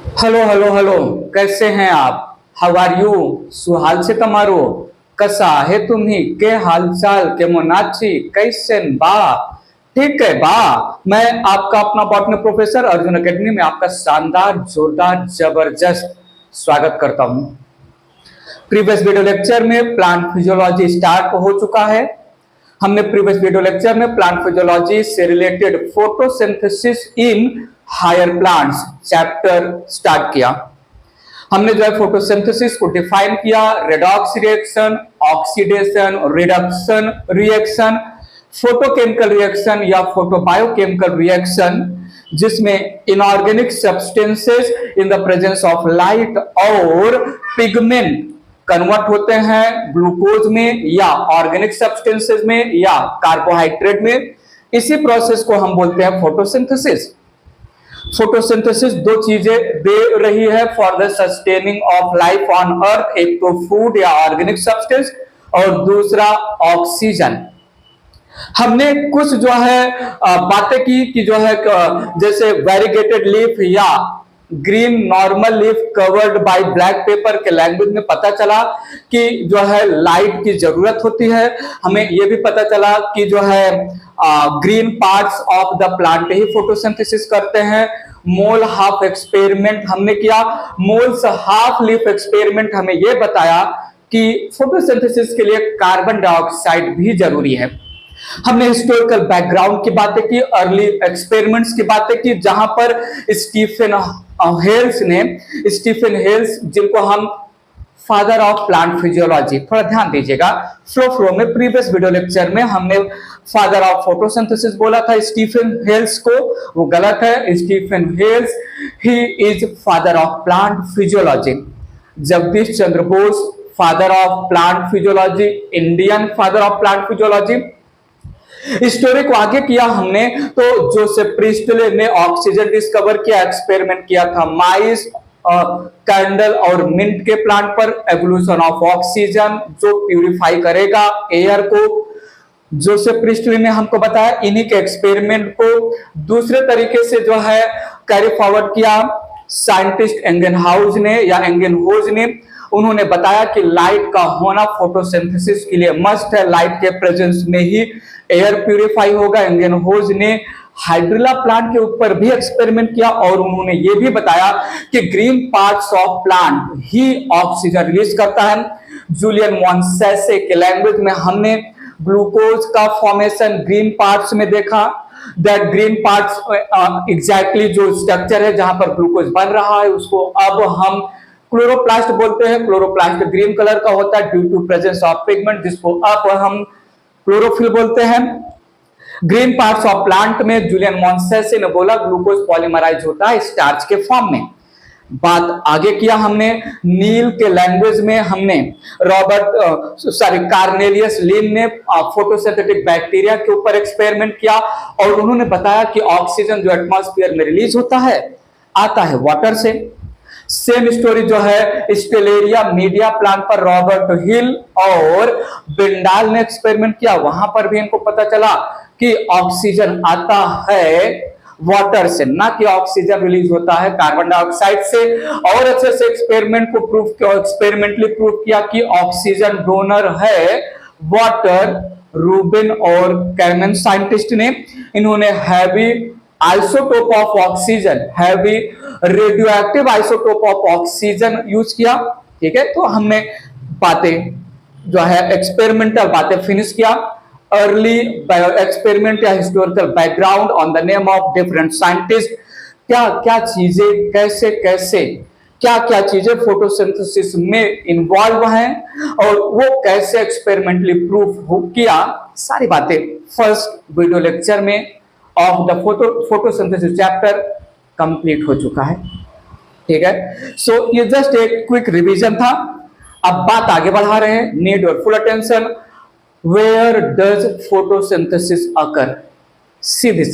Hello hello hello. कैसे हैं आप? How are you? सुहाल से तमारो कसा है तुम्ही के हालचाल के मोनाची कैसेन बा? ठीक है बा। मैं आपका अपना बॉटनी प्रोफेसर अर्जुन अकेडमी में आपका शानदार जोरदार जबरदस्त स्वागत करता हूं। प्रीवियस वीडियो लेक्चर में प्लांट फिजियोलॉजी स्टार्ट हो चुका है। हमने प्रीवियस वीडियो लेक्चर में प्लांट फिजियोलॉजी से related photosynthesis in higher plants chapter start किया। हमने जो है फोटोसिंथेसिस को डिफाइन किया, redox reaction, oxidation, reduction reaction, photochemical reaction या फोटोबायोकेमिकल रिएक्शन, जिसमें inorganic substances in the presence of light और पिगमेंट कन्वर्ट होते हैं ग्लूकोज में या ऑर्गेनिक सब्सटेंसेस में या कार्बोहाइड्रेट में। इसी प्रोसेस को हम बोलते हैं फोटोसिंथेसिस। फोटोसिंथेसिस दो चीजें दे रही है for the sustaining of life on earth, एक तो फूड या ऑर्गेनिक सब्सटेंस और दूसरा ऑक्सीजन। हमने कुछ जो है बातें की कि जो है जैसे वेरीगेटेड लीफ या green normal leaf covered by black pepper के लैंग्वेज में पता चला कि जो है लाइट की जरूरत होती है। हमें यह भी पता चला कि जो है green parts of the plant he photosynthesis करते हैं। मोल हाफ एक्सपेरिमेंट हमने किया। मोल्स हाफ लीफ एक्सपेरिमेंट हमें यह बताया कि फोटोसिंथेसिस के लिए कार्बन डाइऑक्साइड भी जरूरी है। हमने हिस्टोरिकल बैकग्राउंड की बातें की, अर्ली एक्सपेरिमेंट्स की बातें की, जहां पर स्टीफन हेल्स जिनको हम फादर ऑफ प्लांट फिजियोलॉजी, थोड़ा ध्यान दीजिएगा, फ्लो में प्रीवियस वीडियो लेक्चर में हमने फादर ऑफ फोटोसिंथेसिस बोला था स्टीफन हेल्स को, वो गलत है। Stephen Hales he is father of plant physiology. Jagdish Chandra Bose father of plant physiology, Indian father of plant physiology. Story को आगे किया हमने तो जोसेफ प्रिस्टले ने ऑक्सीजन डिस्कवर किया, एक्सपेरिमेंट किया था माइस, कैंडल और मिंट के प्लांट पर, एवोल्यूशन ऑफ ऑक्सीजन जो प्यूरिफाई करेगा एयर को। जोसेफ प्रिस्टले ने हमको बताया। इन्हीं के एक्सपेरिमेंट को दूसरे तरीके से जो है कैरी फॉरवर्ड किया साइंटिस्ट एंगनहाउस ने या एंगनहोज ने। उन्होंने बताया कि लाइट का होना फोटोसिंथेसिस के लिए मस्ट है, लाइट के प्रेजेंस में ही एयर प्यूरिफाई होगा। एंगनहोज ने हाइड्रिला प्लांट के ऊपर भी एक्सपेरिमेंट किया और उन्होंने ये भी बताया कि green parts of plant he oxygen release करता है। जूलियन मॉन्सेसे के लैंग्वेज में हमने ग्लूकोज का फॉर्मेशन ग्रीन पार्ट्स में देखा। दैट ग्रीन पार्ट्स एग्जैक्टली जो स्ट्रक्चर है जहां पर ग्लूकोज बन रहा है उसको अब हम क्लोरोप्लास्ट बोलते हैं। क्लोरोप्लास्ट ग्रीन कलर का होता है due to presence of pigment, जिसको अब हम क्लोरोफिल बोलते हैं। ग्रीन पार्ट्स ऑफ प्लांट में जूलियन मॉन्सेसे ने बोला ग्लूकोज पॉलीमराइज होता है स्टार्च के फॉर्म में। बात आगे किया हमने नील के लैंग्वेज में, हमने कार्नेलियस लिन ने फोटोसिंथेटिक बैक्टीरिया के ऊपर एक्सपेरिमेंट किया और उन्होंने बताया कि ऑक्सीजन जो एटमॉस्फेयर में रिलीज होता है आता है वाटर से। सेम स्टोरी जो है स्टेलेरिया मीडिया प्लांट पर रॉबर्ट हिल और बिंडाल ने एक्सपेरिमेंट किया, वहां पर भी इनको पता चला कि ऑक्सीजन आता है वाटर से, ना कि ऑक्सीजन रिलीज होता है कार्बन डाइऑक्साइड से। और अच्छे से एक्सपेरिमेंट को एक्सपेरिमेंटली प्रूव किया कि ऑक्सीजन डोनर है वाटर। रूबिन और कैमन साइंटिस्ट ने, इन्होंने heavy isotope of oxygen, heavy radioactive isotope of oxygen use किया। ठीक है, तो हमने बातें जो है एक्सपेरिमेंटल बातें फिनिश किया। अर्ली एक्सपेरिमेंट या historical background on the name of different scientist, क्या क्या चीजें कैसे कैसे क्या क्या चीजें फोटोसिंथेसिस में इन्वॉल्व हैं और वो कैसे एक्सपेरिमेंटली प्रूफ किया, सारी बातें फर्स्ट वीडियो लेक्चर में of the photosynthesis chapter complete हो चुका है। ठीक है, सो ये जस्ट एक क्विक रिवीजन था। अब बात आगे बढ़ा रहे हैं, need your full attention. Where does photosynthesis occur? सीधी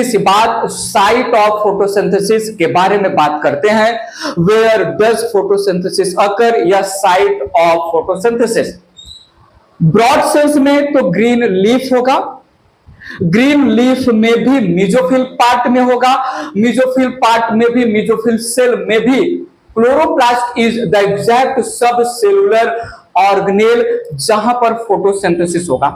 सी बात साइट ऑफ फोटोसिंथेसिस के बारे में बात करते हैं। वेयर डज फोटोसिंथेसिस अकर या site of photosynthesis. Broad sense में तो ग्रीन लीफ होगा, ग्रीन लीफ में भी मीजोफिल पार्ट में होगा, मीजोफिल पार्ट में भी, मीजोफिल सेल में भी। क्लोरोप्लास्ट इज द एग्जैक्ट सब सेलुलर ऑर्गेनेल जहां पर फोटोसिंथेसिस होगा।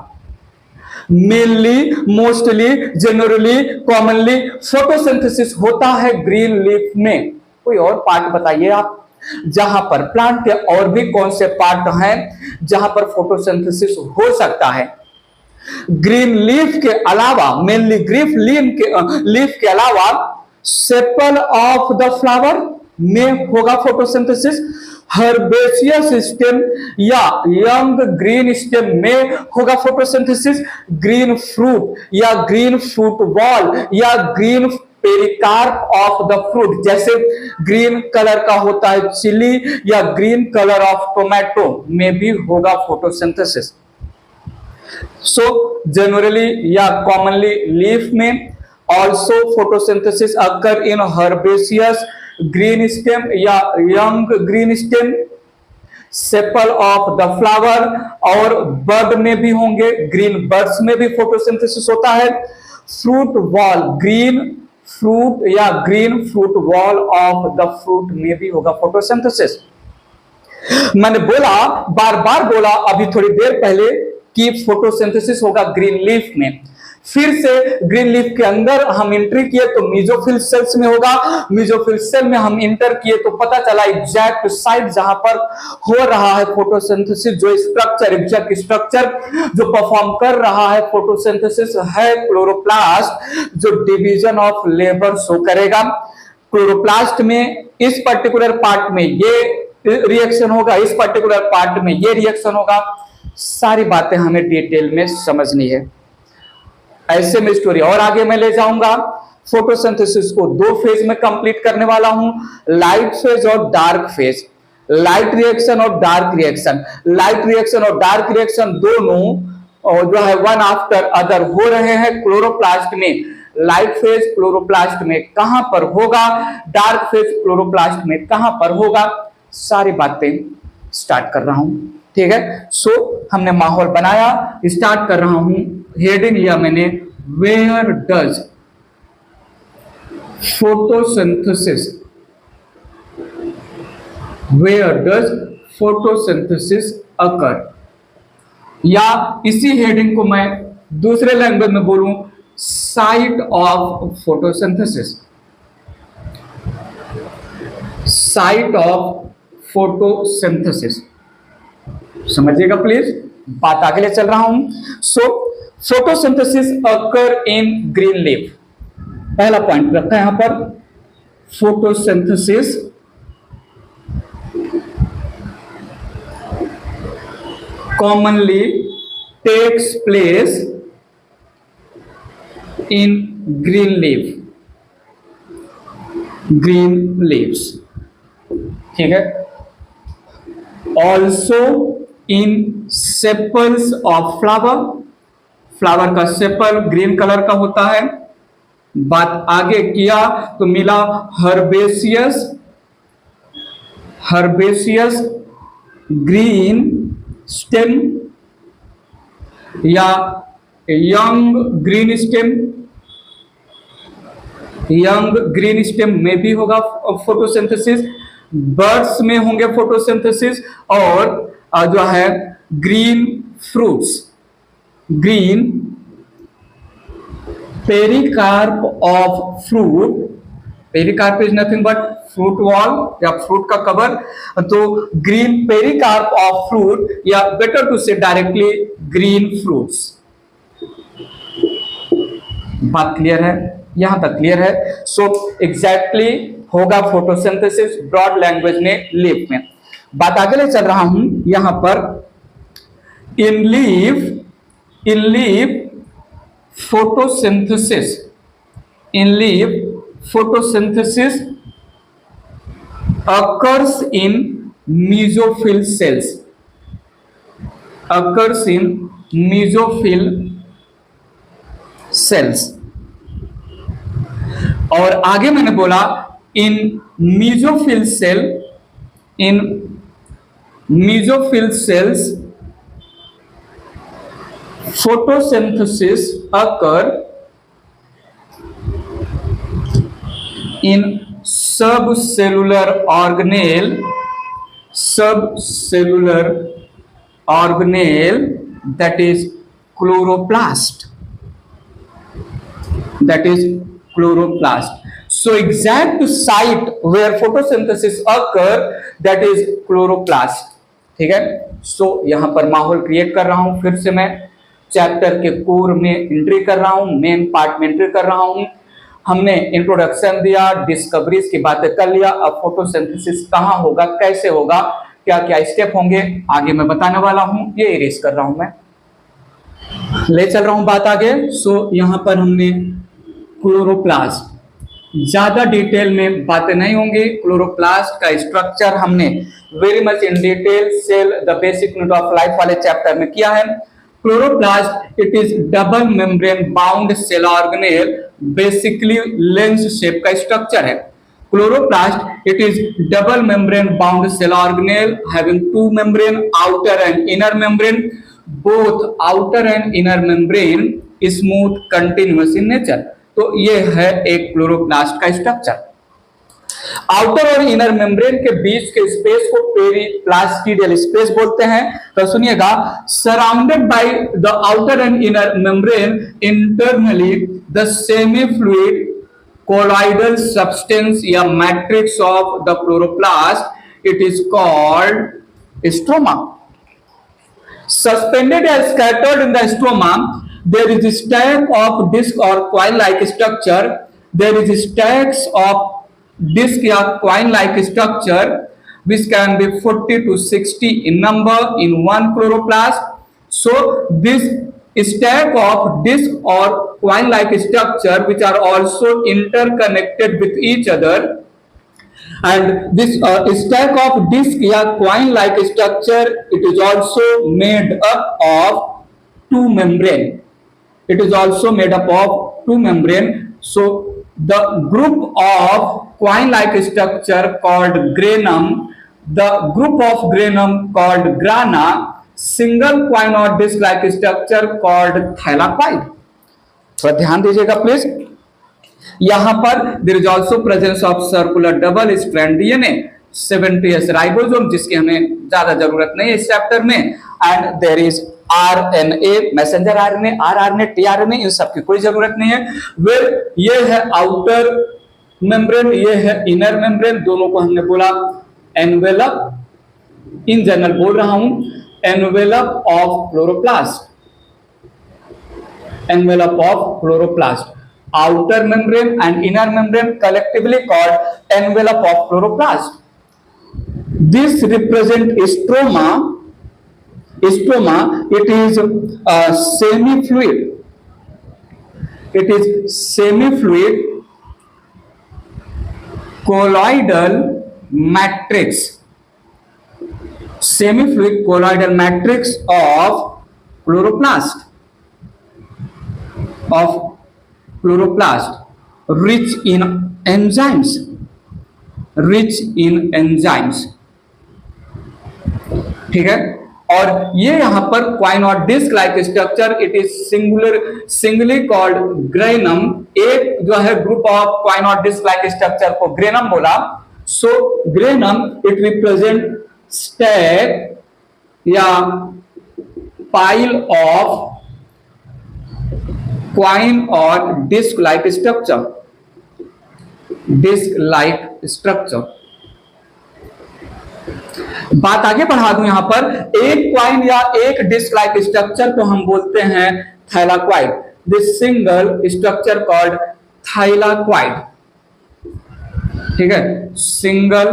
Mainly, mostly, generally, commonly photosynthesis होता है ग्रीन लीफ में। कोई और पार्ट बताइए आप जहां पर, प्लांट के और भी कौन से पार्ट हैं जहां पर फोटोसिंथेसिस हो सकता है। ग्रीन लीफ के अलावा, मेनली ग्रीन लीफ के अलावा सेपल ऑफ द फ्लावर में होगा फोटोसिंथेसिस। हर्बेशियस स्टेम या यंग ग्रीन स्टेम में होगा फोटोसिंथेसिस। ग्रीन फ्रूट या ग्रीन फ्रूट बॉल या green pericarp of the fruit, जैसे ग्रीन कलर का होता है चिली या ग्रीन कलर ऑफ टोमेटो में भी होगा फोटोसिंथेसिस। सो जनरली या कॉमनली लीफ में ऑल्सो फोटोसिंथेसिस अकर इन हर्बेशियस ग्रीन स्टेम या young green stem, sepal of the flower, और बर्ड में भी होंगे, ग्रीन बर्ड्स में भी फोटोसिंथेसिस होता है। फ्रूट वॉल, ग्रीन फ्रूट या green fruit wall of the fruit में भी होगा फोटोसिंथेसिस। मैंने बोला, बार बार बोला अभी थोड़ी देर पहले कि फोटोसिंथेसिस होगा ग्रीन लीफ में। फिर से ग्रीन लीफ के अंदर हम एंट्री किए तो मीजोफिल सेल्स में होगा, मीजोफिल सेल में हम इंटर किए तो पता चला एग्जैक्ट साइट जहां पर हो रहा है फोटोसिंथेसिस, जो स्ट्रक्चर, एग्जैक्ट स्ट्रक्चर जो परफॉर्म कर रहा है फोटोसिंथेसिस है क्लोरोप्लास्ट, जो डिवीजन ऑफ लेबर शो करेगा। क्लोरोप्लास्ट में इस पर्टिकुलर पार्ट में ये रिएक्शन होगा, इस पर्टिकुलर पार्ट में ये रिएक्शन होगा। सारी बातें हमें डिटेल में समझनी है, ऐसे में स्टोरी और आगे मैं ले जाऊंगा। फोटोसिंथेसिस को दो फेज में कंप्लीट करने वाला हूं, लाइट फेज और डार्क फेज, लाइट रिएक्शन और डार्क रिएक्शन। लाइट रिएक्शन और डार्क रिएक्शन दोनों जो है वन आफ्टर अदर हो रहे हैं क्लोरोप्लास्ट में। लाइट फेज क्लोरोप्लास्ट में कहां पर होगा, डार्क फेज क्लोरोप्लास्ट में कहां पर होगा, सारी बातें स्टार्ट कर रहा हूं, ठीक है। सो हमने माहौल बनाया, स्टार्ट कर रहा हूं। हेडिंग लिया मैंने, where does photosynthesis, where does photosynthesis occur, या इसी हेडिंग को मैं दूसरे लैंग्वेज में बोलूं, site of photosynthesis, site of photosynthesis. समझिएगा प्लीज, बात आगे ले चल रहा हूं। So photosynthesis occur in green leaf, पहला पॉइंट रखा है यहां पर, photosynthesis commonly takes place in green leaf, green leaves, ठीक है। Also in sepals of flower, flower का सेपल ग्रीन कलर का होता है। बात आगे किया तो मिला हर्बेशियस, हर्बेशियस ग्रीन स्टेम या young green stem, young green stem में भी होगा फोटोसिंथेसिस। बर्ड्स में होंगे फोटोसिंथेसिस, और जो है green fruits, green pericarp of fruit, pericarp is nothing but fruit wall या फ्रूट का कवर, तो ग्रीन पेरिकार्प ऑफ फ्रूट या बेटर टू से डायरेक्टली ग्रीन फ्रूट्स। बात क्लियर है, यहां तक क्लियर है। सो एग्जैक्टली होगा फोटोसिंथेसिस ब्रॉड लैंग्वेज में लीफ में। बात आगे ले चल रहा हूं यहां पर, इन leaf, in leaf photosynthesis, in leaf photosynthesis occurs in mesophyll cells, occurs in mesophyll cells। और आगे मैंने बोला इन mesophyll cell, in mesophyll cells photosynthesis occur in subcellular organelle that is chloroplast. So exact site where photosynthesis occur, that is chloroplast. ठीक है, सो यहां पर माहौल create कर रहा हूं, फिर से मैं चैप्टर के कोर में एंट्री कर रहा हूं, मेन पार्ट में एंट्री कर रहा हूं। हमने इंट्रोडक्शन दिया, डिस्कवरीज की बातें कर लिया। अब फोटोसिंथेसिस कहां होगा, कैसे होगा, क्या क्या स्टेप होंगे, आगे मैं बताने वाला हूं। ये इरेज कर रहा हूं, मैं ले चल रहा हूं बात आगे। सो यहां पर हमने क्लोरोप्लास्ट, ज्यादा डिटेल में बातें नहीं होंगी। क्लोरोप्लास्ट का स्ट्रक्चर हमने very much in detail cell the basic unit of life वाले चैप्टर में किया है। Chloroplast it is double membrane bound cell organelle, basically lens shape का स्ट्रक्चर है। Chloroplast it is double membrane bound cell organelle having two membrane, outer and inner membrane, both outer and inner membrane smooth continuous in nature. तो ये है एक chloroplast का structure. Outer और inner membrane के बीच के स्पेस को पेरिप्लास्टिडियल स्पेस बोलते हैं। तो सुनिएगा, surrounded by the outer and inner membrane internally the semi fluid colloidal substance या matrix of the chloroplast, it is called stroma. Suspended or scattered in the stroma, there is a stack of disc or coil-like structure. There is stacks of disc or coil-like structure which can be 40 to 60 in number in one chloroplast. So this stack of disc or coil-like structure which are also interconnected with each other, and this stack of disc या coin like structure, it is also made up of two membrane. It is also made up of two membrane. So the group of coin like structure called granum, the group of granum called grana, single coin or disc like structure called thylakoid. थोड़ा ध्यान दीजिएगा please. यहां पर there is also presence of circular double strand DNA 70s ribosome, जिसकी हमें ज्यादा जरूरत नहीं है इस चैप्टर में। And there is RNA, messenger RNA, rRNA, tRNA, इन सब की कोई जरूरत नहीं है। वेल ये है आउटर मेम्ब्रेन, ये है इनर मेम्ब्रेन, दोनों को हमने बोला एनवेलप। इन जनरल बोल रहा हूं, envelope of chloroplast, envelope of chloroplast. Outer membrane and inner membrane collectively called envelope of chloroplast. This represent stroma. Stroma, it is semi-fluid. It is semi-fluid colloidal matrix. Semi-fluid colloidal matrix of chloroplast. Chloroplast, rich in enzymes, ठीक है। और ये यहां पर coin और disc like structure, it is singularly called granum. एक जो है ग्रुप ऑफ क्वाइन और डिस्क लाइक स्ट्रक्चर को ग्रेनम बोला। So granum it represent stack या पाइल ऑफ क्वाइन और डिस्क लाइक स्ट्रक्चर, बात आगे बढ़ा दूं। यहां पर एक क्वाइन या एक डिस्क लाइक स्ट्रक्चर को हम बोलते हैं thylakoid. This single structure called thylakoid, ठीक है। सिंगल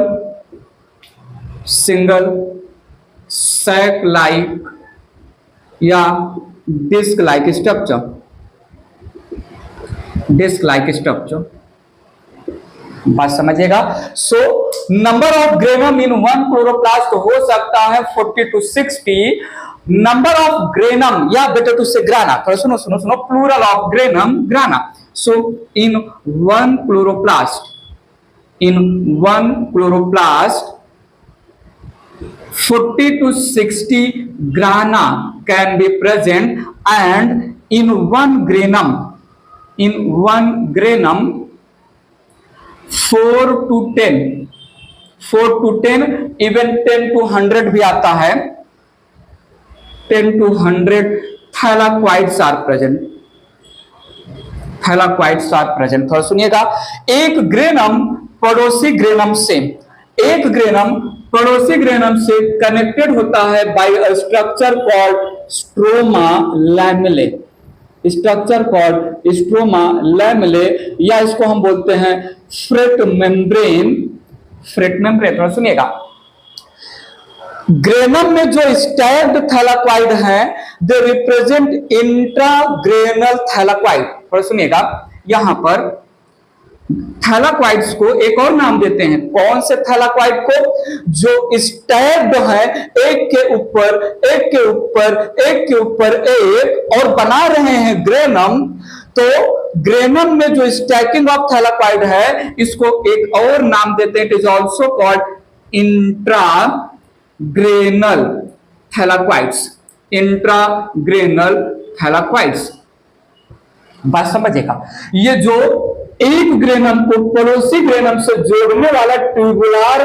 सैक लाइक या डिस्क लाइक स्ट्रक्चर, बात समझिएगा। So number of granum in one chloroplast हो सकता है 40 to 60। नंबर ऑफ ग्रेनम या बेटर टू से ग्राना, थोड़ा सुनो, plural of granum grana. So in one chloroplast 40 to 60 grana can be present, and in one granum 4 to 10 even 10 to 100 भी आता है, 10 to 100 thylakoids are present. Thylakoids are present. थोड़ा सुनिएगा. एक granum पड़ोसी granum से कनेक्टेड होता है by a structure called stroma lamellae, या इसको हम बोलते हैं फ्रेट मेम्ब्रेन. थोड़ा सुनिएगा. ग्रेनम में जो स्टैक्ड थैलाक्वाइड हैं, दे रिप्रेजेंट इंट्राग्रेनल थैलाक्वाइड. थोड़ा सुनिएगा. यहां पर थैलाक्वाइड्स को एक और नाम देते हैं. कौन से थैलाक्वाइड को? जो स्टैक्ड है एक के ऊपर एक और बना रहे हैं ग्रेनम. तो ग्रेनम में जो स्टैकिंग ऑफ थैलाक्वाइड है, इसको एक और नाम देते हैं. It is also called intragranal thylakoids. बात समझेगा. ये जो एक ग्रेनम को पड़ोसी ग्रेनम से जोड़ने वाला ट्यूबुलर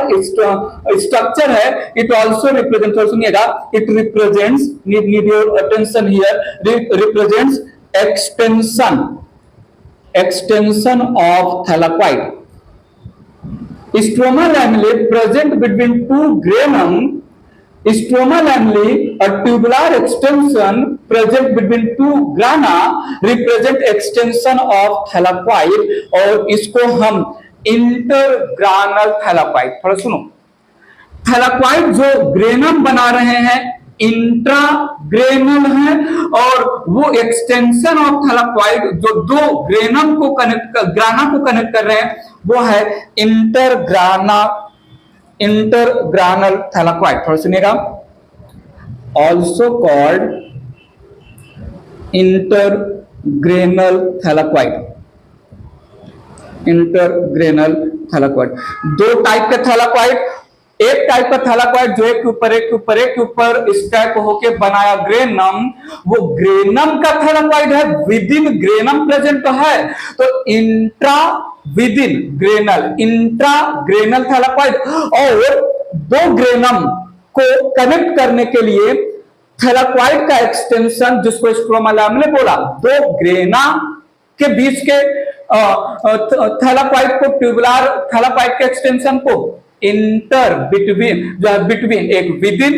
स्ट्रक्चर है, इट ऑल्सो रिप्रेजेंट. सुनिएगा. It represents, need your attention here, represents extension of thylakoid. Stroma lamellae present between two granum. Stroma lamella, a tubular extension present between two grana, represent extension of thylakoid, और इसको हम इंटरग्रानल thylakoid. थोड़ा सुनो. Thylakoid जो granum बना रहे हैं इंट्राग्रेनल है, और वो एक्सटेंशन ऑफ थैलाक्वाइड जो दो ग्राना को कनेक्ट कर रहे हैं, वो है इंटरग्रानल थैलाक्वाइड. थोड़ा सुनिएगा. Also called intergranal thylakoid. दो टाइप के थैलाक्वाइड. एक टाइप का थैलाक्वाइड जो एक के ऊपर स्टैक होके बनाया ग्रेनम, वो ग्रेनम का थैलाक्वाइड है, विद इन ग्रेनम प्रेजेंट है. तो इंट्राग्रेनल थैलाक्वाइड. और दो ग्रेनम को कनेक्ट करने के लिए थैलाक्वाइड का एक्सटेंशन, जिसको स्ट्रोमा लैमेले बोला, दो ग्रेना के बीच के थैलाक्वाइड को, ट्यूबुलर थैलाक्वाइड के एक्सटेंशन को बिटवीन एक विद इन.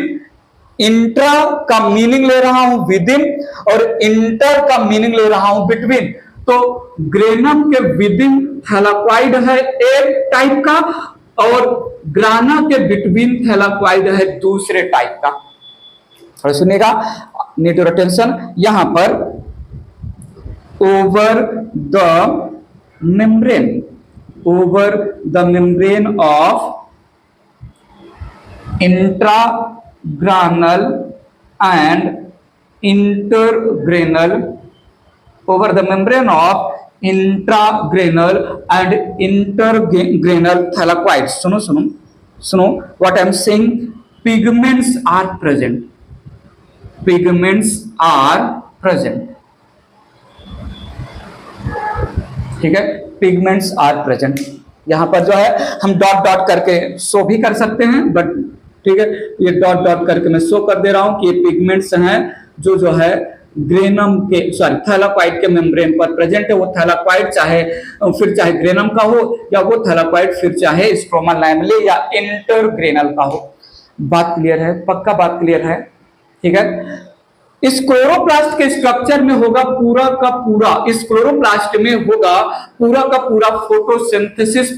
इंट्रा का मीनिंग ले रहा हूं विद इन, और इंटर का मीनिंग ले रहा हूं बिटवीन. तो ग्रेनम के विद इन थैलाक्वाइड है एक टाइप का, और ग्राना के बिटवीन थैलाक्वाइड है दूसरे टाइप का. और सुनिएगा. Need your attention. यहां पर over the membrane of intragranal and intergranal, over the membrane of intragranal and intergranal thylakoids. सुनो what I am saying. Pigments are present. ठीक है. Pigments are present. यहां पर जो है हम डॉट करके शो भी कर सकते हैं, बट ठीक है, ये डॉट करके मैं शो कर दे रहा हूं कि ये पिगमेंट्स हैं जो है ग्रेनम के थैलाक्वाइड के मेम्ब्रेन पर प्रेजेंट है. वो थैलाक्वाइड चाहे ग्रेनम का हो, या वो थैलाक्वाइड फिर चाहे स्ट्रोमा लैमेले या इंटरग्रेनल का हो. बात क्लियर है? पक्का बात क्लियर है? ठीक है. इस क्लोरोप्लास्ट के स्ट्रक्चर में होगा पूरा का पूरा फोटोसिंथेसिस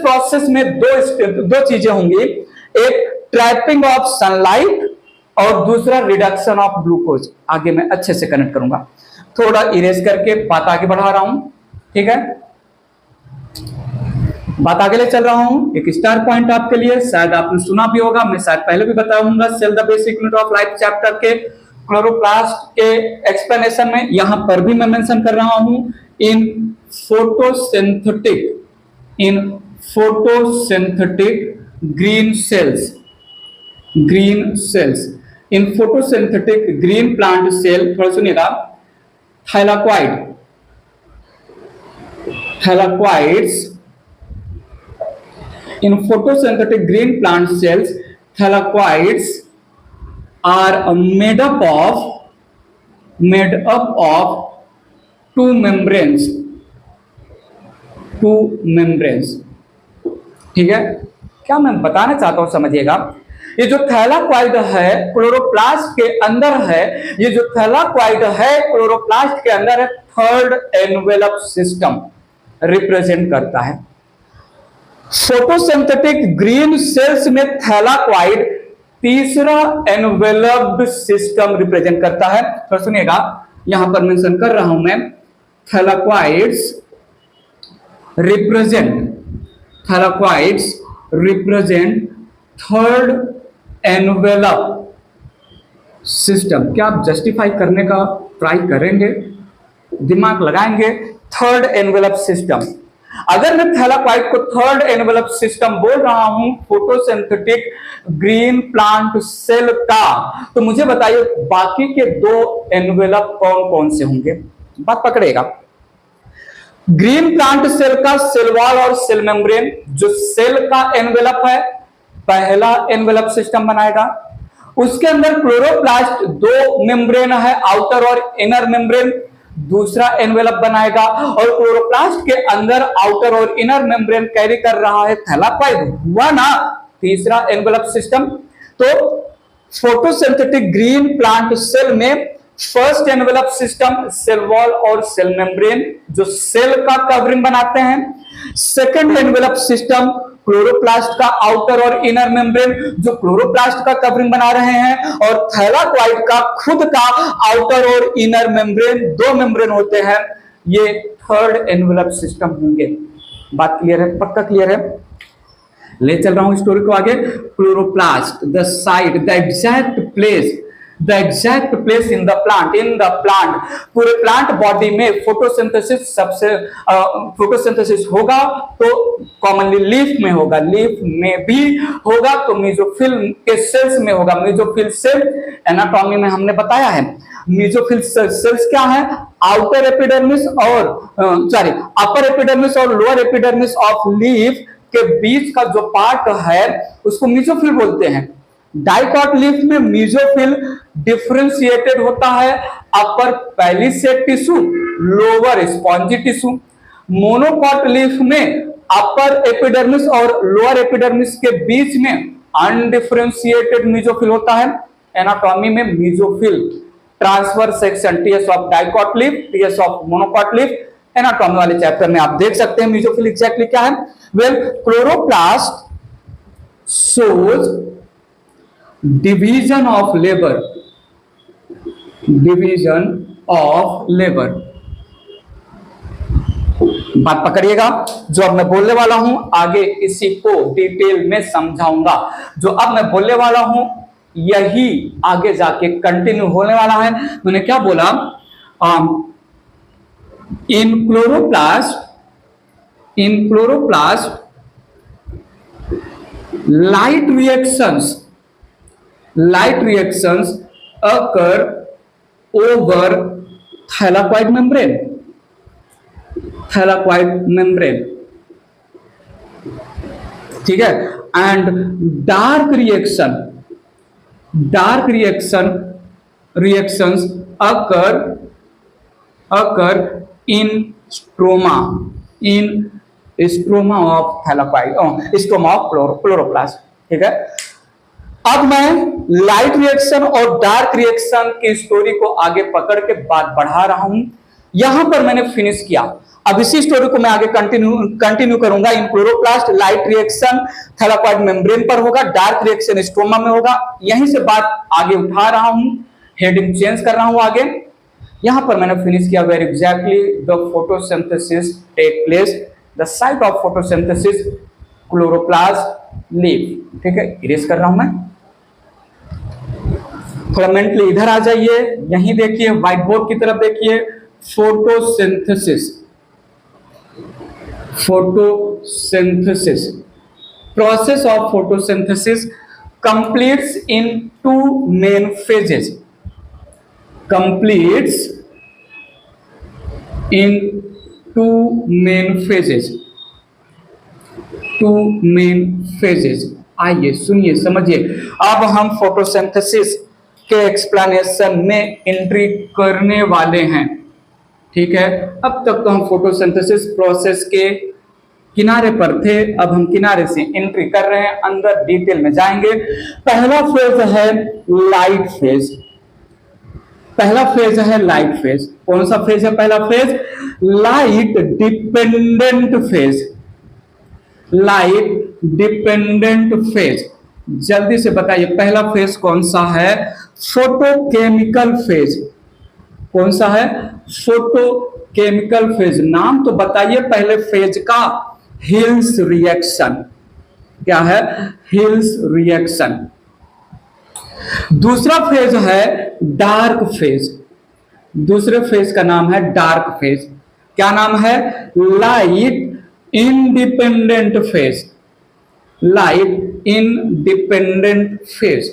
प्रोसेस में दो चीजें होंगी. एक ट्रैपिंग ऑफ सनलाइट, और दूसरा रिडक्शन ऑफ ग्लूकोज. आगे मैं अच्छे से कनेक्ट करूंगा. थोड़ा इरेज करके बात आगे बढ़ा रहा हूं. ठीक है. बात आगे ले चल रहा हूं. एक स्टार पॉइंट आपके लिए, शायद आपने सुना भी होगा, मैं शायद पहले भी बताऊंगा. Cell the basic unit of life chapter के क्लोरोप्लास्ट के एक्सप्लेनेशन में यहां पर भी मैं मेंशन कर रहा हूं. In photosynthetic green cells in photosynthetic green plant cell, थोड़ा सुनिएगा, thylakoids in photosynthetic green plant cells, thylakoids are made up of two membranes, ठीक है। क्या मैं बताना चाहता हूं समझिएगा, ये जो थैलाकोइड है क्लोरोप्लास्ट के अंदर है, ये जो थैलाकोइड है क्लोरोप्लास्ट के अंदर है, थर्ड एनवेलप सिस्टम रिप्रेजेंट करता है। फोटोसिंथेटिक ग्रीन सेल्स में थैलाकोइड तीसरा एनवेलप्ड सिस्टम रिप्रेजेंट करता है। तो सुनिएगा, यहां पर मेंशन कर रहा हूं मैं, थैलाकोइड्स रिप्रेजेंट थर्ड एनवेलप सिस्टम। क्या आप जस्टिफाई करने का ट्राई करेंगे, दिमाग लगाएंगे? थर्ड एनवेलप सिस्टम, अगर मैं थैलाकोइड को थर्ड एनवेलप सिस्टम बोल रहा हूं फोटोसिंथेटिक ग्रीन प्लांट सेल का, तो मुझे बताइए बाकी के दो एनवेलप कौन कौन से होंगे? बात पकड़ेगा। ग्रीन प्लांट सेल का सेल वॉल और सेल मेम्ब्रेन, जो सेल का एनवेलप है, पहला एनवेलप सिस्टम बनाएगा। उसके अंदर क्लोरोप्लास्ट दो मेम्ब्रेन है, आउटर और इनर मेम्ब्रेन, दूसरा एनवेलप बनाएगा। और क्लोरोप्लास्ट के अंदर आउटर और इनर मेम्ब्रेन कैरी कर रहा है थैलाकोइड, हुआ ना तीसरा एनवेलप सिस्टम। तो फोटोसिंथेटिक ग्रीन प्लांट सेल में first envelope system cell wall और सेल मेम्ब्रेन, जो सेल का कवरिंग बनाते हैं। सेकंड एनवेलप सिस्टम क्लोरोप्लास्ट का आउटर और इनर मेम्ब्रेन, जो क्लोरोप्लास्ट का कवरिंग बना रहे हैं। और थैलाकोइड का खुद का आउटर और इनर मेम्ब्रेन, दो मेम्ब्रेन होते हैं। ये थर्ड एनवेलप सिस्टम होंगे। बात क्लियर है? पक्का क्लियर है? ले चल रहा हूं स्टोरी को आगे। Chloroplast, the site, the exact place in the plant, पूरे प्लांट बॉडी में फोटोसिंथेसिस होगा तो कॉमनली लीफ में होगा, लीफ में भी होगा तो मेसोफिल के सेल्स में होगा। मेसोफिल सेल एनाटॉमी में हमने बताया है। मेसोफिल सेल्स क्या है? आउटर एपिडर्मिस और अपर एपिडर्मिस और लोअर एपिडर्मिस ऑफ लीफ के बीच का जो पार्ट है उसको मेसोफिल बोलते हैं। डाइकॉट लीफ में मेसोफिल डिफरेंशिएटेड होता है, upper palisade tissue, lower spongy tissue. Monocot leaf में अपर एपिडर्मिस और लोअर एपिडर्मिस के बीच में अनडिफरेंशिएटेड मेसोफिल होता है। एनाटॉमी में mesophyll transverse section, TS of dicot leaf, TS of monocot leaf, anatomy वाले चैप्टर में आप देख सकते हैं मेसोफिल एग्जैक्टली क्या है। Well, chloroplast shows division of labor, बात पकड़िएगा। जो अब मैं बोलने वाला हूं आगे इसी को डिटेल में समझाऊंगा। जो अब मैं बोलने वाला हूं यही आगे जाके कंटिन्यू होने वाला है। मैंने क्या बोला? In chloroplast light reactions occur over thylakoid membrane, ठीक है। And dark reactions occur in stroma of thylakoid, stroma of chloroplast, ठीक है। अब मैं लाइट रिएक्शन और डार्क रिएक्शन की स्टोरी को आगे पकड़ के बात बढ़ा रहा हूं। यहां पर मैंने फिनिश किया, अब इसी स्टोरी को मैं आगे कंटिन्यू करूंगा। In chloroplast light reaction thylakoid membrane पर होगा, डार्क रिएक्शन स्ट्रोमा में होगा। यहीं से बात आगे उठा रहा हूं, हेडिंग चेंज कर रहा हूं आगे। यहां पर मैंने फिनिश किया where exactly the photosynthesis take place, the site of photosynthesis chloroplast leaf, ठीक है। इरेज कर रहा हूं मैं, थोड़ा मेंटली इधर आ जाइए, यहीं देखिए, व्हाइट बोर्ड की तरफ देखिए। Photosynthesis, process of photosynthesis completes in two main phases. Completes in two main phases. Two main phases. आइए सुनिए समझिए, अब हम फोटोसिंथेसिस के एक्सप्लेनेशन में एंट्री करने वाले हैं। ठीक है, अब तक तो हम फोटोसिंथेसिस प्रोसेस के किनारे पर थे, अब हम किनारे से एंट्री कर रहे हैं, अंदर डिटेल में जाएंगे। पहला फेज है लाइट फेज। पहला फेज है लाइट फेज। कौन सा फेज है पहला phase? Light dependent phase. Light dependent phase. जल्दी से बताइए पहला फेज कौन सा है? Photochemical phase. कौन सा है? Photochemical phase. नाम तो बताइए पहले फेज का। Hills reaction. क्या है? Hills reaction. दूसरा फेज है डार्क फेज। दूसरे फेज का नाम है डार्क फेज। क्या नाम है? Light independent phase. Light independent phase.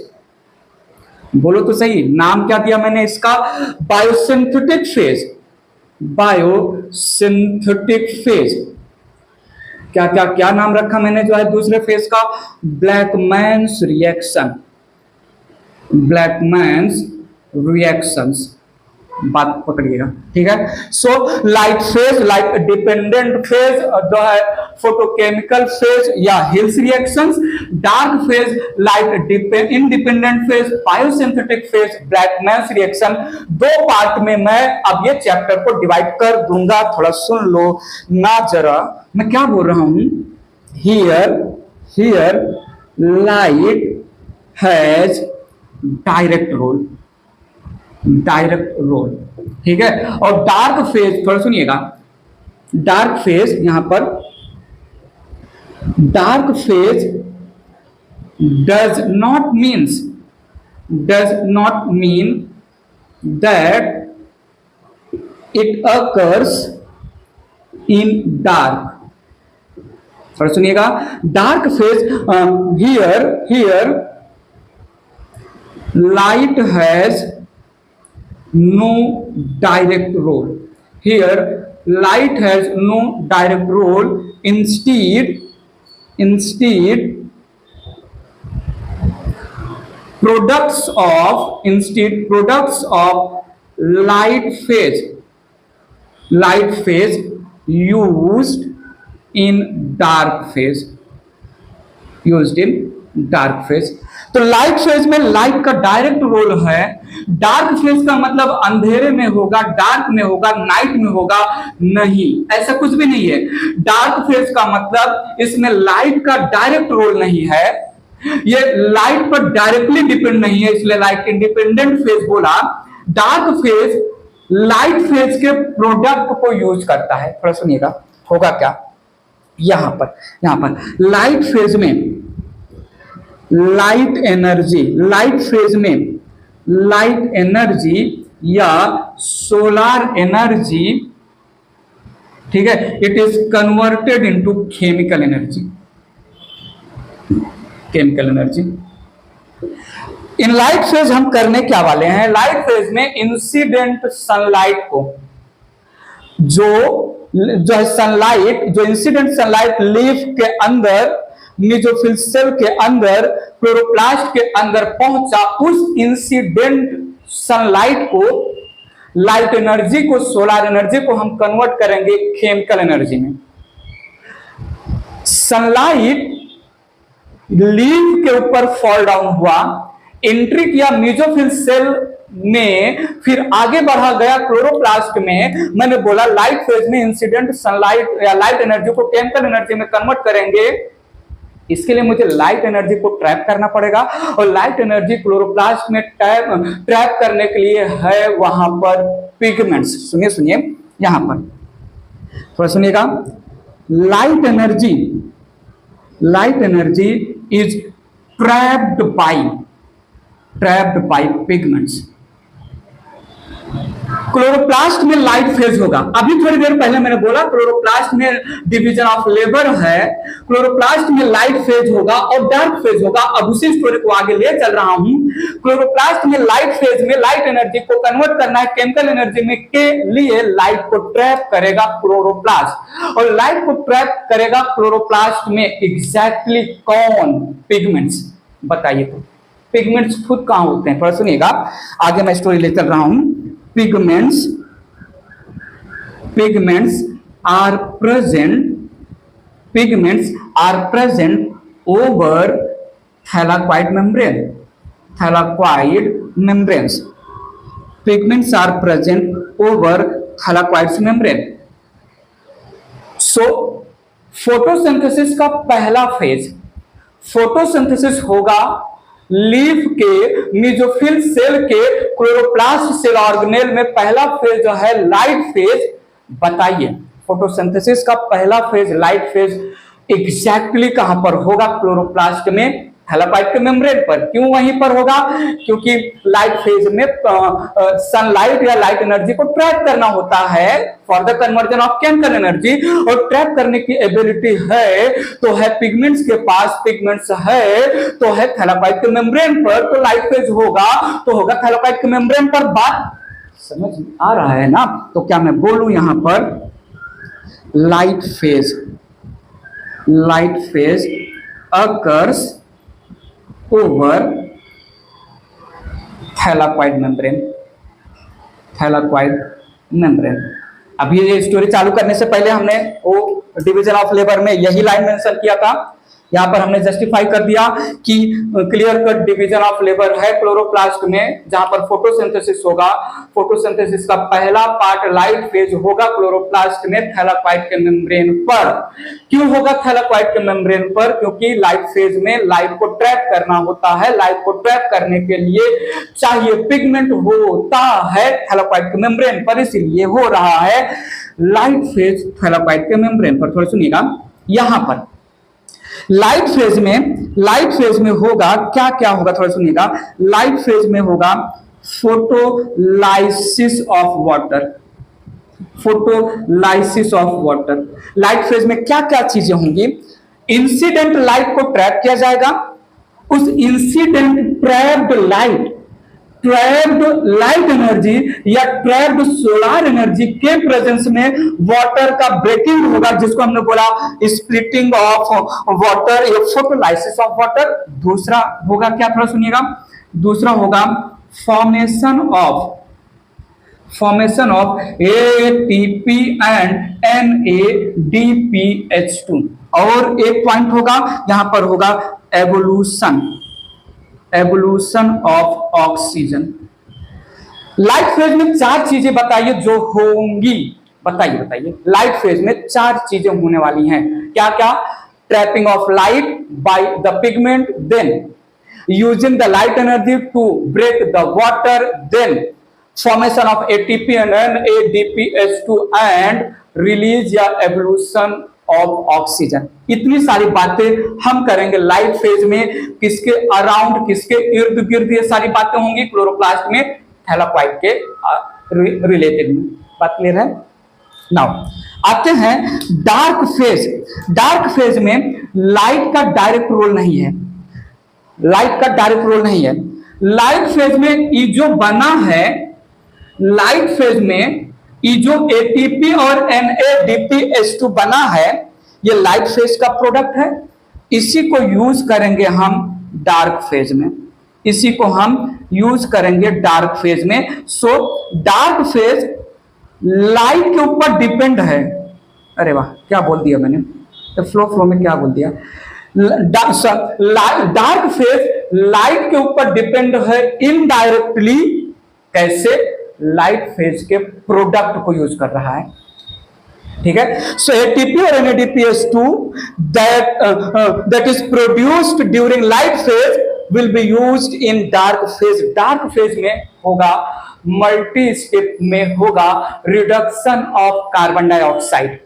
बोलो तो सही, नाम क्या दिया मैंने इसका? Biosynthetic phase. Biosynthetic phase. क्या क्या क्या नाम रखा मैंने जो है दूसरे फेज का? Blackman's reaction. Blackman's reactions. बात पकड़िएगा, ठीक है। So light phase, light dependent phase जो है फोटोकेमिकल फेज या Hill's reactions. Dark phase light independent phase, biosynthetic phase, Blackman's reaction. दो पार्ट में मैं अब ये चैप्टर को डिवाइड कर दूंगा, थोड़ा सुन लो ना जरा मैं क्या बोल रहा हूं। Here light has direct role. Direct role, ठीक है। और डार्क फेज थोड़ा सुनिएगा। डार्क फेज, यहां पर dark phase does not mean that it occurs in dark. थोड़ा सुनिएगा। Dark phase, here light has no direct role. Here light has no direct role. Instead products of light phase used in dark phase. तो light phase में light का direct role है। Dark phase का मतलब अंधेरे में होगा, डार्क में होगा, नाइट में होगा, नहीं, ऐसा कुछ भी नहीं है। डार्क फेज का मतलब इसमें लाइट का डायरेक्ट रोल नहीं है, ये लाइट पर डायरेक्टली डिपेंड नहीं है, इसलिए लाइट इंडिपेंडेंट फेज बोला। डार्क फेज लाइट फेज के प्रोडक्ट को यूज करता है। थोड़ा सुनिएगा होगा क्या। यहां पर लाइट फेज में लाइट एनर्जी या सोलार एनर्जी, ठीक है, it is converted into chemical energy. In light phase हम करने क्या वाले हैं? लाइट फेज में इंसिडेंट सनलाइट को जो है सनलाइट, जो इंसिडेंट सनलाइट लीफ के अंदर, मेसोफिल सेल के अंदर, क्लोरोप्लास्ट के अंदर पहुंचा, उस इंसिडेंट सनलाइट को, लाइट एनर्जी को, सोलर एनर्जी को हम कन्वर्ट करेंगे केमिकल एनर्जी में। सनलाइट लीफ के ऊपर फॉल डाउन हुआ, एंट्री किया मेसोफिल सेल में, फिर आगे बढ़ा गया क्लोरोप्लास्ट में। मैंने बोला लाइट फेज में इंसिडेंट सनलाइट या लाइट एनर्जी को केमिकल एनर्जी में कन्वर्ट करेंगे। इसके लिए मुझे लाइट एनर्जी को ट्रैप करना पड़ेगा, और लाइट एनर्जी क्लोरोप्लास्ट में ट्रैप करने के लिए है वहां पर पिगमेंट्स। सुनिए यहां पर थोड़ा सुनिएगा। Light energy is trapped by pigments. Chloroplast में लाइट फेज होगा। अभी थोड़ी देर पहले मैंने बोला क्लोरोप्लास्ट में डिवीजन ऑफ लेबर है, क्लोरोप्लास्ट में लाइट फेज होगा और डार्क फेज होगा। अब उसी स्टोरी को आगे ले चल रहा हूं। क्लोरोप्लास्ट में लाइट फेज में लाइट एनर्जी को कन्वर्ट करना है केमिकल एनर्जी में के लिए लाइट को ट्रैप करेगा क्लोरोप्लास्ट, और लाइट को ट्रैप करेगा क्लोरोप्लास्ट में एग्जैक्टली कौन? पिगमेंट्स। बताइए तो पिगमेंट्स खुद कहां होते हैं? थोड़ा सुनिएगा, आगे मैं स्टोरी ले चल रहा हूं। pigments are present over thylakoid membranes. Pigments are present over thylakoid membrane. So photosynthesis का पहला फेज, फोटोसिंथेसिस होगा लीफ के मेसोफिल सेल के क्लोरोप्लास्ट सेल ऑर्गेनेल में। पहला फेज जो है लाइट फेज। बताइए फोटोसिंथेसिस का पहला फेज लाइट फेज एग्जैक्टली कहां पर होगा? क्लोरोप्लास्ट में, थैलाकोइड के मेम्ब्रेन पर। क्यों वहीं पर होगा? क्योंकि लाइट फेज में सनलाइट या लाइट एनर्जी को ट्रैप करना होता है for the conversion of chemical energy, और ट्रैप करने की एबिलिटी है तो है पिगमेंट्स के पास, पिगमेंट्स है तो है थैलाकोइड के मेम्ब्रेन पर, तो लाइट फेज होगा तो होगा थैलाकोइड के मेम्ब्रेन पर। बात समझ आ रहा है ना? तो क्या मैं बोलूं यहां पर light phase occurs over thylakoid membrane। अभी ये स्टोरी चालू करने से पहले हमने वो डिवीजन ऑफ लेबर में यही लाइन मेंशन किया था। यहाँ पर हमने जस्टिफाई कर दिया कि clear cut division of labour है क्लोरोप्लास्ट में, जहां पर फोटोसिंथेसिस होगा। फोटोसिंथेसिस का पहला पार्ट लाइट फेज होगा क्लोरोप्लास्ट में थैलाकोइड के मेम्ब्रेन पर। क्यों होगा थैलाकोइड के मेम्ब्रेन पर? क्योंकि लाइट फेज में लाइट को ट्रैप करना होता है। लाइट को ट्रैप करने के लिए चाहिए पिगमेंट होता है थैलाकोइड के मेम्ब्रेन पर, इसीलिए हो रहा है लाइट फेज थैलाकोइड के मेम्ब्रेन पर। थोड़ा सुनिएगा, यहां पर लाइट फेज में होगा क्या क्या होगा? थोड़ा सुनिएगा। लाइट फेज में होगा photolysis of water. Light phase में क्या क्या चीजें होंगी? इंसिडेंट लाइट को ट्रैप किया जाएगा। उस इंसिडेंट ट्रैप्ड लाइट एनर्जी या ट्रैप्ड सोलर एनर्जी के प्रेजेंस में वाटर का ब्रेकिंग होगा, जिसको हमने बोला स्प्लिटिंग ऑफ वाटर या फोटोलाइसिस ऑफ वाटर। दूसरा होगा क्या? थोड़ा सुनिएगा। दूसरा होगा formation of ATP and NADPH2। और एक पॉइंट होगा यहां पर होगा evolution of oxygen. Light phase में चार चीजें बताइए जो होंगी। बताइए लाइट फेज में चार चीजें होने वाली हैं। क्या क्या? Trapping of light by the pigment, then using the light energy to break the water, then formation of ATP and NADPH2 and release या एवोल्यूशन ऑफ ऑक्सीजन। इतनी सारी बातें हम करेंगे लाइट फेज में। किसके अराउंड, किसके इर्द गिर्द ये सारी बातें होंगी? क्लोरोप्लास्ट में, थैलाकोइड के रिलेटेड में। बात क्लियर है? नाउ आते हैं डार्क फेज में लाइट का डायरेक्ट रोल नहीं है। लाइट फेज में ये जो बना है, लाइट फेज में ये जो ATP और NADPH2 बना है, ये लाइट फेज का प्रोडक्ट है। इसी को यूज करेंगे हम डार्क फेज में। डार्क फेज में। सो डार्क फेज लाइट के ऊपर डिपेंड है। अरे वाह, क्या बोल दिया मैंने, तो फ्लो में क्या बोल दिया? डार्क फेज लाइट के ऊपर डिपेंड है इनडायरेक्टली। कैसे? लाइट फेज के प्रोडक्ट को यूज कर रहा है। ठीक है? सो ATP और NADPH2 that is produced during light phase will be used in dark phase। Dark phase में होगा, मल्टी स्टेप में होगा reduction of carbon dioxide.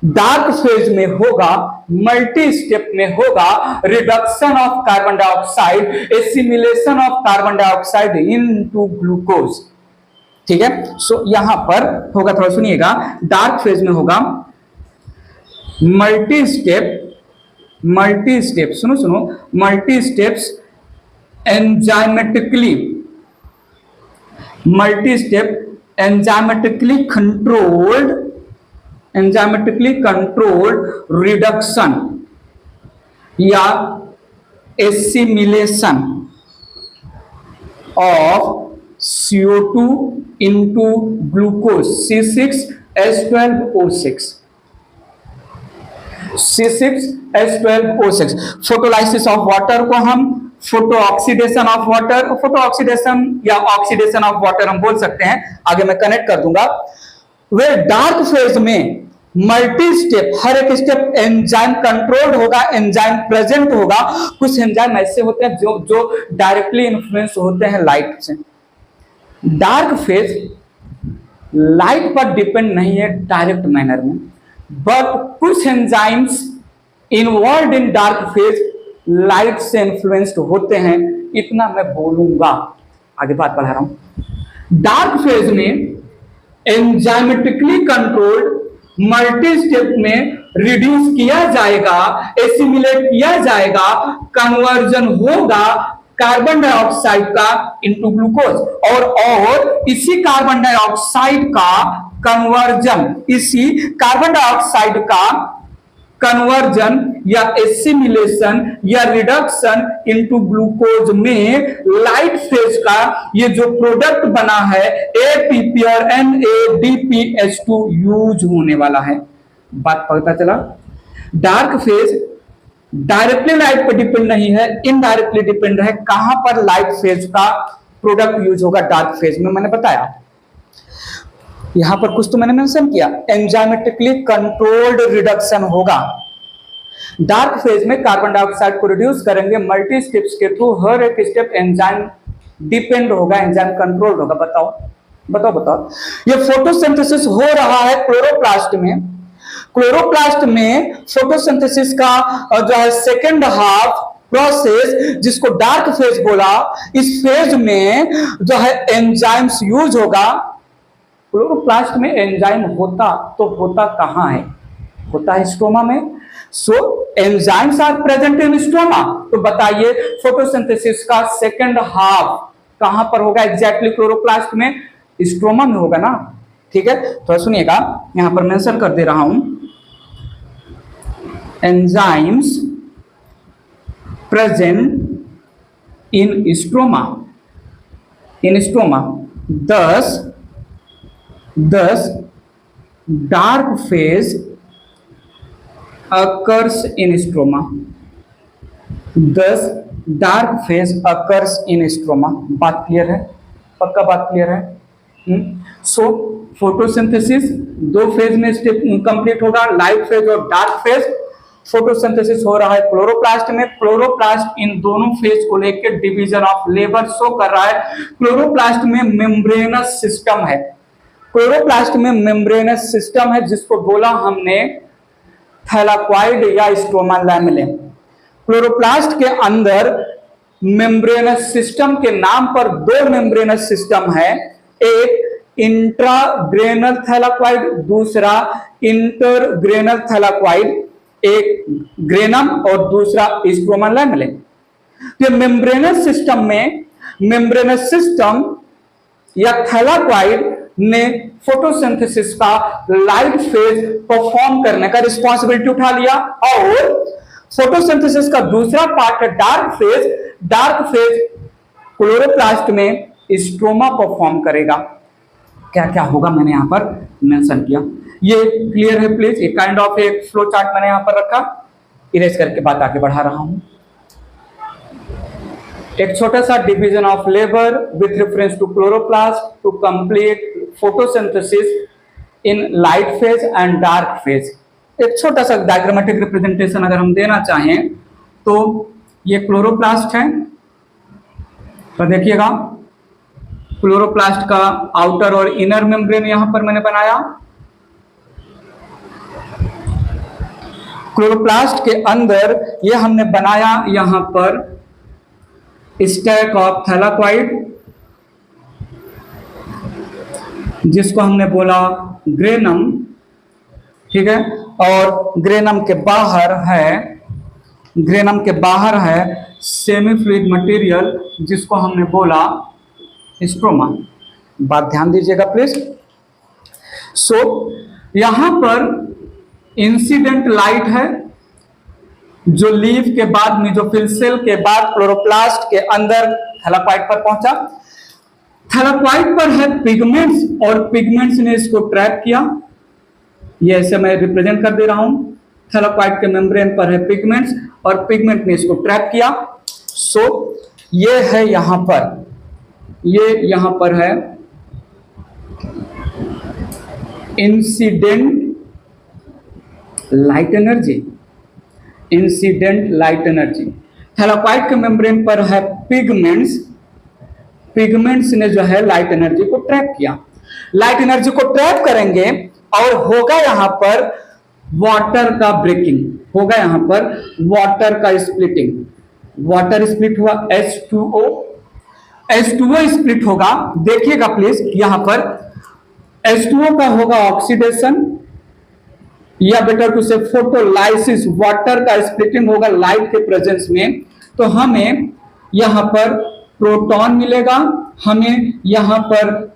Dark phase में होगा, मल्टी स्टेप में होगा reduction of carbon dioxide, assimilation of carbon dioxide into glucose. ठीक है। सो यहां पर होगा, थोड़ा सुनिएगा, डार्क फेज में होगा मल्टी स्टेप, सुनो, multi steps enzymatically controlled reduction या assimilation of CO2 into glucose C6H12O6 photolysis of water को हम फोटो ऑक्सीडेशन ऑफ या ऑक्सीडेशन ऑफ वाटर हम बोल सकते हैं, आगे मैं कनेक्ट कर दूंगा। वे डार्क फेज में मल्टी स्टेप, हर एक स्टेप एंजाइम कंट्रोल्ड होगा, एंजाइम प्रेजेंट होगा। कुछ एंजाइम ऐसे होते हैं जो डायरेक्टली इन्फ्लुएंस होते हैं लाइट से। डार्क फेज लाइट पर डिपेंड नहीं है डायरेक्ट मैनर में, बट कुछ enzymes involve in dark phase light से इन्फ्लुएंस्ड होते हैं, इतना मैं बोलूंगा। आगे बात बढ़ा रहा हूं। डार्क फेज में एंजाइमेटिकली कंट्रोल्ड मल्टी स्टेप में रिड्यूस किया जाएगा, एसिमिलेट किया जाएगा, कन्वर्जन होगा कार्बन डाइऑक्साइड का इनटू ग्लूकोज, और इसी कार्बन डाइऑक्साइड का कन्वर्जन या एसिमिलेशन या रिडक्शन इनटू ग्लूकोज में लाइट फेज का ये जो प्रोडक्ट बना है ATP और NADPH2 यूज होने वाला है। बात पता चला? डार्क फेज डायरेक्टली लाइट पर डिपेंड नहीं है, इनडायरेक्टली डिपेंड है। कहां पर लाइट फेज का प्रोडक्ट यूज होगा? डार्क फेज में। मैंने बताया यहां पर कुछ तो मैंने मेंशन किया, एंजाइमेटिकली कंट्रोल्ड रिडक्शन होगा। डार्क फेज में कार्बन डाइऑक्साइड को रिड्यूस करेंगे मल्टी स्टेप्स के थ्रू, हर एक स्टेप एंजाइम डिपेंड होगा, एंजाइम कंट्रोल्ड होगा। बताओ ये फोटोसिंथेसिस हो रहा है क्लोरोप्लास्ट में। क्लोरोप्लास्ट में फोटोसिंथेसिस का जो है सेकेंड हाफ प्रोसेस, जिसको डार्क फेज बोला, इस फेज में जो है एंजाइम्स यूज होगा। क्लोरोप्लास्ट में एंजाइम होता कहां है? होता है स्ट्रोमा में। So enzymes are present in stroma. तो बताइए फोटोसिंथेसिस का सेकेंड हाफ कहां पर होगा? एग्जैक्टली क्लोरोप्लास्ट में, स्ट्रोमा में होगा ना। ठीक है, तो सुनिएगा, यहां पर मेंशन कर दे रहा हूं, enzymes present in stroma, thus dark phase occurs in stroma, बात क्लियर है? पक्का बात क्लियर है? सो फोटोसिंथेसिस दो फेज में स्टेप कंप्लीट होगा, लाइट फेज और डार्क फेज। फोटोसिंथेसिस हो रहा है क्लोरोप्लास्ट में। क्लोरोप्लास्ट इन दोनों फेज को लेकर डिवीजन ऑफ लेबर शो कर रहा है। क्लोरोप्लास्ट में मेम्ब्रेनस सिस्टम है, जिसको बोला हमने थैलाक्वाइड या स्ट्रोमा लैमेले। क्लोरोप्लास्ट के अंदर मेम्ब्रेनस सिस्टम के नाम पर दो मेम्ब्रेनस सिस्टम है, एक इंट्राग्रेनल थैलाक्वाइड, दूसरा इंटरग्रेनल थैलाक्वाइड, एक ग्रेनम और दूसरा स्ट्रोमा लैमेले। ये मेम्ब्रेनस सिस्टम या थैलाक्वाइड ने फोटोसिंथेसिस का लाइट फेज परफॉर्म करने का रिस्पांसिबिलिटी उठा लिया, और फोटोसिंथेसिस का दूसरा पार्ट है डार्क फेज क्लोरोप्लास्ट में स्ट्रोमा परफॉर्म करेगा। क्या क्या होगा मैंने यहां पर मेंशन किया। ये क्लियर है प्लीज? एक काइंड ऑफ एक फ्लो चार्ट मैंने यहां पर रखा, इरेज करके बात आगे बढ़ा रहा हूं। एक छोटा सा division of labour with reference to chloroplast to complete photosynthesis in light phase and dark phase. एक छोटा सा डायग्रामेटिक रिप्रेजेंटेशन अगर हम देना चाहें तो ये क्लोरोप्लास्ट है, तो देखिएगा क्लोरोप्लास्ट का आउटर और इनर मेम्ब्रेन यहां पर मैंने बनाया। क्लोरोप्लास्ट के अंदर ये हमने बनाया यहां पर स्टैक ऑफ थैलाक्वाइड, जिसको हमने बोला ग्रेनम, ठीक है। और ग्रेनम के बाहर है सेमी फ्लूइड मटेरियल, जिसको हमने बोला स्ट्रोमा। बात ध्यान दीजिएगा प्लीज। सो यहां पर इंसिडेंट लाइट है जो लीफ के बाद मेसोफिल सेल के बाद क्लोरोप्लास्ट के अंदर थैलाकोइड पर पहुंचा। थैलाकोइड पर है पिगमेंट्स, और पिगमेंट्स ने इसको ट्रैप किया। ये ऐसे मैं रिप्रेजेंट कर दे रहा हूं। थैलाकोइड के मेम्ब्रेन पर है पिगमेंट्स, और पिगमेंट ने इसको ट्रैप किया। सो ये है यहां पर है इंसिडेंट लाइट एनर्जी। थैलाकोइड के मेम्ब्रेन पर है पिगमेंट्स ने जो है लाइट एनर्जी को ट्रैप किया। लाइट एनर्जी को ट्रैप करेंगे और होगा यहां पर वाटर का ब्रेकिंग, होगा यहां पर वाटर का स्प्लिटिंग। वाटर स्प्लिट हुआ, H2O स्प्लिट होगा। देखिएगा प्लीज, यहां पर H2O का होगा ऑक्सीडेशन, या बेटर टू से फोटोलाइसिस। वाटर का स्प्लिटिंग होगा लाइट के प्रेजेंस में, तो हमें यहां पर प्रोटॉन मिलेगा, हमें यहां पर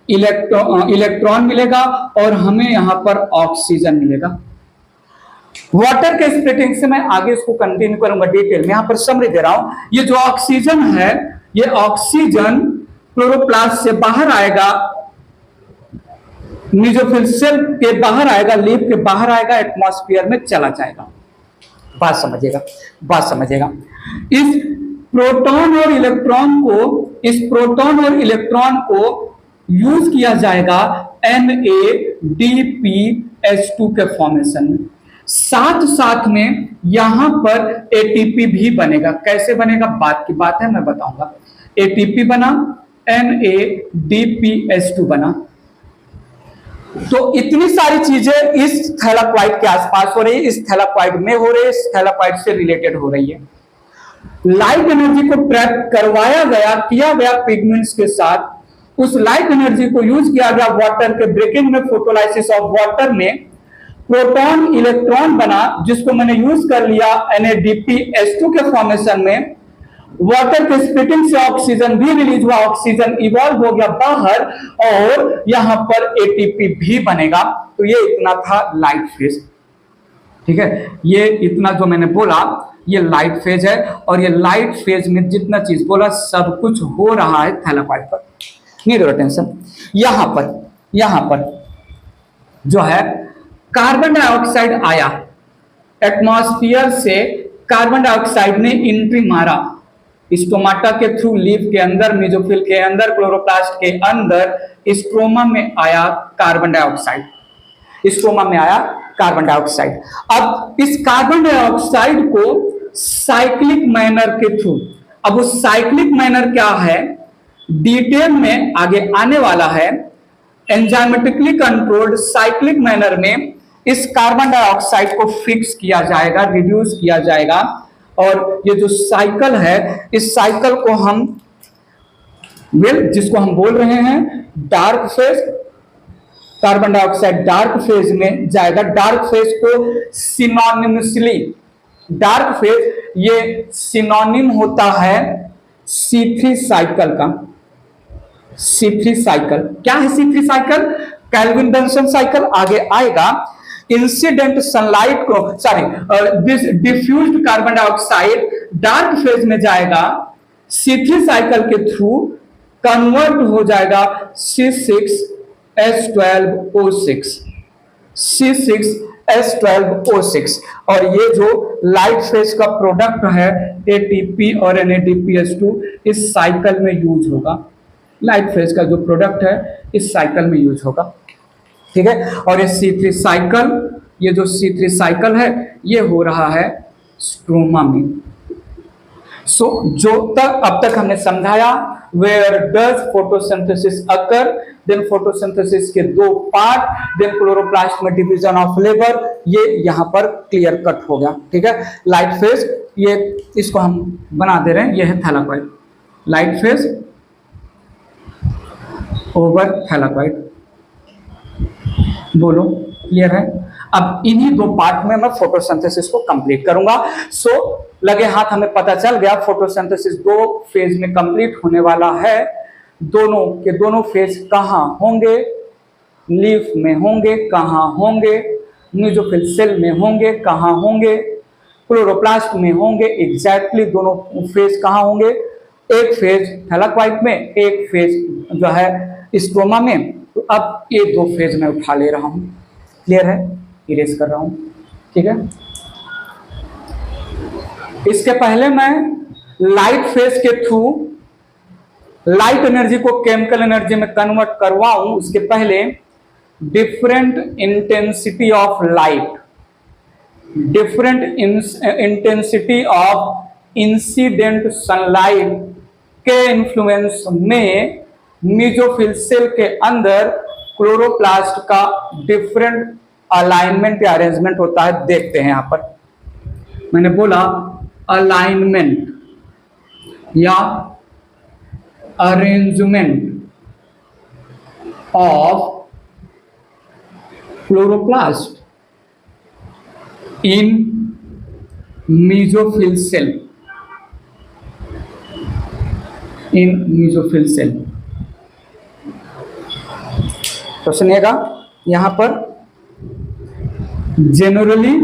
इलेक्ट्रॉन मिलेगा, और हमें यहां पर ऑक्सीजन मिलेगा। वाटर के स्प्लिटिंग से मैं आगे इसको कंटिन्यू करूंगा डिटेल में। यहां पर समरी दे रहा हूं। ये जो ऑक्सीजन है, ये ऑक्सीजन क्लोरोप्लास्ट से बाहर आएगा, मेसोफिल सेल के बाहर आएगा, लीफ के बाहर आएगा, एटमॉस्फेयर में चला जाएगा। बात समझिएगा। इस प्रोटॉन और इलेक्ट्रॉन को यूज किया जाएगा NADPH2 के फॉर्मेशन में। साथ में यहां पर ATP भी बनेगा। कैसे बनेगा, बात की बात है, मैं बताऊंगा। ATP बना, NADPH2 बना। तो इतनी सारी चीजें इस थैलाकोइड के आसपास हो रही है, इस थैलाकोइड में हो रही है, इस थैलाकोइड से रिलेटेड हो रही है। लाइट एनर्जी को ट्रैप किया गया पिगमेंट्स के साथ। उस लाइट एनर्जी को यूज किया गया वाटर के ब्रेकिंग में, फोटोलाइसिस ऑफ वाटर में। प्रोटॉन इलेक्ट्रॉन बना, जिसको मैंने यूज कर लिया NADPH2 के फॉर्मेशन में। वाटर के स्प्लिटिंग से ऑक्सीजन भी रिलीज हुआ, ऑक्सीजन इवॉल्व हो गया बाहर, और यहां पर ATP भी बनेगा। तो ये इतना था लाइट फेज, ठीक है। ये इतना जो मैंने बोला, ये लाइट फेज है, और ये लाइट फेज में जितना चीज बोला सब कुछ हो रहा है थैलाकोइड पर। Need your attention. यहां पर जो है कार्बन डाइऑक्साइड आया, एटमॉस्फेयर से कार्बन डाइऑक्साइड ने एंट्री मारा स्टोमाटा के थ्रू, लीफ के अंदर, मेसोफिल के अंदर, क्लोरोप्लास्ट के अंदर, स्ट्रोमा में आया कार्बन डाइऑक्साइड। अब इस कार्बन डाइऑक्साइड को साइक्लिक मैनर के थ्रू, अब वो साइक्लिक मैनर क्या है डिटेल में आगे आने वाला है। एंजाइमेटिकली कंट्रोल्ड साइक्लिक मैनर में इस कार्बन डाइऑक्साइड को फिक्स किया जाएगा, रिड्यूस किया जाएगा। और ये जो साइकिल है, इस साइकिल को हम जिसको हम बोल रहे हैं dark phase, carbon dioxide dark phase में जाएगा। डार्क फेज को सिनोनिमसली, डार्क फेज ये सिनोनिम होता है C3 साइकिल का। C3 साइकिल क्या है? C3 साइकिल केल्विन डॉल्सन साइकिल आगे आएगा। इंसिडेंट सनलाइट को diffused carbon dioxide dark phase में जाएगा, C3 साइकिल के थ्रू कन्वर्ट हो जाएगा C6H12O6 और ये जो लाइट फेज का प्रोडक्ट है ATP और NADPH2 इस साइकिल में यूज होगा। लाइट फेज का जो प्रोडक्ट है इस साइकिल में यूज होगा, ठीक है। और ये C3 साइकिल, ये जो C3 साइकिल है ये हो रहा है स्ट्रोमा में। सो जो अब तक हमने समझाया where does photosynthesis occur, then photosynthesis के दो पार्ट, देन क्लोरोप्लास्ट में डिवीजन ऑफ लेबर, ये यहां पर क्लियर कट हो गया, ठीक है। लाइट फेज ये इसको हम बना दे रहे हैं, ये है थैलाकोइड, लाइट फेज ओवर थैलाकोइड, बोलो क्लियर है। अब इन्हीं दो पार्ट में मैं फोटोसिंथेसिस को कंप्लीट करूंगा। सो लगे हाथ हमें पता चल गया फोटोसिंथेसिस दो फेज में कंप्लीट होने वाला है। दोनों के दोनों फेज कहाँ होंगे, लीफ में होंगे, कहाँ होंगे, न्यूट्रोफिल सेल में होंगे, कहाँ होंगे, क्लोरोप्लास्ट में होंगे। एग्जैक्टली दोनों फेज कहाँ होंगे, एक फेज थैलाकोइट में, एक फेज जो है स्ट्रोमा में। तो अब ये दो फेज में उठा ले रहा हूं, क्लियर है, इरेज कर रहा हूं, ठीक है। इसके पहले मैं लाइट फेज के थ्रू लाइट एनर्जी को केमिकल एनर्जी में कन्वर्ट करवाऊं, उसके पहले different intensity of light, different intensity of incident sunlight के इन्फ्लुएंस में मीजोफिल सेल के अंदर क्लोरोप्लास्ट का डिफरेंट अलाइनमेंट या अरेंजमेंट होता है। देखते हैं यहां पर मैंने बोला अलाइनमेंट या arrangement of chloroplast in mesophyll cell, in mesophyll cell. तो सुनिएगा यहां पर generally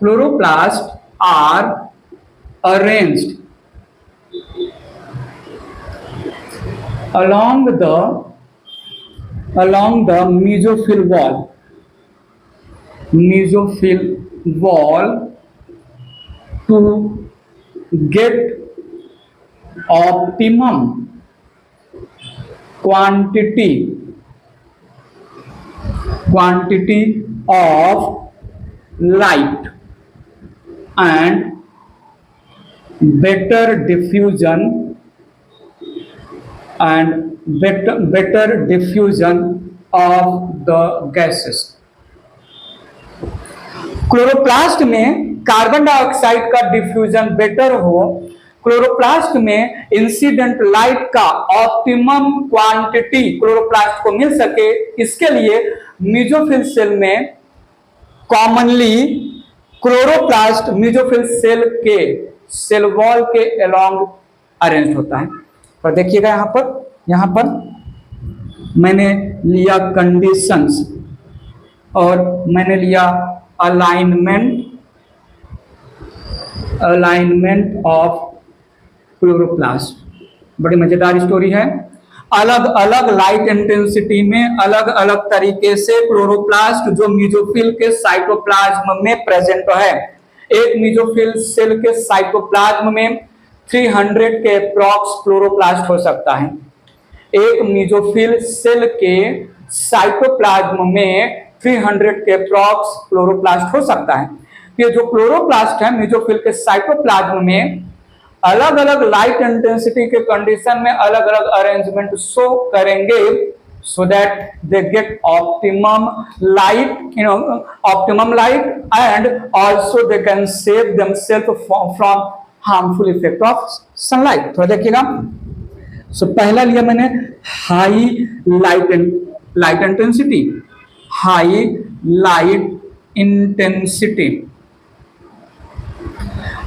chloroplast are arranged along the mesophyll wall to get optimum quantity of light and better diffusion of the gases। Chloroplast में carbon dioxide का diffusion better हो, chloroplast में incident light का optimum quantity chloroplast को मिल सके, इसके लिए mesophyll cell में कॉमनली क्लोरोप्लास्ट मेसोफिल सेल के सेल वॉल के अलोंग अरेंज होता है। और देखिएगा यहां पर मैंने लिया कंडीशंस और मैंने लिया अलाइनमेंट ऑफ क्लोरोप्लास्ट। बड़ी मजेदार स्टोरी है। अलग अलग लाइट इंटेंसिटी में अलग अलग तरीके से क्लोरोप्लास्ट जो मेसोफिल के साइटोप्लाज्म में प्रेजेंट है। एक मेसोफिल सेल के साइटोप्लाज्म में 300 के अप्रॉक्स क्लोरोप्लास्ट हो सकता है। एक मेसोफिल सेल के साइटोप्लाज्म में 300 के अप्रॉक्स क्लोरोप्लास्ट हो सकता है। ये जो क्लोरोप्लास्ट है मेसोफिल के साइटोप्लाज्म में अलग अलग लाइट इंटेंसिटी के कंडीशन में अलग अलग अरेंजमेंट शो करेंगे, so that they get optimum light and also they can save themselves from harmful effect of sunlight। तो देखिएगा, सो पहला लिया मैंने हाई लाइट इंटेंसिटी।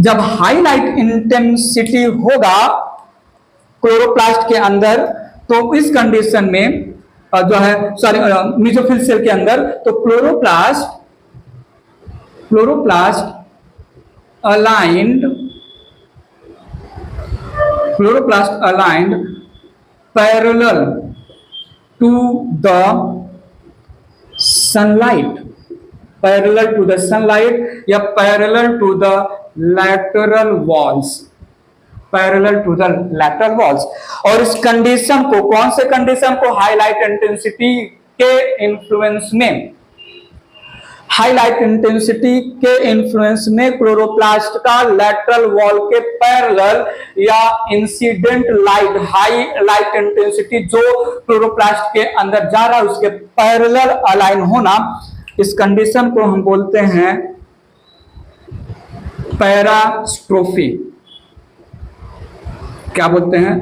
जब हाई लाइट इंटेंसिटी होगा क्लोरोप्लास्ट के अंदर, तो इस कंडीशन में जो है मेसोफिल सेल के अंदर, तो chloroplast aligned parallel to the sunlight या parallel to the lateral walls, और इस कंडीशन को, कौन से कंडीशन को, हाईलाइट इंटेंसिटी के इन्फ्लुएंस में क्लोरोप्लास्ट का लैटरल वॉल के पैरेलल या incident light, high light intensity जो क्लोरोप्लास्ट के अंदर जा रहा है उसके पैरेलल अलाइन होना, इस कंडीशन को हम बोलते हैं पैरास्ट्रोफी। क्या बोलते हैं?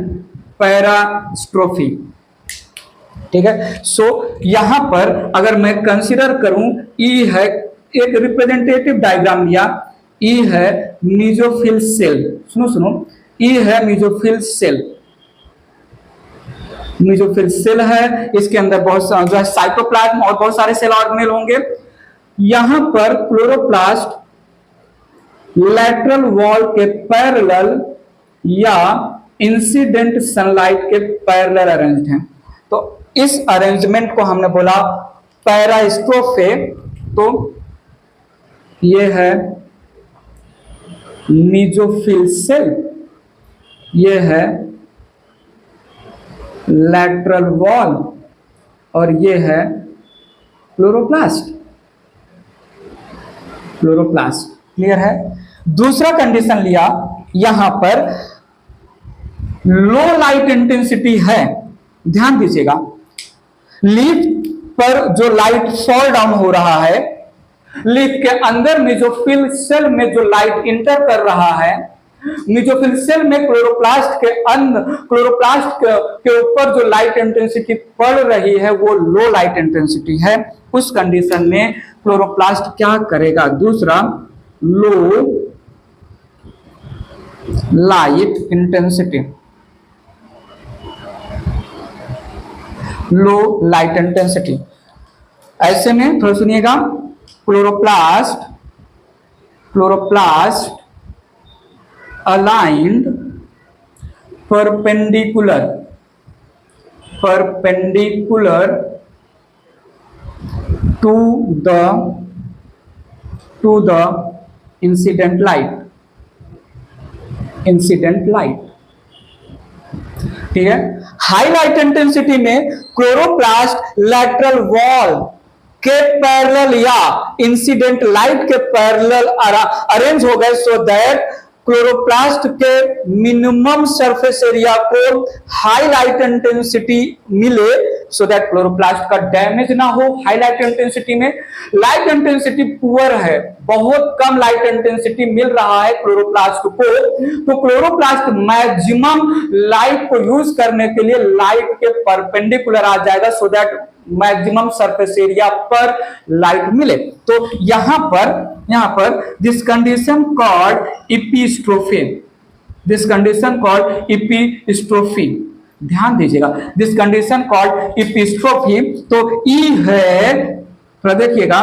पैरास्ट्रोफी। ठीक है, सो यहां पर अगर मैं कंसीडर करूं, ई है एक रिप्रेजेंटेटिव डायग्राम लिया, ई है मीजोफिल सेल, सुनो सुनो, ई है मीजोफिल सेल, मीजोफिल सेल है, इसके अंदर बहुत जो है साइटोप्लाज्म और बहुत सारे सेल ऑर्गेनेल होंगे। यहां पर क्लोरोप्लास्ट लैटरल वॉल के पैरेलल या इंसिडेंट सनलाइट के पैरेलल अरेंज्ड हैं। तो इस अरेंजमेंट को हमने बोला पैरास्ट्रोफे। तो ये है मीजोफिल सेल, ये है लैटरल वॉल और ये है क्लोरोप्लास्ट, क्लोरोप्लास्ट। क्लियर है। दूसरा कंडीशन लिया, यहां पर लो लाइट इंटेंसिटी है, ध्यान दीजिएगा, लीफ पर जो लाइट फॉल डाउन हो रहा है, लीफ के अंदर मेसोफिल सेल में जो लाइट इंटर कर रहा है, मेसोफिल सेल में क्लोरोप्लास्ट के ऊपर जो लाइट इंटेंसिटी पड़ रही है वो लो लाइट इंटेंसिटी है। उस कंडीशन में क्लोरोप्लास्ट क्या करेगा? दूसरा, लो लाइट इंटेंसिटी, लो लाइट इंटेंसिटी। ऐसे में थोड़ा सुनिएगा, chloroplast aligned perpendicular to the incident light, ठीक है। हाई लाइट इंटेंसिटी में क्लोरोप्लास्ट लैटरल वॉल के पैरेलल या इंसिडेंट लाइट के पैरेलल अरेंज हो गए, सो दैट क्लोरोप्लास्ट के मिनिमम सरफेस एरिया को हाई लाइट इंटेंसिटी मिले, सो दैट क्लोरोप्लास्ट का डैमेज ना हो। हाई लाइट इंटेंसिटी में लाइट इंटेंसिटी पुअर है, बहुत कम लाइट इंटेंसिटी मिल रहा है क्लोरोप्लास्ट को, तो क्लोरोप्लास्ट मैक्सिमम लाइट को यूज करने के लिए लाइट के परपेंडिकुलर आ जाएगा, so that maximum surface area पर लाइट मिले। तो यहां पर this condition called epistrophy, this condition called epistrophy, ध्यान दीजिएगा, दिस कंडीशन कॉल्ड एपिस्ट्रोफी। तो ई है, देखिएगा,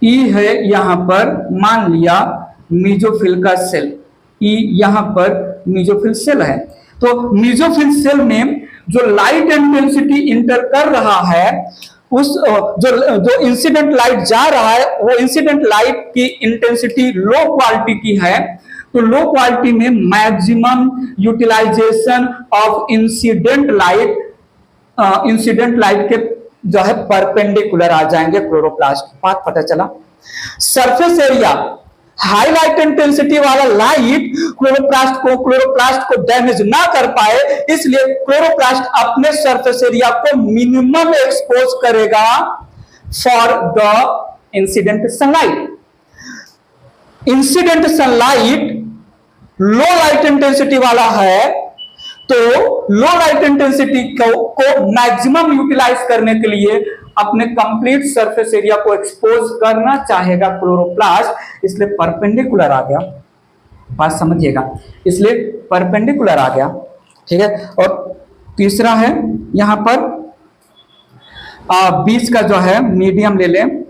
ई है यहां पर, मान लिया मीजोफिल का सेल, ई यहां पर मीजोफिल सेल है। तो मीजोफिल सेल में जो लाइट इंटेंसिटी इंटर कर रहा है, उस जो इंसिडेंट लाइट जा रहा है, वो इंसिडेंट लाइट की इंटेंसिटी लो क्वालिटी की है। तो लो क्वालिटी में maximum utilization of incident light के जो है परपेंडिकुलर आ जाएंगे क्लोरोप्लास्ट। बात पता चला। Surface area, high light intensity वाला लाइट क्लोरोप्लास्ट को डैमेज ना कर पाए, इसलिए क्लोरोप्लास्ट अपने सरफेस एरिया को मिनिमम एक्सपोज करेगा for the incident sunlight. Incident sunlight low light intensity वाला है, तो लो लाइट इंटेंसिटी को मैक्सिमम यूटिलाइज करने के लिए अपने कंप्लीट सरफेस एरिया को एक्सपोज करना चाहेगा क्लोरोप्लास्ट, इसलिए परपेंडिकुलर आ गया। बात समझिएगा, इसलिए परपेंडिकुलर आ गया, ठीक है। और तीसरा है यहां पर बीच का जो है मीडियम ले लें,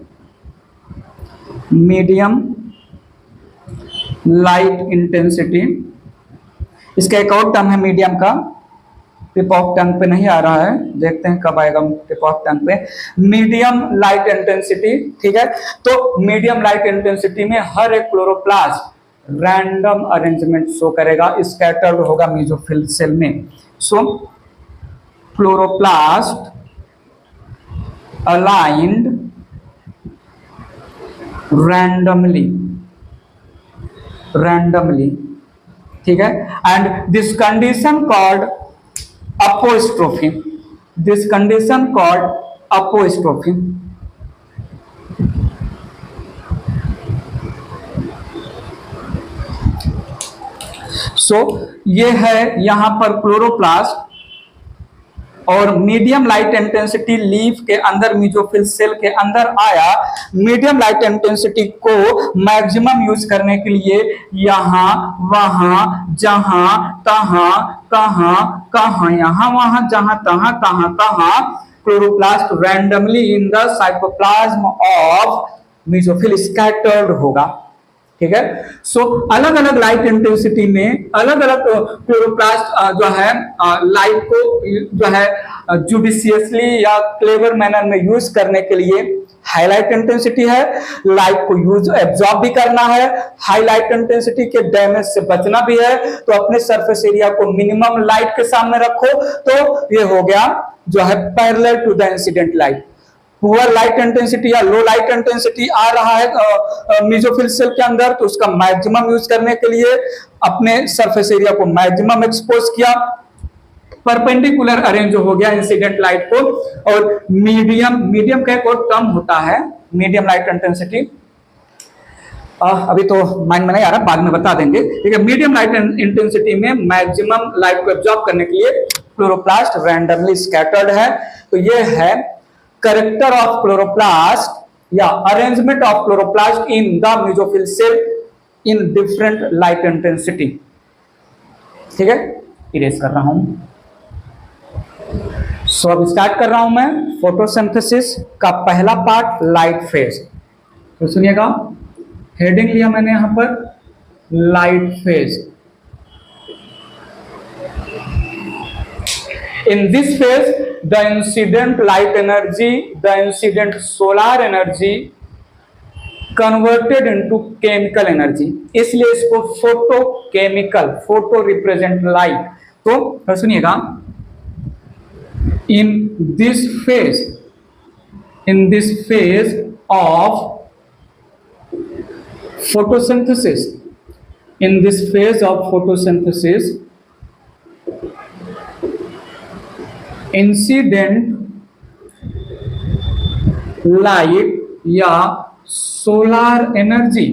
मीडियम लाइट इंटेंसिटी, इसका एक और टर्म है मीडियम का, टिप ऑफ टंग पे नहीं आ रहा है, देखते हैं कब आएगा टिप ऑफ टंग पे। मीडियम लाइट इंटेंसिटी, ठीक है। तो मीडियम लाइट इंटेंसिटी में हर एक क्लोरोप्लास्ट रैंडम अरेंजमेंट शो करेगा, स्कैटर्ड होगा मेसोफिल सेल में। सो क्लोरोप्लास्ट अलाइंड रैंडमली, ठीक है। And this condition called apostrophe, this condition called apostrophe. सो ये है यहाँ पर क्लोरोप्लास्ट, और मीडियम लाइट इंटेंसिटी लीफ के अंदर मेसोफिल सेल के अंदर आया। मीडियम लाइट इंटेंसिटी को मैक्सिमम यूज करने के लिए यहाँ वहां जहां तहां कहां कहां यहाँ वहां जहां तहां कहां कहां chloroplast randomly in the cytoplasm of mesophyll scattered होगा। ठीक है। सो अलग अलग लाइट इंटेंसिटी में अलग अलग क्लोरोप्लास्ट जो है लाइट को जो है जुडिशियसली या क्लेवर मैनर में यूज करने के लिए हाई लाइट इंटेंसिटी है, लाइट को यूज एब्जॉर्ब भी करना है, हाई लाइट इंटेंसिटी के डैमेज से बचना भी है, तो अपने सरफेस एरिया को मिनिमम लाइट के सामने रखो। तो ये हो गया जो है parallel to the incident light. Poor light intensity या लो लाइट इंटेंसिटी आ रहा है मेसोफिल सेल के अंदर, तो उसका मैक्सिमम यूज करने के लिए अपने सरफेस एरिया को मैक्सिमम एक्सपोज किया, परपेंडिकुलर अरेंज हो गया इंसिडेंट लाइट को। और मीडियम का एक और टर्म होता है मीडियम लाइट इंटेंसिटी, अभी तो माइंड में नहीं आ रहा, बाद में बता देंगे। ठीक है। मीडियम लाइट इंटेंसिटी में मैक्सिमम लाइट को एब्जॉर्ब करने के लिए क्लोरोप्लास्ट रैंडमली स्कैटर्ड है। तो ये है कैरेक्टर ऑफ क्लोरोप्लास्ट या arrangement of chloroplast in the mesophyll cell in different light intensity. ठीक है। इरेज कर रहा हूं। सो अब स्टार्ट कर रहा हूं मैं फोटोसिंथेसिस का पहला पार्ट, लाइट फेज। तो सुनिएगा, हेडिंग लिया मैंने यहां पर light phase. In this phase, the incident light energy, the incident solar energy converted into chemical energy, इसलिए इसको फोटोकेमिकल, फोटो रिप्रेजेंट लाइट। तो सुनिएगा, in this phase of photosynthesis, in this phase of photosynthesis, incident light या solar energy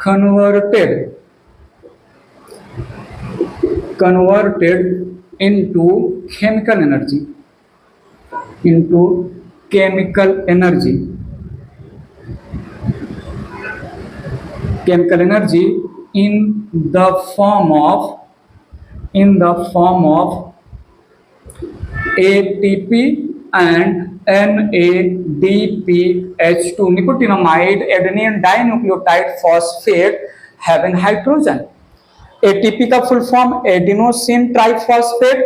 converted into chemical energy, in the form of ATP and NADPH2, nicotinamide adenine dinucleotide phosphate having hydrogen। ATP का full form adenosine triphosphate,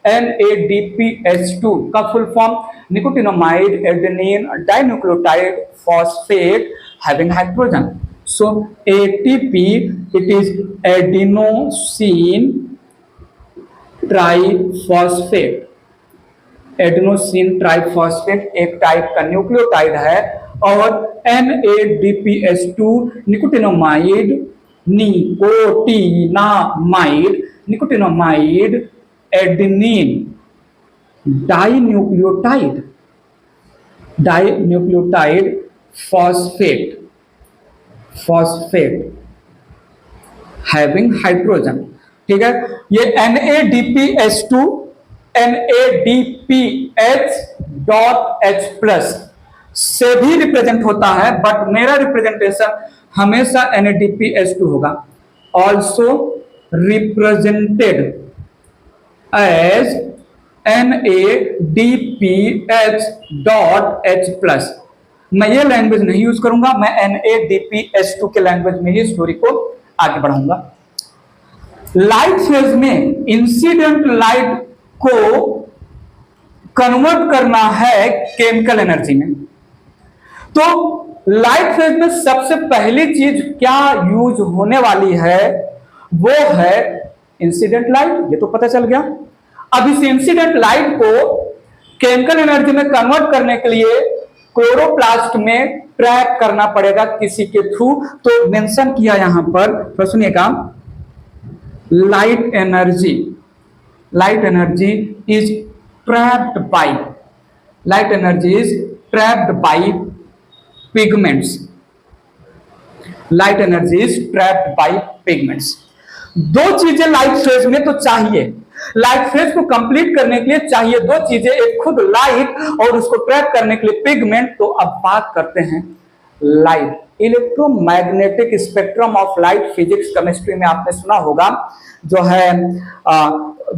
NADPH2 का full form nicotinamide adenine dinucleotide phosphate having hydrogen. So ATP, it is adenosine triphosphate. Adenosine triphosphate एक type का nucleotide है, और NADPH2 nicotinamide adenine dinucleotide phosphate having hydrogen. ठीक है। ये NADPH.H+ से भी रिप्रेजेंट होता है, बट मेरा रिप्रेजेंटेशन हमेशा NADPH2 होगा। Also represented as NADPH.H+। मैं ये लैंग्वेज नहीं यूज करूंगा, मैं NADPH2 के लैंग्वेज में ही स्टोरी को आगे बढ़ाऊंगा। लाइट फेज में इंसिडेंट लाइट को कन्वर्ट करना है केमिकल एनर्जी में। तो लाइट फेज में सबसे पहली चीज क्या यूज होने वाली है, वो है इंसिडेंट लाइट। ये तो पता चल गया। अब इस इंसिडेंट लाइट को केमिकल एनर्जी में कन्वर्ट करने के लिए क्लोरोप्लास्ट में ट्रैप करना पड़ेगा किसी के थ्रू। तो मेंशन किया यहां पर, तो सुनिएगा, light energy is trapped by pigments light energy is trapped by pigments. दो चीजें लाइट फेज में तो चाहिए, लाइट फेज को कंप्लीट करने के लिए चाहिए दो चीजें, एक खुद लाइट और उसको ट्रैप करने के लिए पिगमेंट। तो अब बात करते हैं light, electromagnetic spectrum of light. Physics chemistry में आपने सुना होगा, जो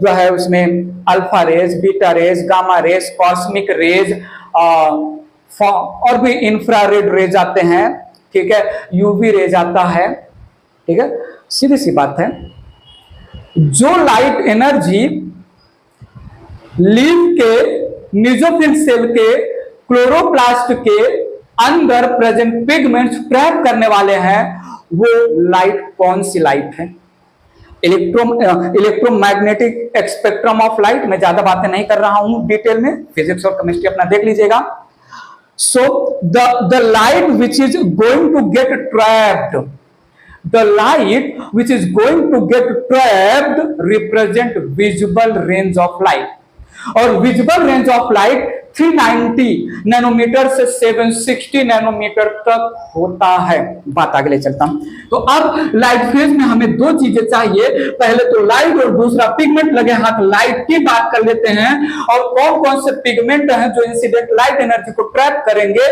है उसमें alpha rays, beta rays, gamma rays, cosmic rays और भी इंफ्रारेड रेज आते हैं, ठीक है, यूवी रेज आता है, ठीक है। सीधी सी बात है, जो लाइट एनर्जी लीफ के न्यूट्रोफिल सेल के क्लोरोप्लास्ट के अंदर प्रेजेंट पिगमेंट्स ट्रैप करने वाले हैं, वो लाइट कौन सी लाइट है? Electromagnetic spectrum of light. मैं ज्यादा बातें नहीं कर रहा हूं डिटेल में, फिजिक्स और केमिस्ट्री अपना देख लीजिएगा। So the light which is going to get trapped, the light which is going to get trapped represent visible range of light, और visible range of light 390 nanometre से 760 नैनोमीटर तक होता है। बात आगे ले चलता हूं। तो अब लाइट फेज में हमें दो चीजें चाहिए, पहले तो लाइट और दूसरा पिगमेंट। लगे हाथ लाइट की बात कर लेते हैं, और कौन कौन से पिगमेंट हैं जो इंसिडेंट लाइट एनर्जी को ट्रैप करेंगे।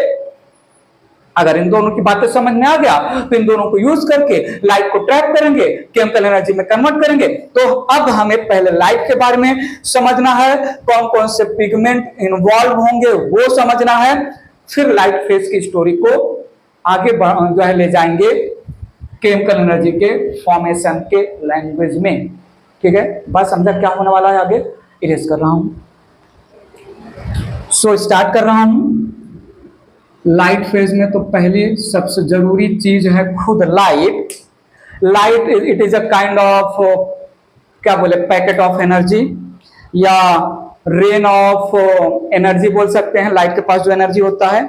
अगर इन दोनों की बातें समझ में आ गया तो इन दोनों को यूज करके लाइट को ट्रैप करेंगे, केमिकल एनर्जी में कन्वर्ट करेंगे। तो अब हमें पहले लाइट के बारे में समझना है, कौन कौन से पिगमेंट इन्वॉल्व होंगे वो समझना है, फिर लाइट फेज की स्टोरी को आगे जो है ले जाएंगे केमिकल एनर्जी के फॉर्मेशन के लैंग्वेज में, ठीक है। बात समझा क्या होने वाला है, आगे इरेज कर रहा हूं। सो स्टार्ट कर रहा हूं। लाइट फेज में तो पहली सबसे जरूरी चीज है खुद light. Light it is a kind of, क्या बोले, पैकेट ऑफ एनर्जी या रेन ऑफ एनर्जी बोल सकते हैं। लाइट के पास जो एनर्जी होता है,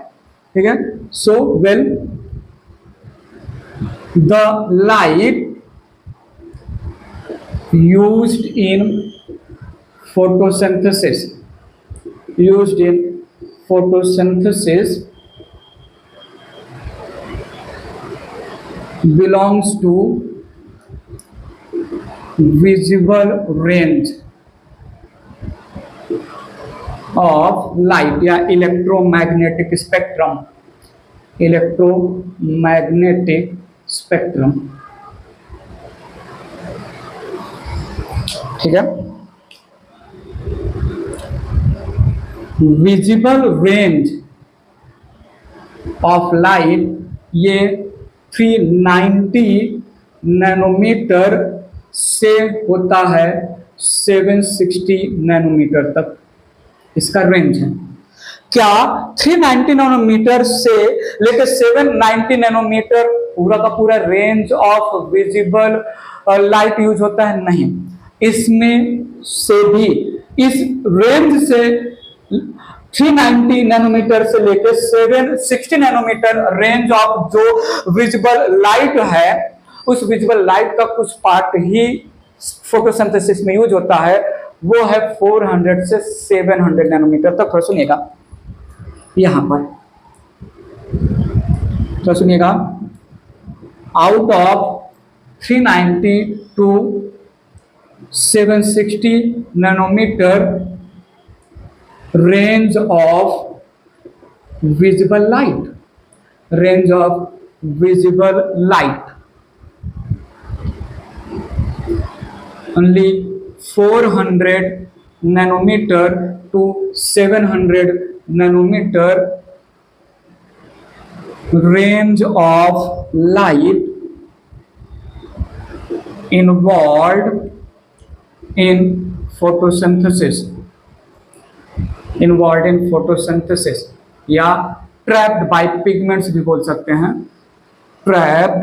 ठीक है। So well, the light used in photosynthesis, belongs to visible range of light या इलेक्ट्रोमैग्नेटिक स्पेक्ट्रम, ठीक है। विजिबल रेंज ऑफ लाइट ये 390 नैनोमीटर से होता है 760 नैनोमीटर तक, इसका रेंज है। क्या 390 नैनोमीटर से लेकर 790 नैनोमीटर पूरा का पूरा range of visible light use होता है? नहीं, इसमें से भी, इस रेंज से 390 नैनोमीटर से लेकर 760 नैनोमीटर रेंज ऑफ जो विजिबल लाइट है, उस विजिबल लाइट का कुछ पार्ट ही फोटोसिंथेसिस में यूज होता है, वो है 400 से 700 नैनोमीटर तक। थोड़ा सुनिएगा यहां पर, थोड़ा सुनिएगा। Out of 390 to 760 nanometre range of visible light, only 400 nanometer to 700 nanometer range of light involved in photosynthesis, या ट्रैप्ड बाय पिगमेंट्स भी बोल सकते हैं, ट्रैप्ड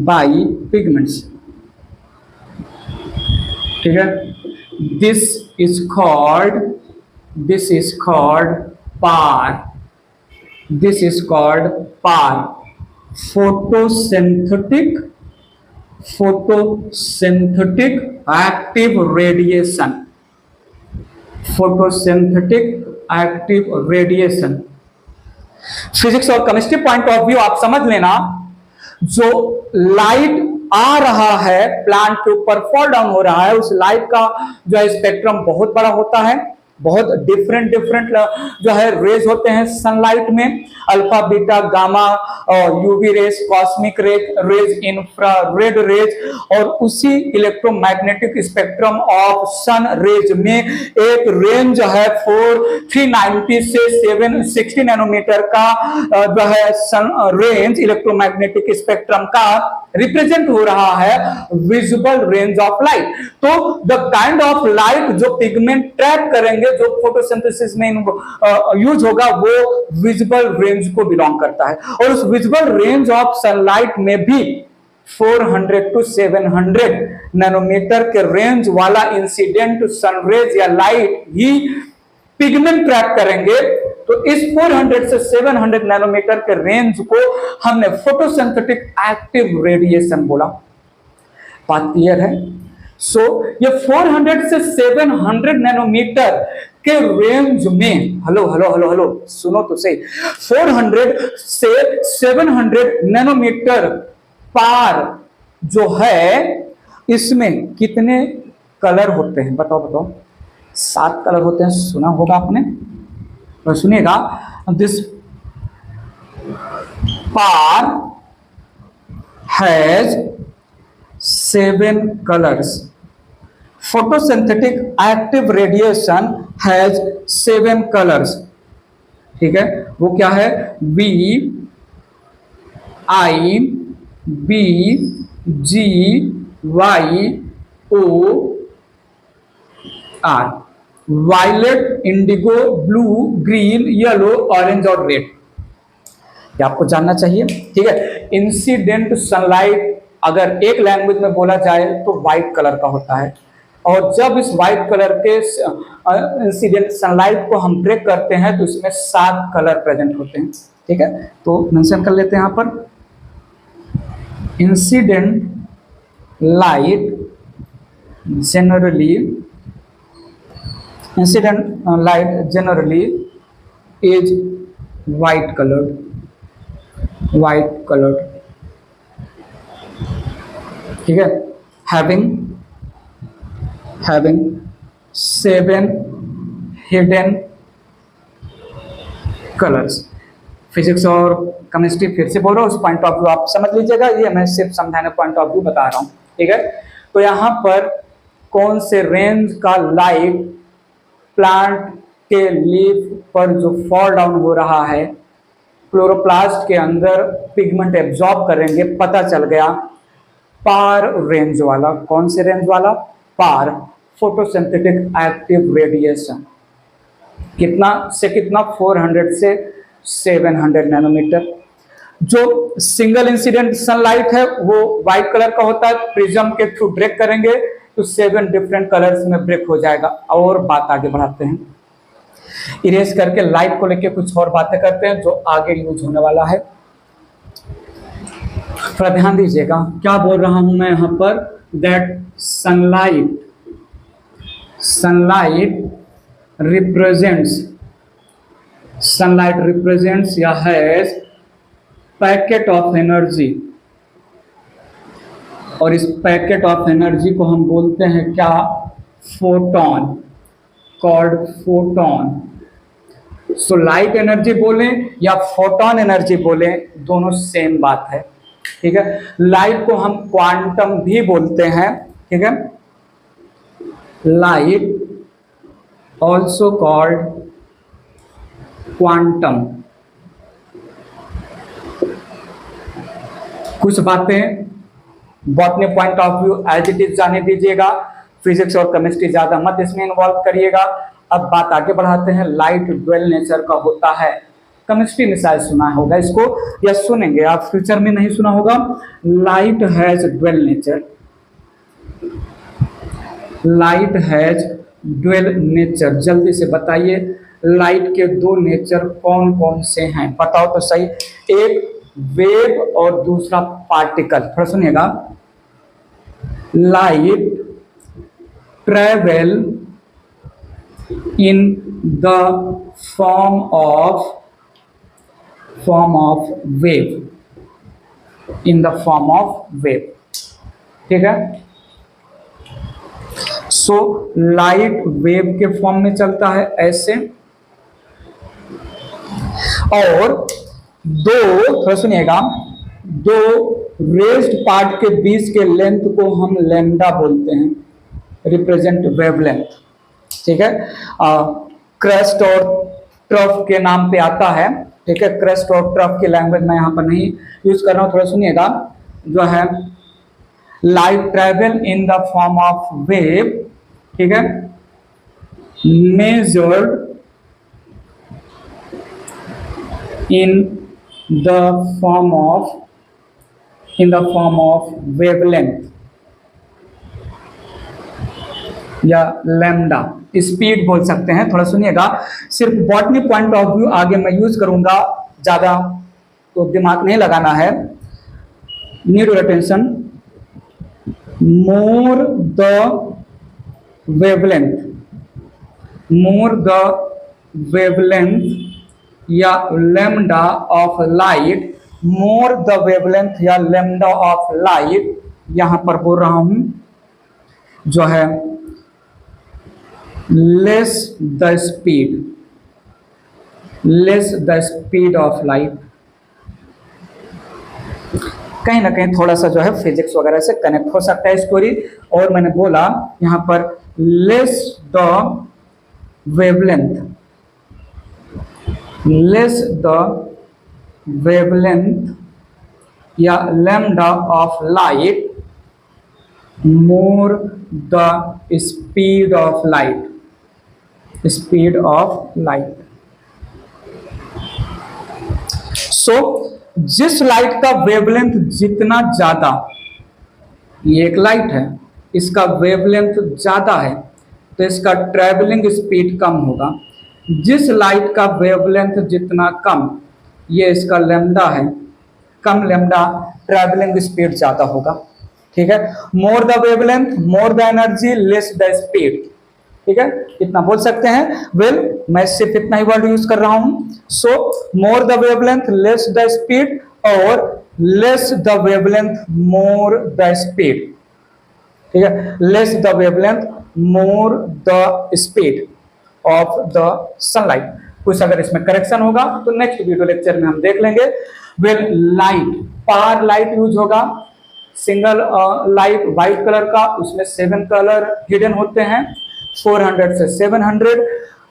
बाय पिगमेंट्स, ठीक है। This is called PAR, photosynthetic active radiation, physics और chemistry point of view आप समझ लेना, जो लाइट आ रहा है प्लांट के ऊपर फॉल डाउन हो रहा है, उस लाइट का जो है स्पेक्ट्रम बहुत बड़ा होता है, बहुत डिफरेंट डिफरेंट जो है रेज होते हैं सनलाइट में, अल्फा बीटा गामा और UV rays, cosmic rays, infrared rays, और उसी electromagnetic spectrum of sun rays में एक रेंज है 390 से 760 नैनोमीटर का जो है सन रेंज इलेक्ट्रोमैग्नेटिक स्पेक्ट्रम का रिप्रेजेंट हो रहा है विजिबल रेंज ऑफ लाइट। तो द काइंड ऑफ लाइट जो पिगमेंट ट्रैप करेंगे, जो फोटोसिंथेसिस में यूज होगा, वो विजिबल रेंज को बिलोंग करता है। और उस विजिबल रेंज ऑफ सनलाइट में भी 400 टू 700 नैनोमीटर के रेंज वाला इंसिडेंट सनरेज या लाइट ही पिगमेंट ट्रैप करेंगे। तो इस 400 से 700 नैनोमीटर के रेंज को हमने फोटोसिंथेटिक एक्टिव रेडिएशन बोला। बात क्लियर है? सो ये 400 से 700 नैनोमीटर के रेंज में, हेलो हेलो हेलो हेलो सुनो तो सही, 400 से 700 नैनोमीटर पार जो है, इसमें कितने कलर होते हैं? बताओ बताओ। 7 कलर होते हैं, सुना होगा आपने। तो सुनिएगा, this PAR has 7 colors. Photosynthetic active radiation has 7 colors. ठीक है, वो क्या है? B, I, B, G, Y, O, R. Violet, indigo, blue, green, yellow, orange और रेड। ये आपको जानना चाहिए। ठीक है, इंसिडेंट सनलाइट अगर एक लैंग्वेज में बोला जाए तो व्हाइट कलर का होता है, और जब इस व्हाइट कलर के इंसिडेंट सनलाइट को हम ब्रेक करते हैं तो इसमें 7 कलर प्रेजेंट होते हैं। ठीक है, तो मेंशन कर लेते हैं यहां पर, incident light generally is white colored, ठीक है, having 7 hidden colors। फिजिक्स और केमिस्ट्री फिर से बोल रहा हूँ, उस पॉइंट ऑफ व्यू आप समझ लीजिएगा, ये मैं सिर्फ समझाने पॉइंट ऑफ व्यू बता रहा हूँ। ठीक है, तो यहाँ पर कौन से रेंज का लाइट प्लांट के लीफ पर जो फॉल डाउन हो रहा है, क्लोरोप्लास्ट के अंदर पिगमेंट एब्जॉर्ब करेंगे, पता चल गया पार रेंज वाला। कौन से रेंज वाला? पार, फोटोसिंथेटिक एक्टिव रेडिएशन। कितना से कितना? 400 से 700 नैनोमीटर। जो सिंगल इंसिडेंट सनलाइट है वो व्हाइट कलर का होता है, प्रिज्म के थ्रू ब्रेक करेंगे तो 7 डिफरेंट कलर्स में ब्रेक हो जाएगा। और बात आगे बढ़ाते हैं, इरेज करके लाइट को लेके कुछ और बातें करते हैं जो आगे यूज होने वाला है। थोड़ा ध्यान दीजिएगा, क्या बोल रहा हूं मैं यहां पर, दैट सनलाइट रिप्रेजेंट्स या हैज पैकेट ऑफ एनर्जी, और इस पैकेट ऑफ एनर्जी को हम बोलते हैं क्या? Photon, called photon. So light energy बोलें या फोटोन एनर्जी बोलें, दोनों सेम बात है। ठीक है, लाइट को हम क्वांटम भी बोलते हैं। ठीक है, लाइट ऑल्सो कॉल्ड क्वांटम। कुछ बातें botany point of view as it is जाने दीजिएगा, फिजिक्स और केमिस्ट्री ज्यादा मत इसमें इन्वॉल्व करिएगा। अब बात आगे बढ़ाते हैं, लाइट ड्वेल नेचर का होता है। केमिस्ट्री में शायद सुना होगा इसको, या सुनेंगे आप, फ्यूचर में नहीं सुना होगा। Light has dual nature, light has dual nature. जल्दी से बताइए, लाइट के 2 नेचर कौन कौन से हैं? बताओ तो सही। एक वेव और दूसरा पार्टिकल। थोड़ा सुनिएगा, light travel in the form of wave, in the form of wave. ठीक है, सो लाइट वेव के फॉर्म में चलता है ऐसे, और दो, थोड़ा सुनिएगा, दो रेज्ड पार्ट के बीच के लेंथ को हम लैम्डा बोलते हैं, रिप्रेजेंट वेवलेंथ। ठीक है, क्रस्ट और ट्रफ के नाम पे आता है। ठीक है, क्रस्ट और ट्रफ की लैंग्वेज मैं यहाँ पर नहीं यूज कर रहा हूँ, थोड़ा सुनिएगा। जो है light travel in the form of wave, ठीक है, measured in the form of wavelength या लैम्डा, स्पीड बोल सकते हैं। थोड़ा सुनिएगा, सिर्फ बॉटनी पॉइंट ऑफ व्यू आगे मैं यूज करूंगा, ज्यादा तो दिमाग नहीं लगाना है। Need your attention. More the wavelength या lambda of light, more the wavelength या लैम्डा ऑफ लाइट, यहां पर बोल रहा हूं जो है less the speed of light. कहीं ना कहीं थोड़ा सा जो है फिजिक्स वगैरह से कनेक्ट हो सकता है स्टोरी, और मैंने बोला यहां पर लेस द वेवलेंथ या lambda of light, more the speed of light. So जिस लाइट का वेवलेंथ जितना ज्यादा, ये एक लाइट है, इसका वेवलेंथ ज्यादा है तो इसका ट्रैवलिंग स्पीड कम होगा। जिस लाइट का वेवलेंथ जितना कम, ये इसका लैम्डा है, कम लैम्डा, ट्रैवलिंग स्पीड ज्यादा होगा। ठीक है, मोर the wavelength, more the energy, less the speed. ठीक है, इतना बोल सकते हैं। वेल, मैं सिर्फ इतना ही वर्ड यूज कर रहा हूं। So more the wavelength, less the speed, और less the wavelength, more the speed. ठीक है, less the wavelength, more the speed of the sunlight. कुछ अगर इसमें करेक्शन होगा तो नेक्स्ट वीडियो लेक्चर में हम देख लेंगे। वेल, लाइट, पार लाइट यूज होगा। सिंगल लाइट व्हाइट कलर का, उसमें 7 कलर हिडन होते हैं, 400 से 700।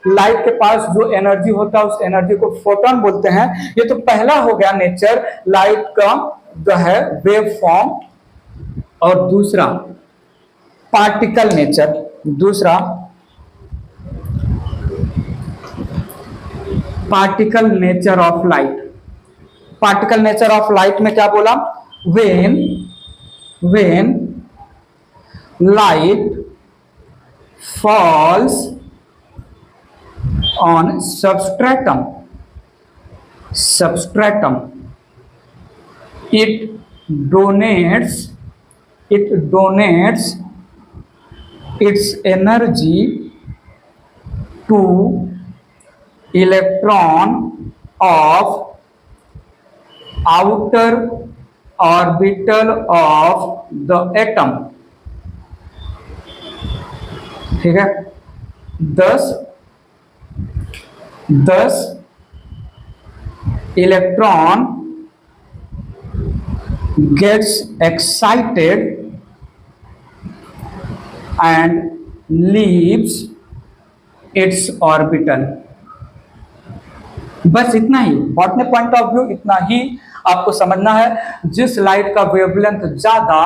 लाइट के पास जो एनर्जी होता है उस एनर्जी को फोटोन बोलते हैं। ये तो पहला हो गया नेचर लाइट का जो है वेव फॉर्म, और दूसरा पार्टिकल नेचर। दूसरा particle nature of light. Particle nature of light में क्या बोला? when light falls on substratum, it donates its energy to electron of outer orbital of the atom। ठीक है, thus electron gets excited and leaves its orbital। बस इतना ही, botany point of view इतना ही आपको समझना है। जिस लाइट का वेवलेंथ ज्यादा,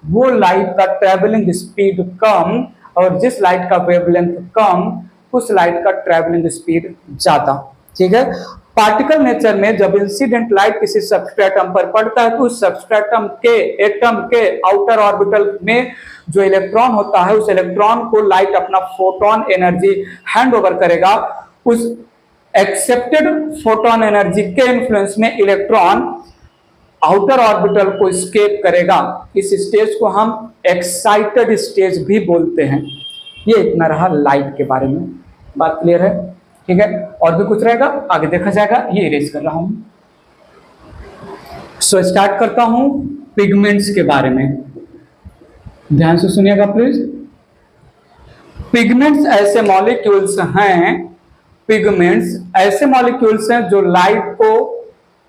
वो लाइट का ट्रैवलिंग स्पीड कम, और जिस लाइट का वेवलेंथ कम, उस लाइट का ट्रैवलिंग स्पीड ज्यादा। ठीक है, पार्टिकल नेचर में जब इंसिडेंट लाइट किसी सबस्ट्रेटम पर पड़ता है तो उस सबस्ट्रेटम के एटम के आउटर ऑर्बिटल में जो इलेक्ट्रॉन होता है, उस इलेक्ट्रॉन को लाइट अपना फोटोन एनर्जी हैंड ओवर करेगा। उस एक्सेप्टेड फोटोन एनर्जी के इन्फ्लुएंस में इलेक्ट्रॉन आउटर ऑर्बिटल को स्केप करेगा। इस स्टेज को हम एक्साइटेड स्टेज भी बोलते हैं। ये इतना रहा लाइट के बारे में। बात क्लियर है? ठीक है, और भी कुछ रहेगा आगे देखा जाएगा। ये इरेज कर रहा हूं। सो स्टार्ट करता हूं पिगमेंट्स के बारे में, ध्यान से सुनिएगा प्लीज। पिगमेंट्स ऐसे मॉलिक्यूल्स हैं, पिगमेंट्स ऐसे मॉलिक्यूल्स हैं जो लाइट को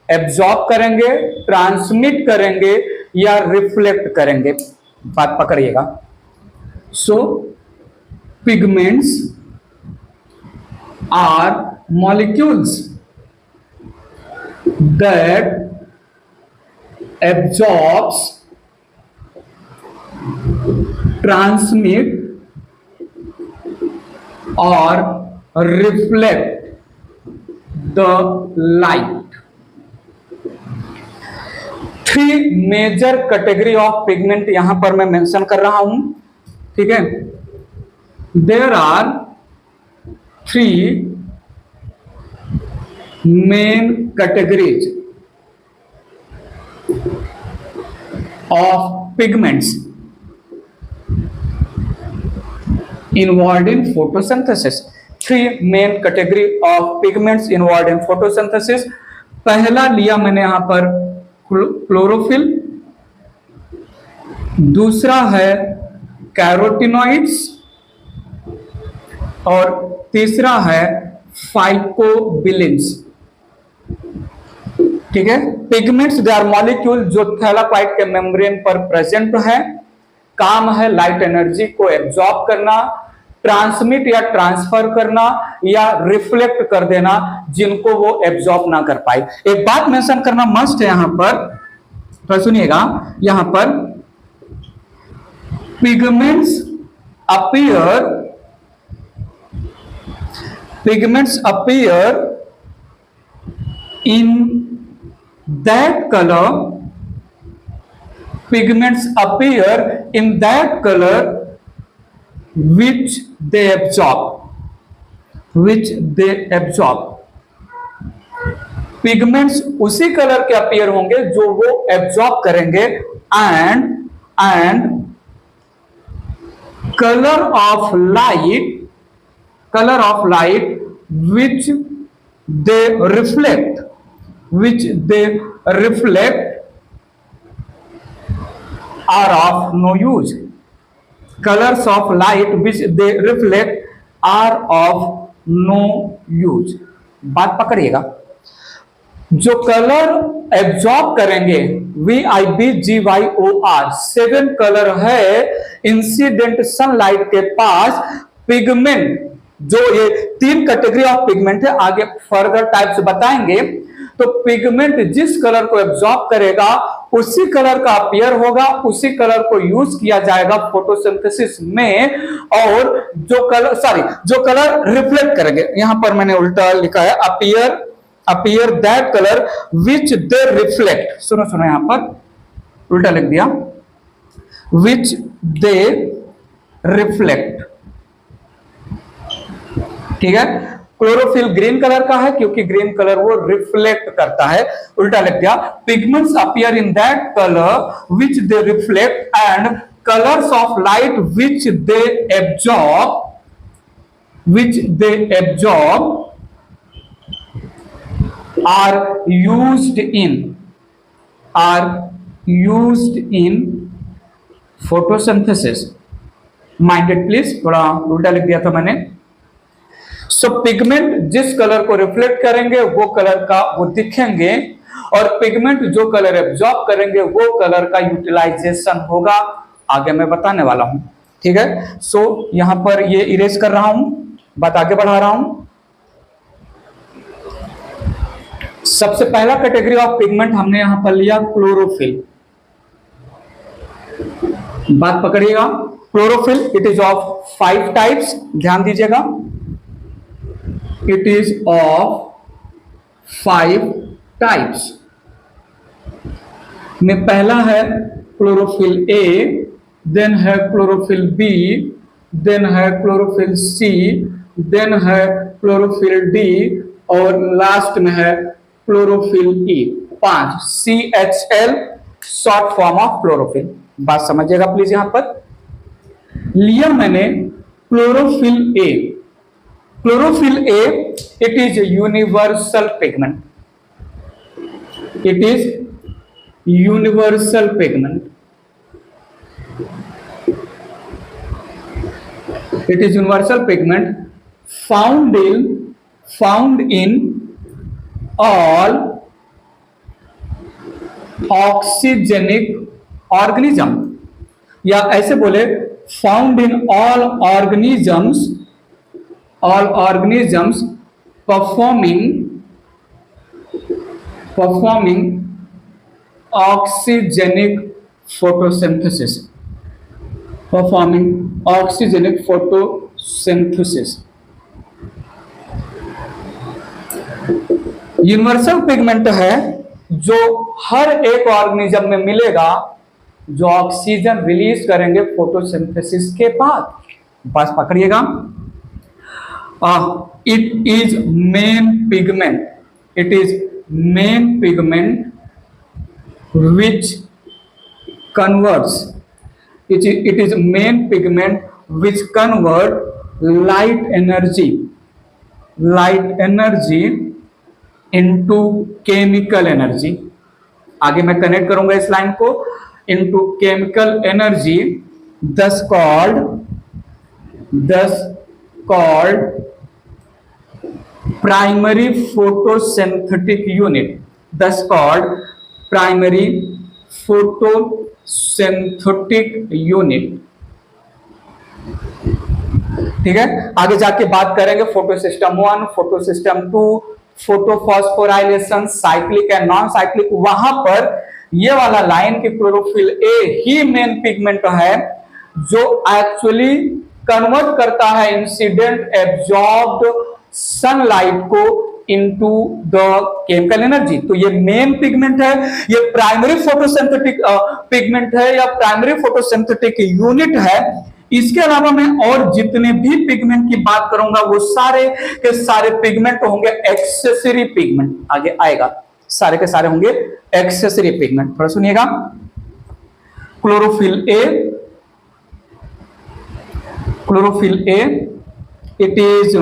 एब्जॉर्ब करेंगे, ट्रांसमिट करेंगे या रिफ्लेक्ट करेंगे। बात पकड़िएगा। So pigments are molecules that absorbs, transmit or reflect the light. Three major category of pigment यहां पर मैं मेंशन कर रहा हूं, ठीक है। There are three main categories of pigments involved in photosynthesis. Three main category of pigments involved in photosynthesis. पहला लिया मैंने यहां पर क्लोरोफिल, दूसरा है कैरोटिनॉइड्स और तीसरा है फाइकोबिलिन्स, ठीक है। पिगमेंट्स दे आर मॉलिक्यूल जो थैलाकोइड के मेम्ब्रेन पर प्रेजेंट है, काम है लाइट एनर्जी को एब्जॉर्ब करना, ट्रांसमिट या ट्रांसफर करना या रिफ्लेक्ट कर देना जिनको वो एब्जॉर्ब ना कर पाए। एक बात मेंशन करना मस्ट है यहां पर, तो सुनिएगा, यहां पर pigments appear in that color, pigments appear in that color which they absorb. Pigments उसी कलर के अपीयर होंगे जो वो एब्जॉर्ब करेंगे, and colour of light which they reflect are of no use. Colors of light which they reflect are of no use. बात पकड़िएगा। जो colour absorb करेंगे VIBGYOR 7 colour है इंसिडेंट सनलाइट के पास। पिगमेंट जो ये तीन कैटेगरी ऑफ पिगमेंट है, आगे फर्दर टाइप्स बताएंगे। तो पिगमेंट जिस कलर को एब्जॉर्ब करेगा उसी कलर का अपीयर होगा, उसी कलर को यूज किया जाएगा फोटोसिंथेसिस में, और जो कलर रिफ्लेक्ट करेंगे, यहां पर मैंने उल्टा लिखा है appear that colour which they reflect. सुनो यहां पर उल्टा लिख दिया, विच दे रिफ्लेक्ट, ठीक है। क्लोरोफिल ग्रीन कलर का है क्योंकि ग्रीन कलर वो रिफ्लेक्ट करता है, उल्टा लिख दिया, pigments appear in that colour which they reflect and colours of light which they absorb are used in photosynthesis. Minded please, थोड़ा उल्टा लिख दिया था मैंने। सो पिगमेंट जिस कलर को रिफ्लेक्ट करेंगे वो कलर का वो दिखेंगे, और पिगमेंट जो कलर एब्जॉर्ब करेंगे वो कलर का यूटिलाइजेशन होगा, आगे मैं बताने वाला हूं, ठीक है। सो यहां पर ये इरेज कर रहा हूं, बात आगे बढ़ा रहा हूं। सबसे पहला कैटेगरी ऑफ पिगमेंट हमने यहां पर लिया क्लोरोफिल। बात पकड़िएगा, chlorophyll it is of 5 types, ध्यान दीजिएगा, इट इज ऑफ 5 टाइप्स में पहला है क्लोरोफिल ए, देन है क्लोरोफिल बी, देन है क्लोरोफिल सी, देन है क्लोरोफिल डी, और लास्ट में है chlorophyll E. 5 CHL short form of chlorophyll. बात समझिएगा प्लीज, यहां पर लिया मैंने chlorophyll A. Chlorophyll A it is universal pigment, it is universal pigment. It is universal pigment found in all oxygenic organism, या ऐसे बोले found in all organisms performing oxygenic photosynthesis. Universal pigment है जो हर एक ऑर्गेनिज्म में मिलेगा, जो oxygen release करेंगे फोटोसिंथेसिस के बाद। बस पकड़िएगा, it is main pigment which converts light energy into chemical energy. आगे मैं कनेक्ट करूंगा इस लाइन को, into chemical energy, thus called primary photosynthetic unit. ठीक है, आगे जाके बात करेंगे photosystem 1, photosystem 2, photophosphorylation, cyclic and non cyclic. वहां पर ये वाला लाइन की chlorophyll A he main pigment है जो एक्चुअली कन्वर्ट करता है इंसिडेंट एब्जॉर्ब्ड सनलाइट को इनटू द केमिकल एनर्जी। तो ये मेन पिगमेंट है, ये प्राइमरी फोटोसिंथेटिक पिगमेंट है या प्राइमरी फोटोसिंथेटिक यूनिट है। इसके अलावा मैं और जितने भी पिगमेंट की बात करूंगा वो सारे के सारे पिगमेंट होंगे एक्सेसरी पिगमेंट। आगे आएगा, सारे के सारे होंगे एक्सेसरी पिगमेंट। थोड़ा सुनिएगा, chlorophyll A it is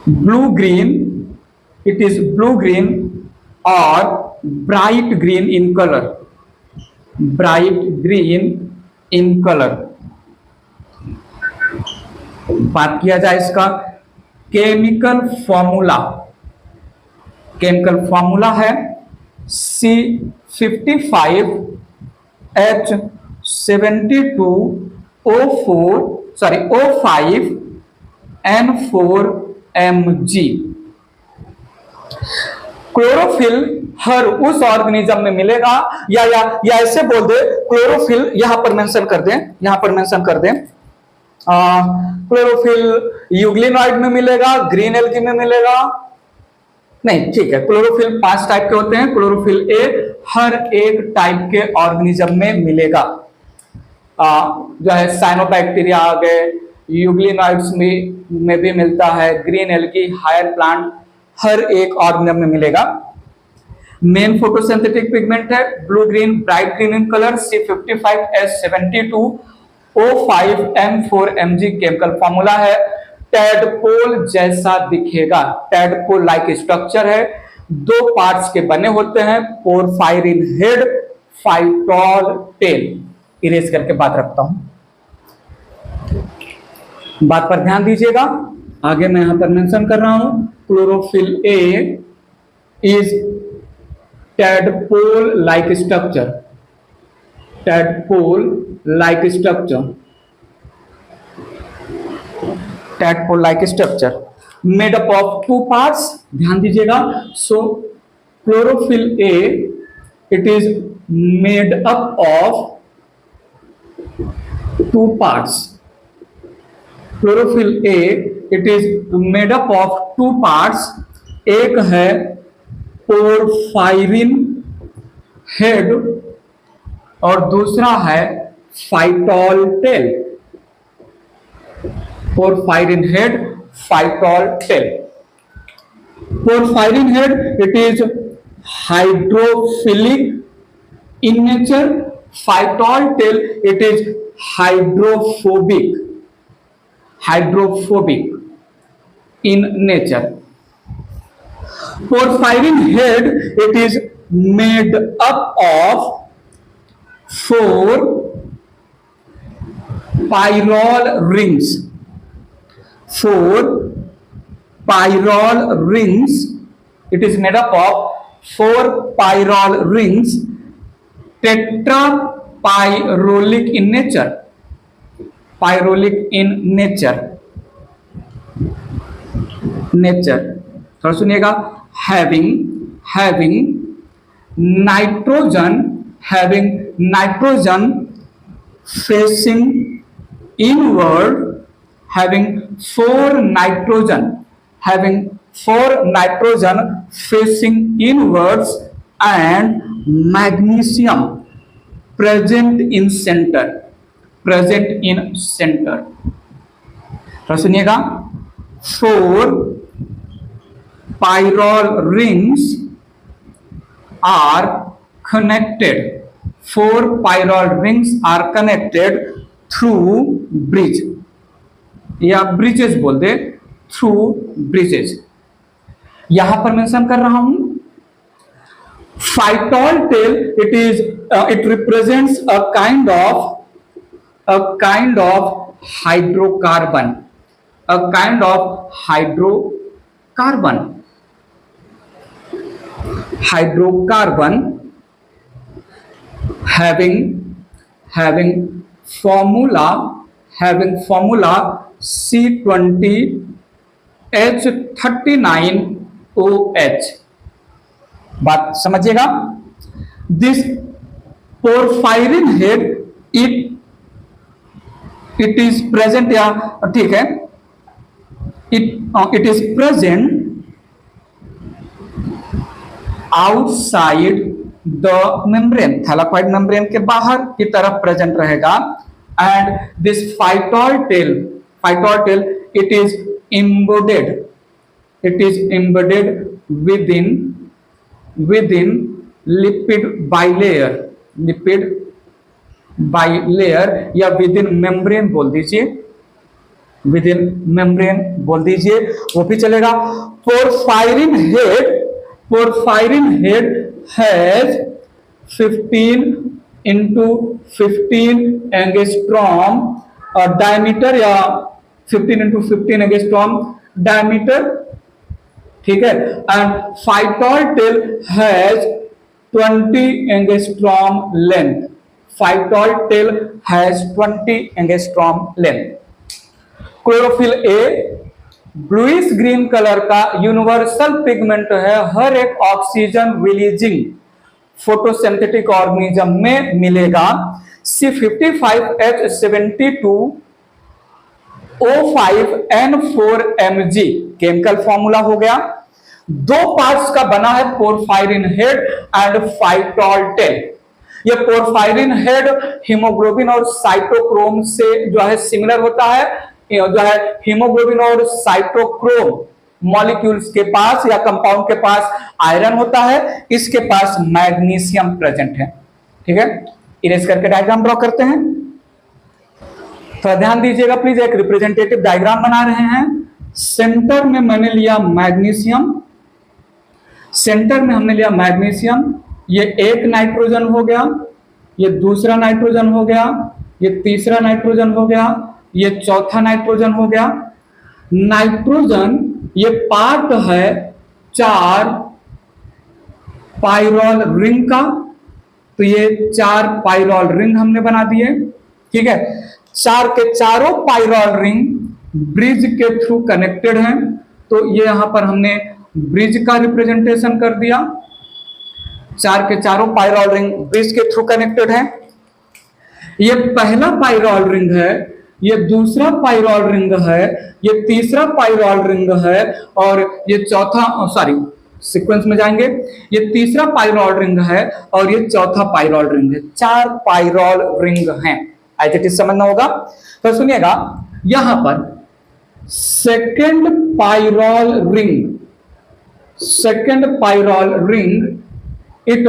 blue green or bright green in color, बात किया जाए इसका केमिकल फॉर्मूला है C55H72O5N4Mg। क्लोरोफिल हर उस ऑर्गेनिज्म में मिलेगा, या ऐसे बोल दे, क्लोरोफिल यहां पर मेंशन कर दें, क्लोरोफिल यूग्लिनॉइड में मिलेगा, ग्रीन एल्गी में मिलेगा, नहीं ठीक है, क्लोरोफिल 5 टाइप के होते हैं। क्लोरोफिल ए हर एक टाइप के ऑर्गेनिज्म में मिलेगा, जो है साइनोबैक्टीरिया आ गए, यूग्लिनॉइड्स में भी मिलता है, ग्रीन एल्गी, हायर प्लांट, हर एक ऑर्गेनिज्म में मिलेगा। मेन फोटोसिंथेटिक पिगमेंट है blue green, bright green in colour, C55H72O5N4Mg। Chemical formula है टैडपोल जैसा दिखेगा, टैडपोल लाइक स्ट्रक्चर है, 2 पार्ट्स के बने होते हैं, porphyrin head, phytol tail. Erase करके बात रखता हूं, बात पर ध्यान दीजिएगा। आगे मैं यहां पर मेंशन कर रहा हूं, chlorophyll A is tadpole like structure made up of 2 parts. ध्यान दीजिएगा, so chlorophyll A it is made up of 2 parts. Chlorophyll A it is made up of 2 parts. एक है पोरफायरिन हेड और दूसरा है phytol tail. Porphyrin head, phytol tail. Porphyrin head it is hydrophilic in nature, phytol tail it is hydrophobic in nature. Porphyrin head it is made up of 4 pyrrole rings. 4 pyrrole rings. It is made up of 4 pyrrole rings, tetrapyrrolic in nature. Pyrrolic in nature. थोड़ा सुनिएगा. having nitrogen facing inward, having 4 nitrogen facing inwards, and magnesium present in center. थोड़ा सुनिएगा. 4 pyrrole rings are connected. 4 pyrrole rings are connected through bridge, या bridges बोल दे, through bridges. यहां पर mention कर रहा हूं phytol tail. It represents a kind of hydrocarbon. having formula C20H39OH. बात समझिएगा. This porphyrin head, it is present, या ठीक है, it is present outside the membrane. Thylakoid membrane के बाहर की तरफ प्रेजेंट रहेगा. and this phytol tail, it is embedded within lipid bilayer, या within membrane बोल दीजिए, वो भी चलेगा. porphyrin head has 15 into 15 angstrom diameter, या 15 into 15 angstrom diameter, ठीक है. and phytol tail has 20 angstrom length. Chlorophyll A bluish green colour का यूनिवर्सल पिगमेंट है. हर एक ऑक्सीजन रिलीजिंग फोटोसिंथेटिक ऑर्गेनिज्म में मिलेगा. C55H72O5N4Mg केमिकल फॉर्मूला हो गया. 2 पार्ट्स का बना है porphyrin head and phytol tail. ये पोरफायरिन हेड हीमोग्लोबिन और साइटोक्रोम से जो है सिमिलर होता है. जो है हीमोग्लोबिन और साइटोक्रोम मॉलिक्यूल्स के पास या कंपाउंड के पास आयरन होता है, इसके पास मैग्नीशियम प्रेजेंट है. ठीक है, इरेज करके डायग्राम ड्रॉ करते हैं. तो ध्यान दीजिएगा प्लीज, एक रिप्रेजेंटेटिव डायग्राम बना रहे हैं. सेंटर में मैंने लिया मैग्नीशियम. ये एक नाइट्रोजन हो गया, ये दूसरा नाइट्रोजन हो गया, ये तीसरा नाइट्रोजन हो गया, ये चौथा नाइट्रोजन हो गया. नाइट्रोजन ये पार्ट है 4 पाइरोल रिंग का, तो ये 4 पाइरोल रिंग हमने बना दिए. ठीक है, 4 के चारों पाइरोल रिंग ब्रिज के थ्रू कनेक्टेड हैं, तो ये यहां पर हमने ब्रिज का रिप्रेजेंटेशन कर दिया. 4 के चारों पाइरोल रिंग ब्रिज के थ्रू कनेक्टेड है. ये पहला पाइरोल रिंग है, ये दूसरा पाइरोल रिंग है, ये तीसरा पाइरोल रिंग है, और ये चौथा, सॉरी सीक्वेंस में जाएंगे, ये तीसरा पाइरोल रिंग है और ये चौथा पाइरोल रिंग है. 4 पाइरोल रिंग हैं. एज इट इज समझना होगा. तो सुनिएगा, यहां पर second pyrrole ring it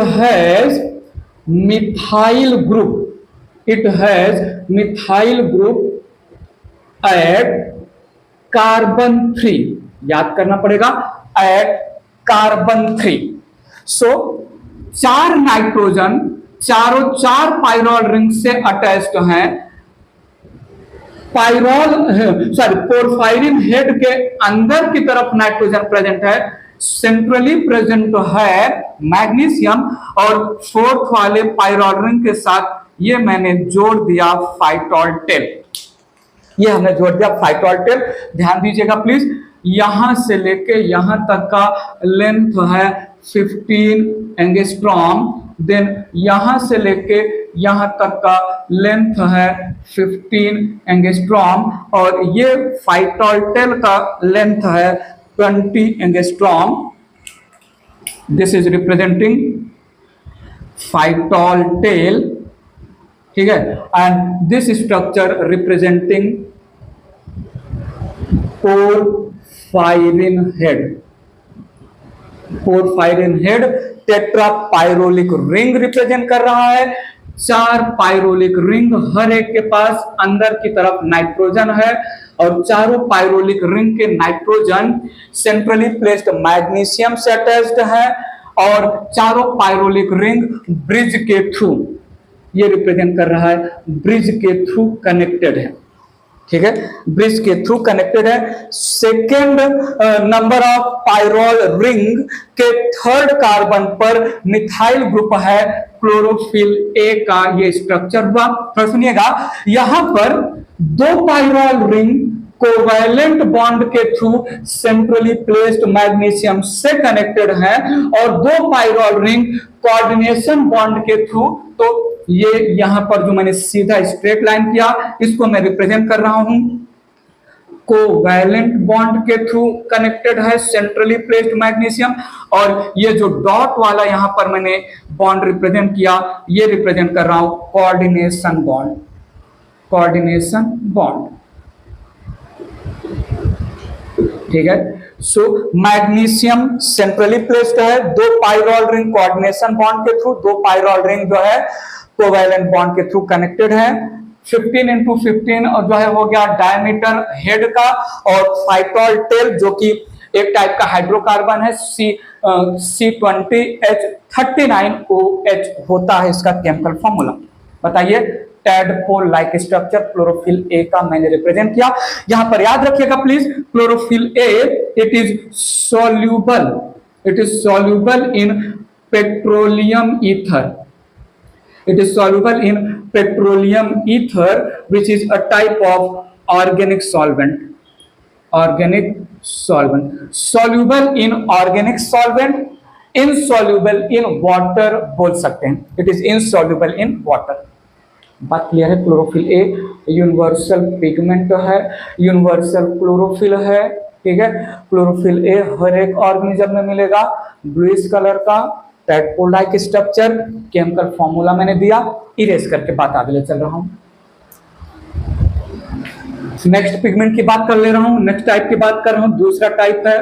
has methyl group at carbon 3. याद करना पड़ेगा, at carbon 3. So चार नाइट्रोजन चारों चार पाइरोल रिंग से अटैच्ड हैं। पोरफायरिन हेड के अंदर की तरफ नाइट्रोजन प्रेजेंट है, सेंट्रली प्रेजेंट है मैग्नीशियम, और फोर्थ वाले पाइरोल रिंग के साथ ये मैंने जोड़ दिया फाइटोल टेल। ये हमने जोड़ दिया फाइटोल टेल। ध्यान दीजिएगा प्लीज, यहां से लेके यहां तक का लेंथ है 15 एंगस्ट्रॉम, देन यहां से लेके यहां तक का लेंथ है 15 एंगस्ट्रॉम, और ये फाइटोल टेल का लेंथ है 20 angstrom. This is representing phytol tail, ठीक है, and this structure representing porphyrin head. Porphyrin head tetra pyrrolic ring represent कर रहा है। चार पाइरोलिक रिंग, हर एक के पास अंदर की तरफ नाइट्रोजन है, और चारों पाइरोलिक रिंग के नाइट्रोजन सेंट्रली प्लेस्ड मैग्नीशियम से अटैच्ड है, और चारों पाइरोलिक रिंग ब्रिज के थ्रू, ये रिप्रेजेंट कर रहा है ब्रिज के थ्रू कनेक्टेड है, ठीक है, ब्रिज के थ्रू कनेक्टेड है। Second number of pyrrole ring के थर्ड कार्बन पर मिथाइल ग्रुप है क्लोरोफिल ए का ये स्ट्रक्चर हुआ। थोड़ा सुनिएगा, यहां पर दो पाइरोल रिंग कोवैलेंट बॉन्ड के थ्रू सेंट्रली प्लेस्ड मैग्नीशियम से कनेक्टेड है, और दो पाइरोल रिंग कोऑर्डिनेशन बॉन्ड के थ्रू, तो ये यहां पर जो मैंने सीधा स्ट्रेट लाइन किया, इसको मैं रिप्रेजेंट कर रहा हूं, कोवैलेंट बॉन्ड के थ्रू कनेक्टेड है सेंट्रली प्लेस्ड मैग्नीशियम, और ये जो डॉट वाला यहां पर मैंने बॉन्ड रिप्रेजेंट किया, ये रिप्रेजेंट कर रहा हूं कोऑर्डिनेशन बॉन्ड। कोऑर्डिनेशन बॉन्ड, ठीक है। सो मैग्नीशियम सेंट्रली प्लेस्ड है, दो पाइरोल रिंग कोऑर्डिनेशन बॉन्ड के थ्रू, दो पाइरोल रिंग जो है कोवैलेंट बॉन्ड के थ्रू कनेक्टेड है। 15 into 15 और जो है हो गया डायमीटर हेड का, और फाइटोल टेल जो कि एक टाइप का हाइड्रोकार्बन है, C20H39OH होता है इसका केमिकल फॉर्मूला। बताइए, tadpole like structure chlorophyll A का मैंने रिप्रेजेंट किया। यहां पर याद रखिएगा please, chlorophyll A it is soluble in petroleum ether. It is soluble in petroleum ether, which is a type of organic solvent. Organic solvent. Soluble in organic solvent, insoluble in water बोल सकते हैं। It is insoluble in water. बात clear है? Chlorophyll A universal pigment है, universal chlorophyll है, ठीक है। Chlorophyll A हर एक ऑर्गेनिज्म में मिलेगा, ब्लूइश कलर का, tadpole like structure, chemical formula मैंने दिया, इरेज करके बात आगे ले चल रहा हूं। नेक्स्ट पिगमेंट की बात कर ले रहा हूं, नेक्स्ट टाइप की बात कर रहा हूं। दूसरा टाइप है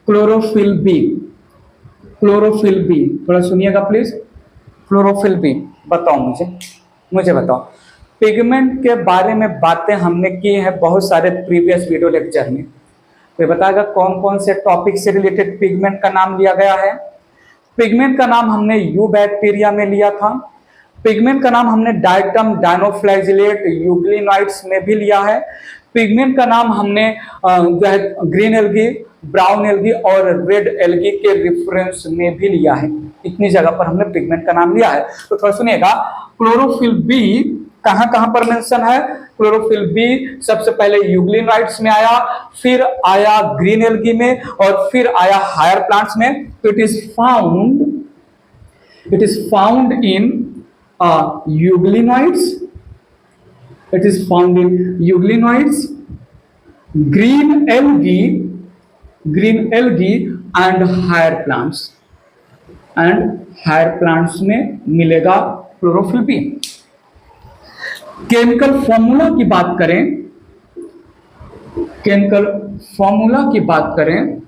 क्लोरोफिल बी। क्लोरोफिल बी, थोड़ा सुनिएगा प्लीज। क्लोरोफिल बी, बताओ मुझे बताओ। पिगमेंट के बारे में बातें हमने की है बहुत सारे प्रीवियस वीडियो लेक्चर में, तो बताएगा कौन कौन से टॉपिक से रिलेटेड पिगमेंट का नाम लिया गया है। पिगमेंट का नाम हमने यू बैक्टीरिया में लिया था। पिगमेंट का नाम हमने डायटम, डायनोफ्लैजिलेट, यूग्लिनॉइड्स में भी लिया है। पिगमेंट का नाम हमने जो है ग्रीन एल्गी, ब्राउन एल्गी और रेड एल्गी के रेफरेंस में भी लिया है। इतनी जगह पर हमने पिगमेंट का नाम लिया है। तो थोड़ा सुनिएगा, क्लोरोफिल बी कहां कहां पर मेंशन है। क्लोरोफिल बी सबसे पहले यूग्लिनॉइड्स में आया, फिर आया ग्रीन एल्गी में, और फिर आया हायर प्लांट्स में। तो it is found in euglenoids, it is found in euglenoids, green algae and higher plants, and higher plants में मिलेगा क्लोरोफिल बी। केमिकल फॉर्मूला की बात करें,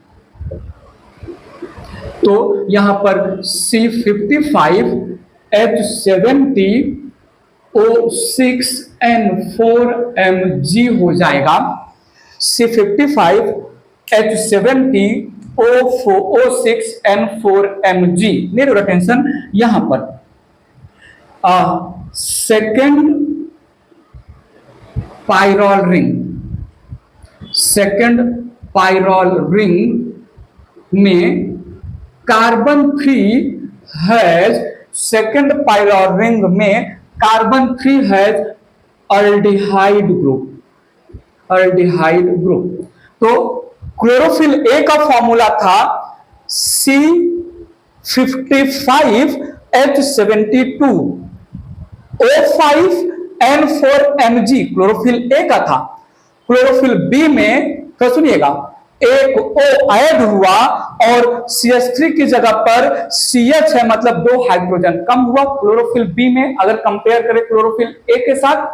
तो यहां पर C55H70O6N4Mg हो जाएगा। C55H70 O6N4Mg। Need your attention यहां पर second pyrrole ring, second pyrrole ring में carbon 3 has, second pyrrole ring में carbon 3 has aldehyde group, aldehyde group. तो क्लोरोफिल ए का फॉर्मूला था C55H72 O5N4Mg, क्लोरोफिल ए का था। क्लोरोफिल बी में तो सुनिएगा एक O ऐड हुआ और CH3 की जगह पर CH है, मतलब 2 हाइड्रोजन कम हुआ क्लोरोफिल बी में। अगर कंपेयर करें क्लोरोफिल ए के साथ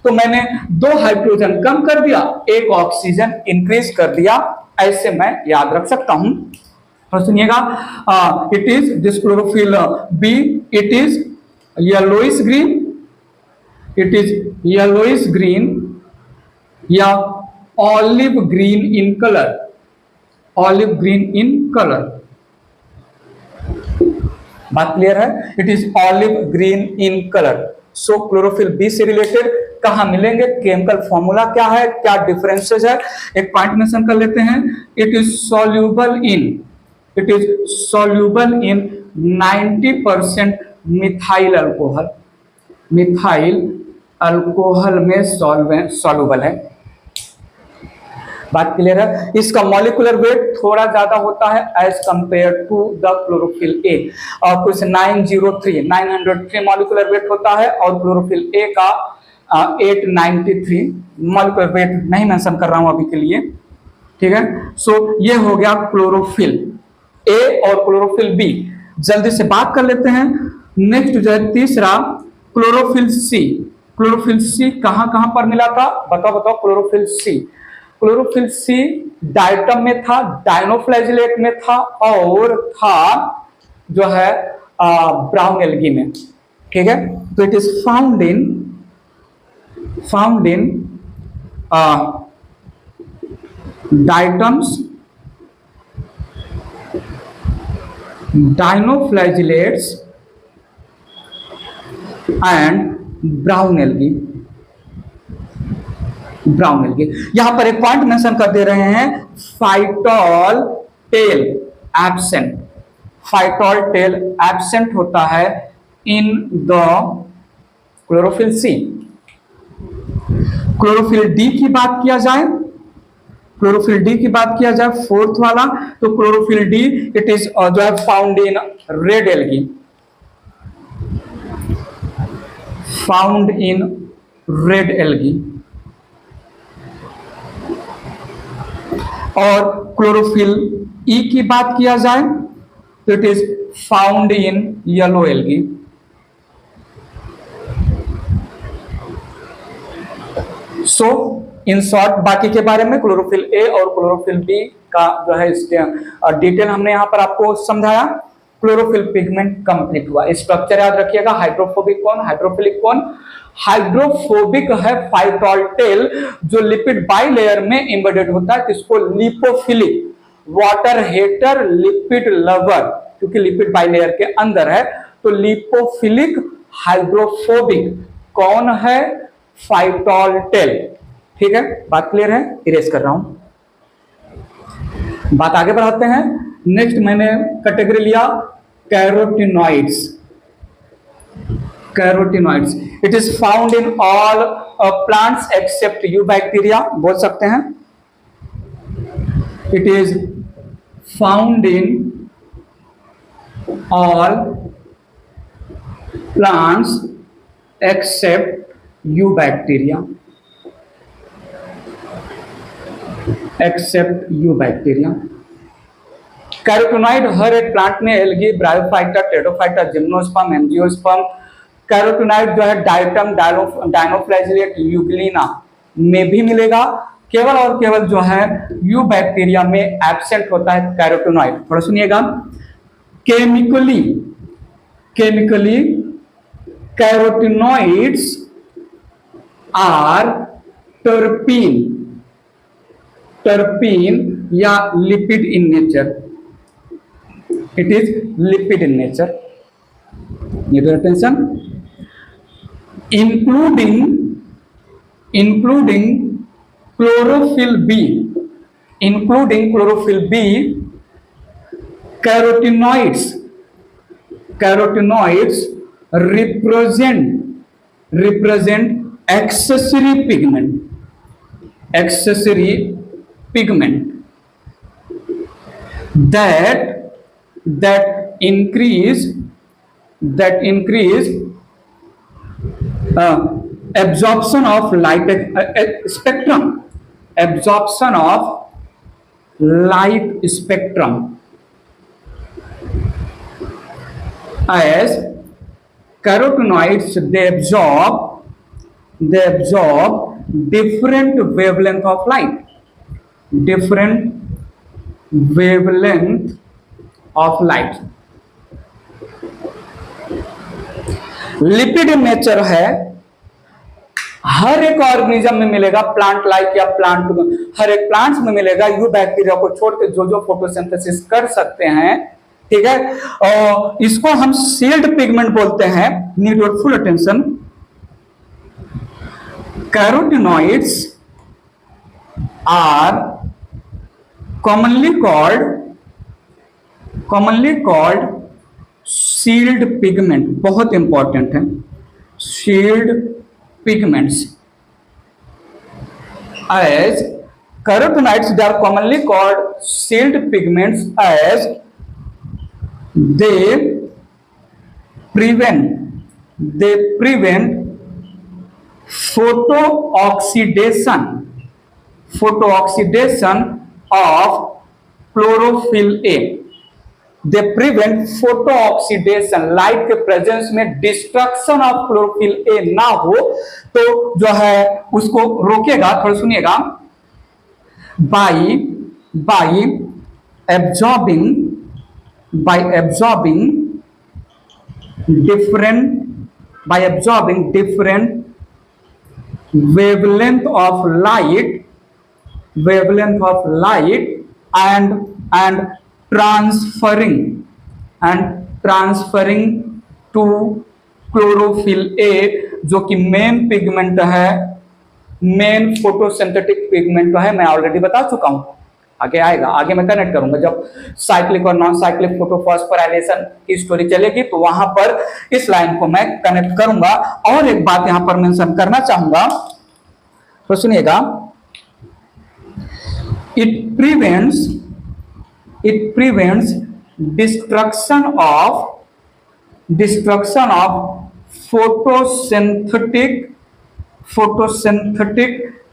तो मैंने 2 हाइड्रोजन कम कर दिया, 1 ऑक्सीजन इंक्रीज कर दिया, ऐसे मैं याद रख सकता हूं। तो सुनिएगा it is this chlorophyll B, it is yellowish green, it is yellowish green या olive green in colour, olive green in colour. बात क्लियर है? It is olive green in colour. So chlorophyll B से related कहां मिलेंगे, chemical formula क्या है, क्या differences है, एक पॉइंट मेंशन कर लेते हैं। It is soluble in, it is soluble in 90% methyl alcohol, methyl alcohol में सॉल्यूबल है। बात क्लियर है? इसका मॉलिक्यूलर वेट थोड़ा ज्यादा होता है as compare to the chlorophyll A, और कुछ 903 मॉलिक्यूलर वेट होता है और क्लोरोफिल ए का 893 मॉलिक्यूलर वेट नहीं मेंशन कर रहा हूं अभी के लिए, ठीक है। सो ये हो गया क्लोरोफिल ए और क्लोरोफिल बी। जल्दी से बात कर लेते हैं। नेक्स्ट जो है तीसरा क्लोरोफिल सी। क्लोरोफिल सी कहां कहां पर मिला था, बताओ बताओ। क्लोरोफिल सी, क्लोरोफिल सी डायटम में था, डायनोफ्लैजिलेट में था और था जो है ब्राउन एल्गी में, ठीक है। तो it is found in diatoms, dinoflagellates and brown algae, brown algae. यहां पर एक पॉइंट मेंशन कर दे रहे हैं, phytol tail absent, phytol tail absent होता है in the chlorophyll C. Chlorophyll d की बात किया जाए, क्लोरोफिल डी की बात किया जाए फोर्थ वाला, तो क्लोरोफिल डी इट इज जो है found in red algae, found in red algae. और क्लोरोफिल ई की बात किया जाए तो it is found in yellow algae. So in short बाकी के बारे में क्लोरोफिल ए और क्लोरोफिल बी का जो है डिटेल हमने यहां पर आपको समझाया। क्लोरोफिल पिगमेंट कंप्लीट हुआ। स्ट्रक्चर याद रखिएगा, हाइड्रोफोबिक कौन, हाइड्रोफिलिक कौन। हाइड्रोफोबिक है फाइटोल टेल जो लिपिड बाइलेयर में एम्बेडेड होता है, किसको, lipophilic, water hater, lipid lover, क्योंकि लिपिड बाइलेयर के अंदर है। तो लिपोफिलिक हाइड्रोफोबिक कौन है, फाइटोल टेल, ठीक है। बात क्लियर है? इरेज कर रहा हूं, बात आगे बढ़ाते हैं। नेक्स्ट मैंने कैटेगरी लिया carotenoids, carotenoids. It is found in all plants except eubacteria, बोल सकते हैं। It is found in all plants except eubacteria, except eubacteria. Carotenoid हर एक प्लांट में, algae, bryophyta, pteridophyta, gymnosperm, angiosperm. Carotenoid जो है डायटम, डायनोफ्लैजिलेट, यूग्लिना में भी मिलेगा। केवल और केवल जो है यूबैक्टीरिया में एब्सेंट होता है कैरोटिनॉइड। थोड़ा सुनिएगा, chemically, chemically carotenoids are terpene, terpene या lipid in nature, It is lipid in nature. Give your attention. Including chlorophyll B. Including chlorophyll B, carotenoids represent accessory pigment that increase absorption of light spectrum, as carotenoids they absorb different wavelength of light, lipid in nature है, हर एक organism में मिलेगा, plant like या हर एक plants में मिलेगा, you bacteria को छोड़ के जो फोटोसिंथेसिस कर सकते हैं, ठीक है। और इसको हम सील्ड पिगमेंट बोलते हैं। Need your full attention. Carotenoids are commonly called sealed pigment, बहुत इंपॉर्टेंट है। sealed pigments as carotenoids, they are commonly called sealed pigments as they prevent photo-oxidation of chlorophyll A. They prevent photo-oxidation, light के presence में destruction of chlorophyll A ना हो, तो जो है उसको रोकेगा। थोड़ा सुनिएगा। by absorbing different wavelength of light and transferring to chlorophyll A, जो कि मेन पिगमेंट है, मेन फोटोसिंथेटिक पिगमेंट है। मैं ऑलरेडी बता चुका हूं, आगे आएगा, आगे मैं कनेक्ट करूंगा जब साइक्लिक और नॉन साइक्लिक फोटोफॉस्फोराइलेशन की स्टोरी चलेगी, तो वहां पर इस लाइन को मैं कनेक्ट करूंगा। और एक बात यहां पर मेंशन करना चाहूंगा, तो सुनिएगा। It prevents destruction of photosynthetic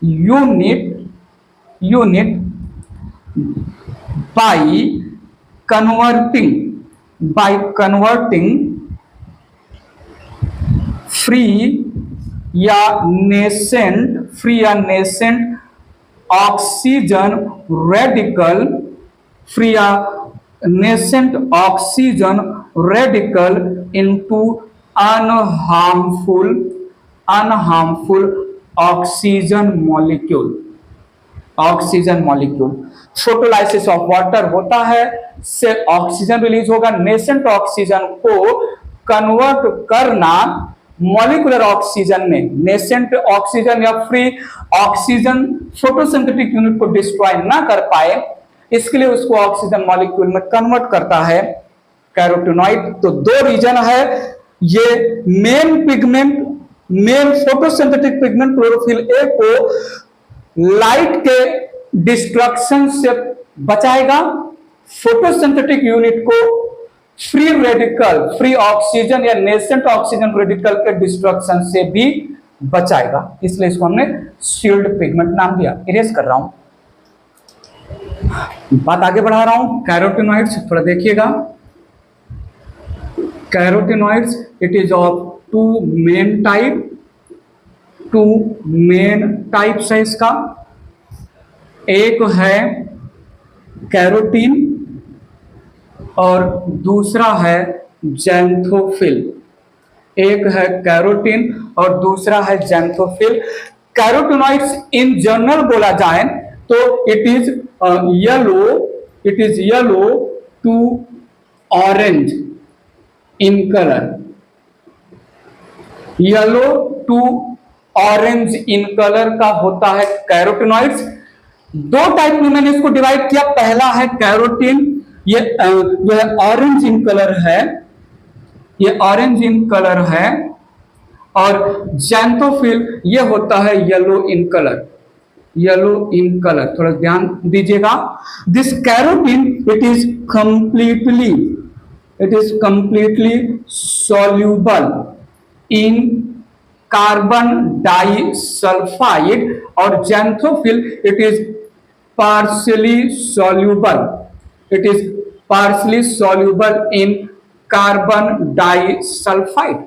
unit by converting free या nascent oxygen radical into unharmful oxygen molecule। Photolysis of water होता है, से ऑक्सीजन रिलीज होगा, नेसेंट ऑक्सीजन को कन्वर्ट करना मॉलिक्यूलर ऑक्सीजन में। नेसेंट ऑक्सीजन या फ्री ऑक्सीजन फोटोसिंथेटिक यूनिट को डिस्ट्रॉय ना कर पाए, इसके लिए उसको ऑक्सीजन मॉलिक्यूल में कन्वर्ट करता है कैरोटिनॉइड। तो दो रीजन है, ये main photosynthetic pigment chlorophyll A को लाइट के डिस्ट्रक्शन से बचाएगा, फोटोसिंथेटिक यूनिट को फ्री ऑक्सीजन या नेसेंट ऑक्सीजन रेडिकल के डिस्ट्रक्शन से भी बचाएगा। इसलिए इसको हमने शील्ड पिगमेंट नाम दिया। इरेज कर रहा हूं, बात आगे बढ़ा रहा हूं। कैरोटिनॉइड्स थोड़ा देखिएगा। Carotenoids it is of two main types है इसका। एक है कैरोटीन और दूसरा है जैंथोफिल। एक है कैरोटीन और दूसरा है जैंथोफिल। कैरोटिनॉइड्स इन जनरल बोला जाए तो it is yellow to orange in colour, yellow to orange in colour का होता है कैरोटिनॉइड्स। दो टाइप में मैंने इसको डिवाइड किया। पहला है कैरोटीन, ये जो है ऑरेंज इन कलर है, ये ऑरेंज इन कलर है, और जैंथोफिल ये होता है yellow in colour, yellow in colour. थोड़ा ध्यान दीजिएगा। This carotene it is completely soluble in carbon disulphide, और xanthophyll it is partially soluble in carbon disulphide.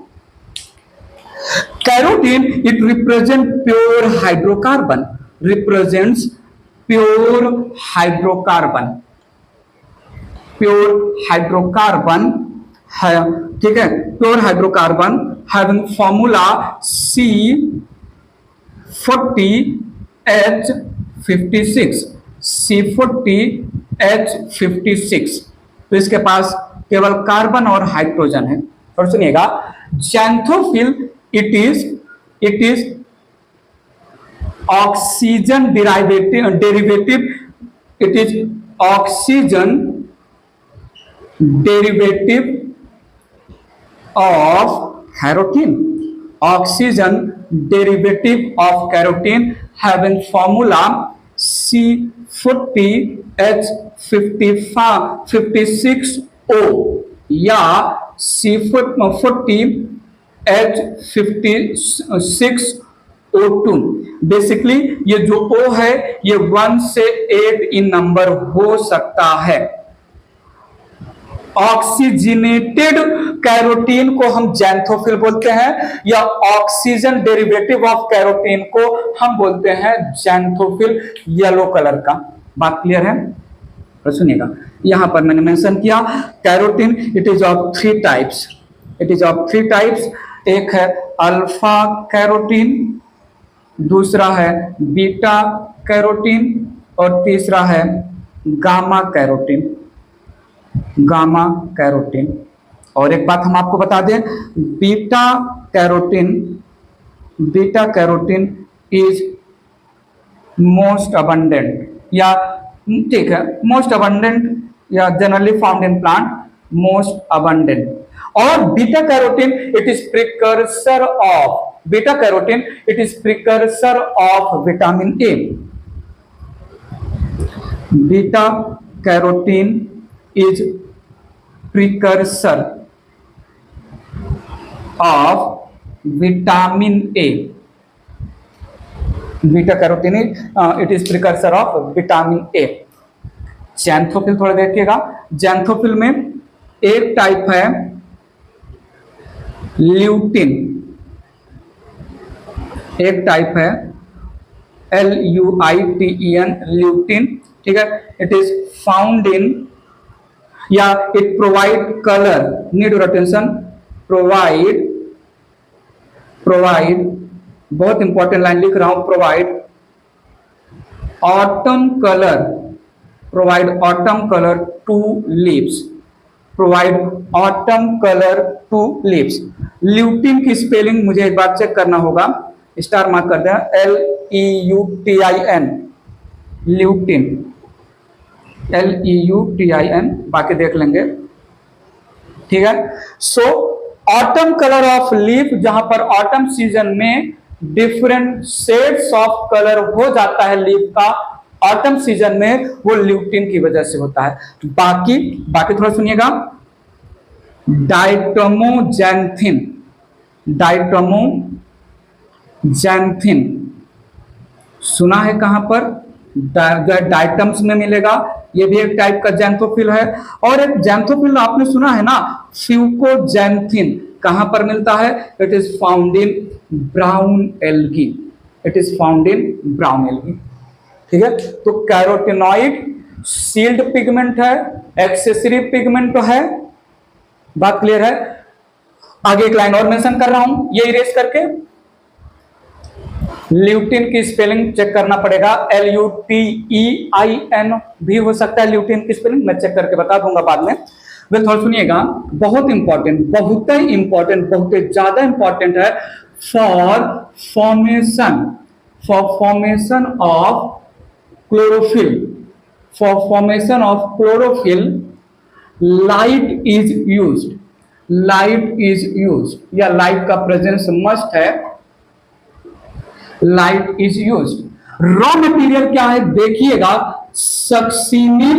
Carotene it represents pure hydrocarbon, है, ठीक है, pure hydrocarbon having formula C40H56, तो इसके पास केवल कार्बन और हाइड्रोजन है। और सुनिएगा, xanthophyll it is oxygen derivative, it is oxygen derivative of carotene having formula C40H56O या C40H56O2। बेसिकली ये जो O है ये 1 से 8 इन नंबर हो सकता है। ऑक्सीजनेटेड कैरोटीन को हम जैंथोफिल बोलते हैं, या ऑक्सीजन डेरिवेटिव ऑफ कैरोटीन को हम बोलते हैं जैंथोफिल, येलो कलर का। बात क्लियर है? तो सुनिएगा, यहां पर मैंने मेंशन किया carotene it is of three types. एक है अल्फा कैरोटीन, दूसरा है बीटा कैरोटीन, और तीसरा है गामा कैरोटीन। और एक बात हम आपको बता दें, beta carotene is most abundant, या ठीक है मोस्ट अबंडेंट या generally found in plant, most abundant. और beta carotene it is precursor of vitamin A. Beta carotene is precursor of vitamin A. Beta carotene it is precursor of vitamin A. Xanthophyll थोड़ा देखिएगा, xanthophyll में एक type है lutein, एक type है LUITEN lutein, ठीक है। इट इज फाउंड इन, या it provide colour, need your attention, provide, बहुत इंपॉर्टेंट लाइन लिख रहा हूं, provide autumn colour to leaves. Lutein की स्पेलिंग मुझे एक बार चेक करना होगा, स्टार मार्क कर दें, LEUTIN, LEUTIN, बाकी देख लेंगे, ठीक है। सो ऑटम कलर ऑफ लीफ, जहां पर ऑटम सीजन में डिफरेंट शेड्स ऑफ कलर हो जाता है लीफ का, ऑटम सीजन में वो ल्यूटिन की वजह से होता है। बाकी थोड़ा सुनिएगा, डाइटमोजैंथिन सुना है कहां पर? डाइटम्स में मिलेगा, ये भी एक टाइप का जैंथोफिल है। और एक जैंथोफिल आपने सुना है ना, फ्यूकोजैंथिन, कहां पर मिलता है? It is found in brown algae, ठीक है। तो कैरोटिनॉइड सील्ड पिगमेंट है, एक्सेसरी पिगमेंट है। बात क्लियर है? आगे एक लाइन और मेंशन कर रहा हूं, ये इरेज करके ल्यूटिन की स्पेलिंग चेक करना पड़ेगा, LUTEIN भी हो सकता है ल्यूटिन की स्पेलिंग, मैं चेक करके बता दूंगा बाद में। वेल थोड़ा सुनिएगा, बहुत इंपॉर्टेंट, बहुत ही इंपॉर्टेंट, बहुत ही ज्यादा इंपॉर्टेंट है। For formation of chlorophyll, for formation of chlorophyll light is used, light is used, या लाइट का प्रेजेंस मस्ट है, light is used. Raw material क्या है देखिएगा, सक्सिनिल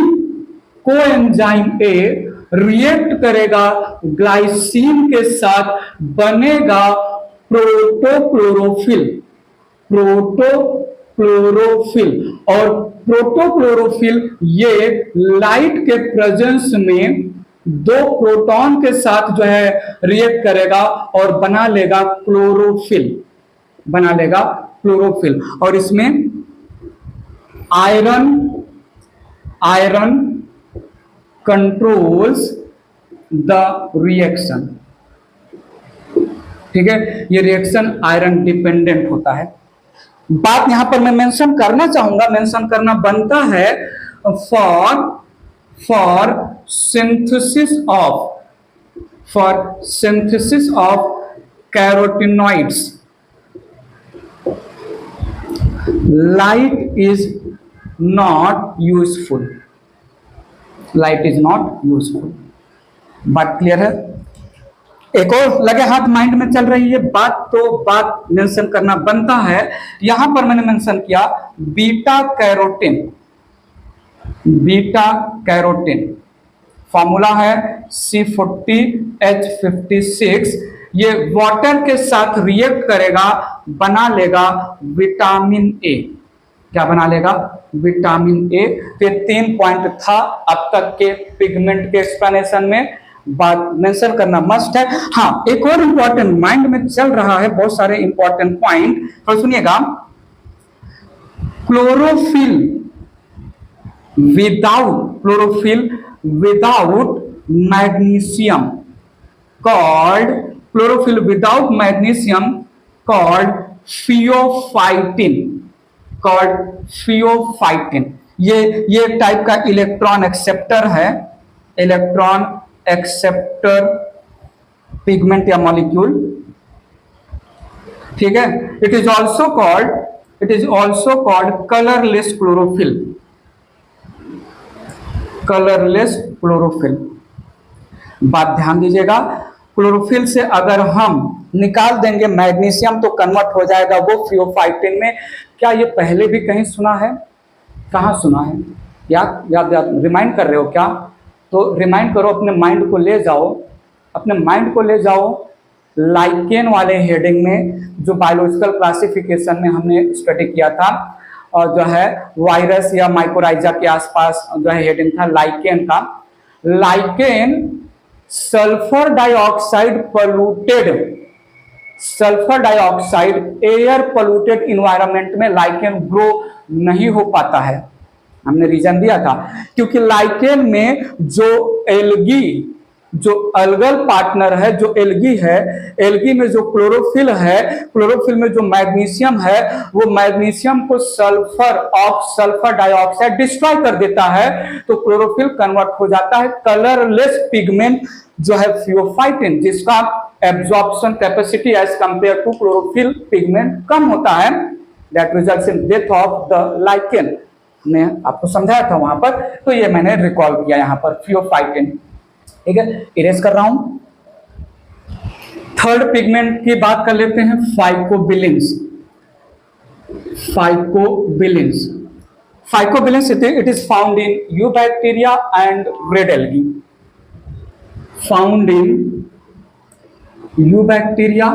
कोएंजाइम ए रिएक्ट करेगा ग्लाइसिन के साथ, बनेगा प्रोटोक्लोरोफिल, प्रोटोक्लोरोफिल। और प्रोटोक्लोरोफिल ये लाइट के प्रेजेंस में दो प्रोटॉन के साथ जो है रिएक्ट करेगा और बना लेगा क्लोरोफिल, बना लेगा क्लोरोफिल। और इसमें आयरन कंट्रोल्स द रिएक्शन, ठीक है, ये रिएक्शन आयरन डिपेंडेंट होता है। बात यहां पर मैं मेंशन करना चाहूंगा, मेंशन करना बनता है, for synthesis of carotenoids light is not useful, light is not useful. बात क्लियर है? एक और लगे हाथ माइंड में चल रही है बात, तो बात मेंशन करना बनता है। यहां पर मैंने मेंशन किया beta carotene, beta carotene formula है C40H56, ये वाटर के साथ रिएक्ट करेगा, बना लेगा विटामिन ए, क्या बना लेगा? Vitamin A. तो 3 पॉइंट था अब तक के पिगमेंट के एक्सप्लेनेशन में, बात मेंशन करना मस्ट है। हाँ, एक और इंपॉर्टेंट माइंड में चल रहा है, बहुत सारे इंपॉर्टेंट पॉइंट, तो सुनिएगा। Chlorophyll without magnesium called, chlorophyll without magnesium called pheophytin, called pheophytin. ये टाइप का इलेक्ट्रॉन एक्सेप्टर है, इलेक्ट्रॉन एक्सेप्टर पिगमेंट या मॉलिक्यूल, ठीक है। It is also called colourless chlorophyll, colourless chlorophyll. बात ध्यान दीजिएगा, क्लोरोफिल से अगर हम निकाल देंगे मैग्नीशियम तो कन्वर्ट हो जाएगा वो फियोफाइटिन में। क्या ये पहले भी कहीं सुना है? कहाँ सुना है? याद रिमाइंड कर रहे हो क्या? तो रिमाइंड करो, अपने माइंड को ले जाओ, अपने माइंड को ले जाओ लाइकेन वाले हेडिंग में, जो बायोलॉजिकल क्लासिफिकेशन में हमने स्टडी किया था, और जो है वायरस या माइकोराइजा के आसपास जो है हेडिंग था लाइकेन का। Lichen sulphur dioxide polluted, sulphur dioxide air polluted environment में लाइकेन ग्रो नहीं हो पाता है। हमने रीजन दिया था, क्योंकि लाइकेन में जो एल्गी, जो अल्गल पार्टनर है, जो एल्गी है, एल्गी में जो क्लोरोफिल है, क्लोरोफिल में जो मैग्नीशियम है, वो मैग्नीशियम को सल्फर डाइऑक्साइड डिस्ट्रॉय कर देता है, तो क्लोरोफिल कन्वर्ट हो जाता है कलरलेस पिगमेंट जो है फियोफाइटिन, जिसका absorption capacity as compare to chlorophyll pigment कम होता है। That results in death of the lichen. ने आपको समझाया था वहां पर, तो ये मैंने रिकॉल किया यहाँ पर फियोफाइटिन, ठीक है। इरेज कर रहा हूं। थर्ड पिगमेंट की बात कर लेते हैं, phycobilins. Phycobilins, phycobilins it is found in eubacteria and red algae, found in eubacteria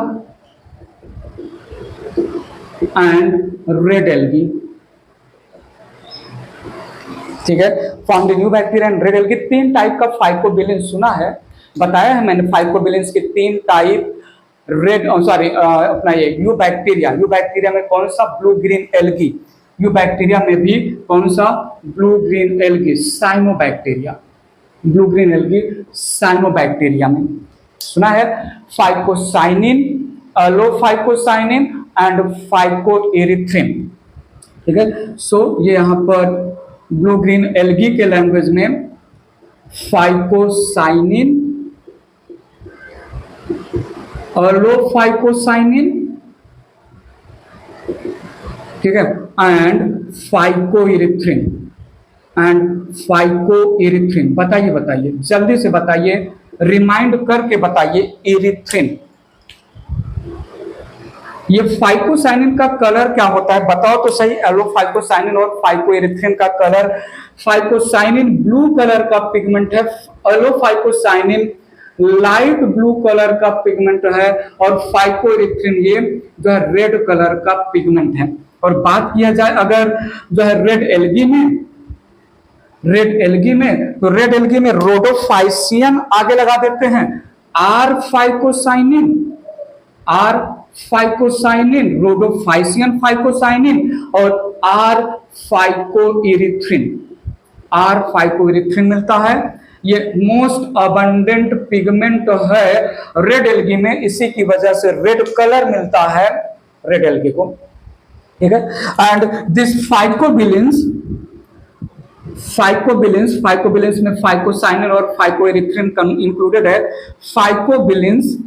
and red algae, ठीक है। Found in eubacteria and red algae. 3 type का फाइकोबिलिन सुना है, बताया है मैंने फाइकोबिलिन्स के 3 टाइप। अपना ये यूबैक्टीरिया में कौन सा? Blue green algae. यूबैक्टीरिया में भी कौन सा? Blue green algae, cyanobacteria, blue green algae cyanobacteria में सुना है। फाइकोसाइनिन, अलोफाइकोसाइनिन एंड फाइकोएरिथ्रिन, ठीक है। सो ये यहाँ पर ब्लू ग्रीन एल्गी के लैंग्वेज में फाइकोसाइनिन, अलोफाइकोसाइनिन, ठीक है, एंड फाइकोइरिथ्रिन, बताइए बताइए जल्दी से बताइए, रिमाइंड करके बताइए। इरिथ्रिन, ये फाइकोसाइनिन का कलर क्या होता है बताओ तो सही। एलोफाइकोसाइनिन और फाइकोइरिथ्रिन का कलर, फाइकोसाइनिन ब्लू कलर का पिगमेंट है, एलोफाइकोसाइनिन लाइट ब्लू कलर का पिगमेंट है, और फाइकोइरिथ्रिन ये जो है रेड कलर का पिगमेंट है। और बात किया जाए अगर जो है रेड एल्गी में, तो रेड एल्गी में रोडोफाइसियन आगे लगा देते हैं, आर फाइकोसाइनिन, रोडोफाइसियन फाइकोसाइनिन, और आर फाइकोइरिथ्रिन मिलता है। ये मोस्ट अबंडेंट पिगमेंट है रेड एल्गी में, इसी की वजह से रेड कलर मिलता है रेड एल्गी को, ठीक है। एंड दिस फाइकोबिलिन्स में फाइकोसाइनिन और फाइकोइरिथ्रिन इंक्लूडेड है। Phycobilins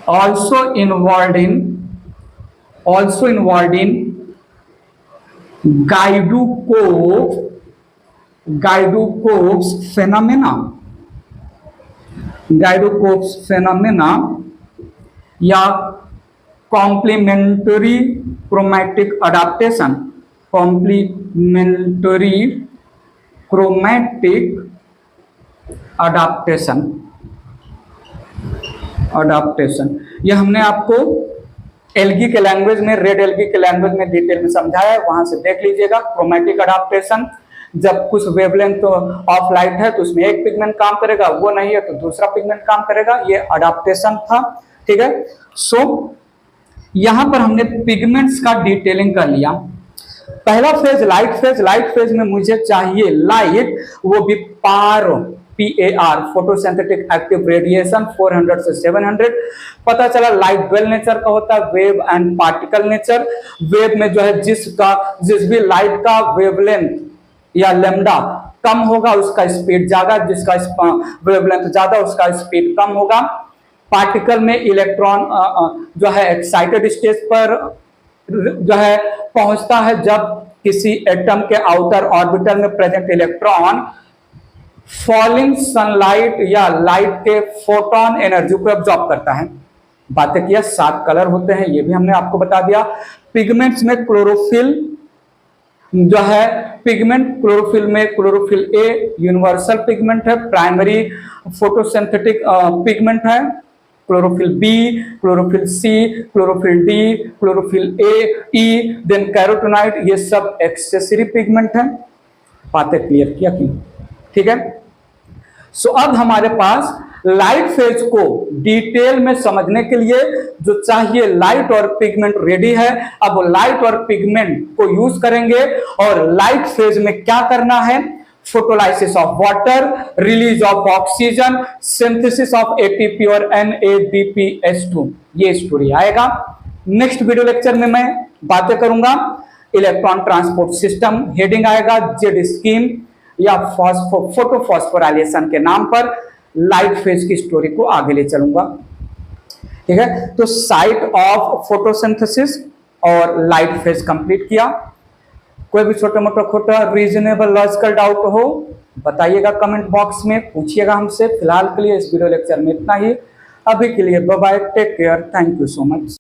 also involved in Guidocops phenomena या complementary chromatic adaptation, ये हमने आपको एल्गी के लैंग्वेज में, रेड एल्गी के लैंग्वेज में डिटेल में समझाया है, वहां से देख लीजिएगा। क्रोमैटिक अडाप्टेशन, जब कुछ वेवलेंथ ऑफ लाइट है तो उसमें एक पिगमेंट काम करेगा, वो नहीं है तो दूसरा पिगमेंट काम करेगा, ये अडाप्टेशन था, ठीक है। सो यहां पर हमने पिगमेंट्स का डिटेलिंग कर लिया। पहला फेज लाइट फेज में मुझे चाहिए लाइट, वो भी PAR फोटोसिंथेटिक एक्टिव रेडिएशन 400 से 700। पता चला लाइट ड्वेल नेचर का होता है, wave and particle nature. Wave में जो है जिस भी लाइट का वेवलेंथ या लैम्डा कम होगा उसका स्पीड ज्यादा, जिसका वेवलेंथ ज्यादा उसका स्पीड कम होगा। पार्टिकल में इलेक्ट्रॉन जो है एक्साइटेड स्टेज पर जो है पहुंचता है जब किसी एटम के आउटर ऑर्बिटल में प्रेजेंट इलेक्ट्रॉन फॉलिंग सनलाइट या लाइट के फोटोन एनर्जी को एब्जॉर्ब करता है। बातें किया, 7 कलर होते हैं, ये भी हमने आपको बता दिया। पिगमेंट्स में क्लोरोफिल जो है, क्लोरोफिल में क्लोरोफिल ए यूनिवर्सल पिगमेंट है, प्राइमरी फोटोसिंथेटिक पिगमेंट है। Chlorophyll B, chlorophyll C, chlorophyll D, chlorophyll A, E, then carotenoid, ये सब एक्सेसरी पिगमेंट है। बातें क्लियर किया कि ठीक है। सो अब हमारे पास लाइट फेज को डिटेल में समझने के लिए जो चाहिए लाइट और पिगमेंट रेडी है। अब लाइट और पिगमेंट को यूज करेंगे और लाइट फेज में क्या करना है, photolysis of water, release of oxygen, synthesis of ATP और NADPH2, ये स्टोरी आएगा। नेक्स्ट वीडियो लेक्चर में मैं बातें करूंगा इलेक्ट्रॉन ट्रांसपोर्ट सिस्टम, हेडिंग आएगा जेड स्कीम या फोटोफॉस्फोराइलेशन के नाम पर लाइट फेज की स्टोरी को आगे ले चलूंगा, ठीक है। तो साइट ऑफ फोटोसिंथेसिस और लाइट फेज कंप्लीट किया। कोई भी छोटा मोटा रीजनेबल लॉजिकल डाउट हो बताइएगा कमेंट बॉक्स में, पूछिएगा हमसे। फिलहाल के लिए इस वीडियो लेक्चर में इतना ही। अभी के लिए bye bye, take care, thank you so much.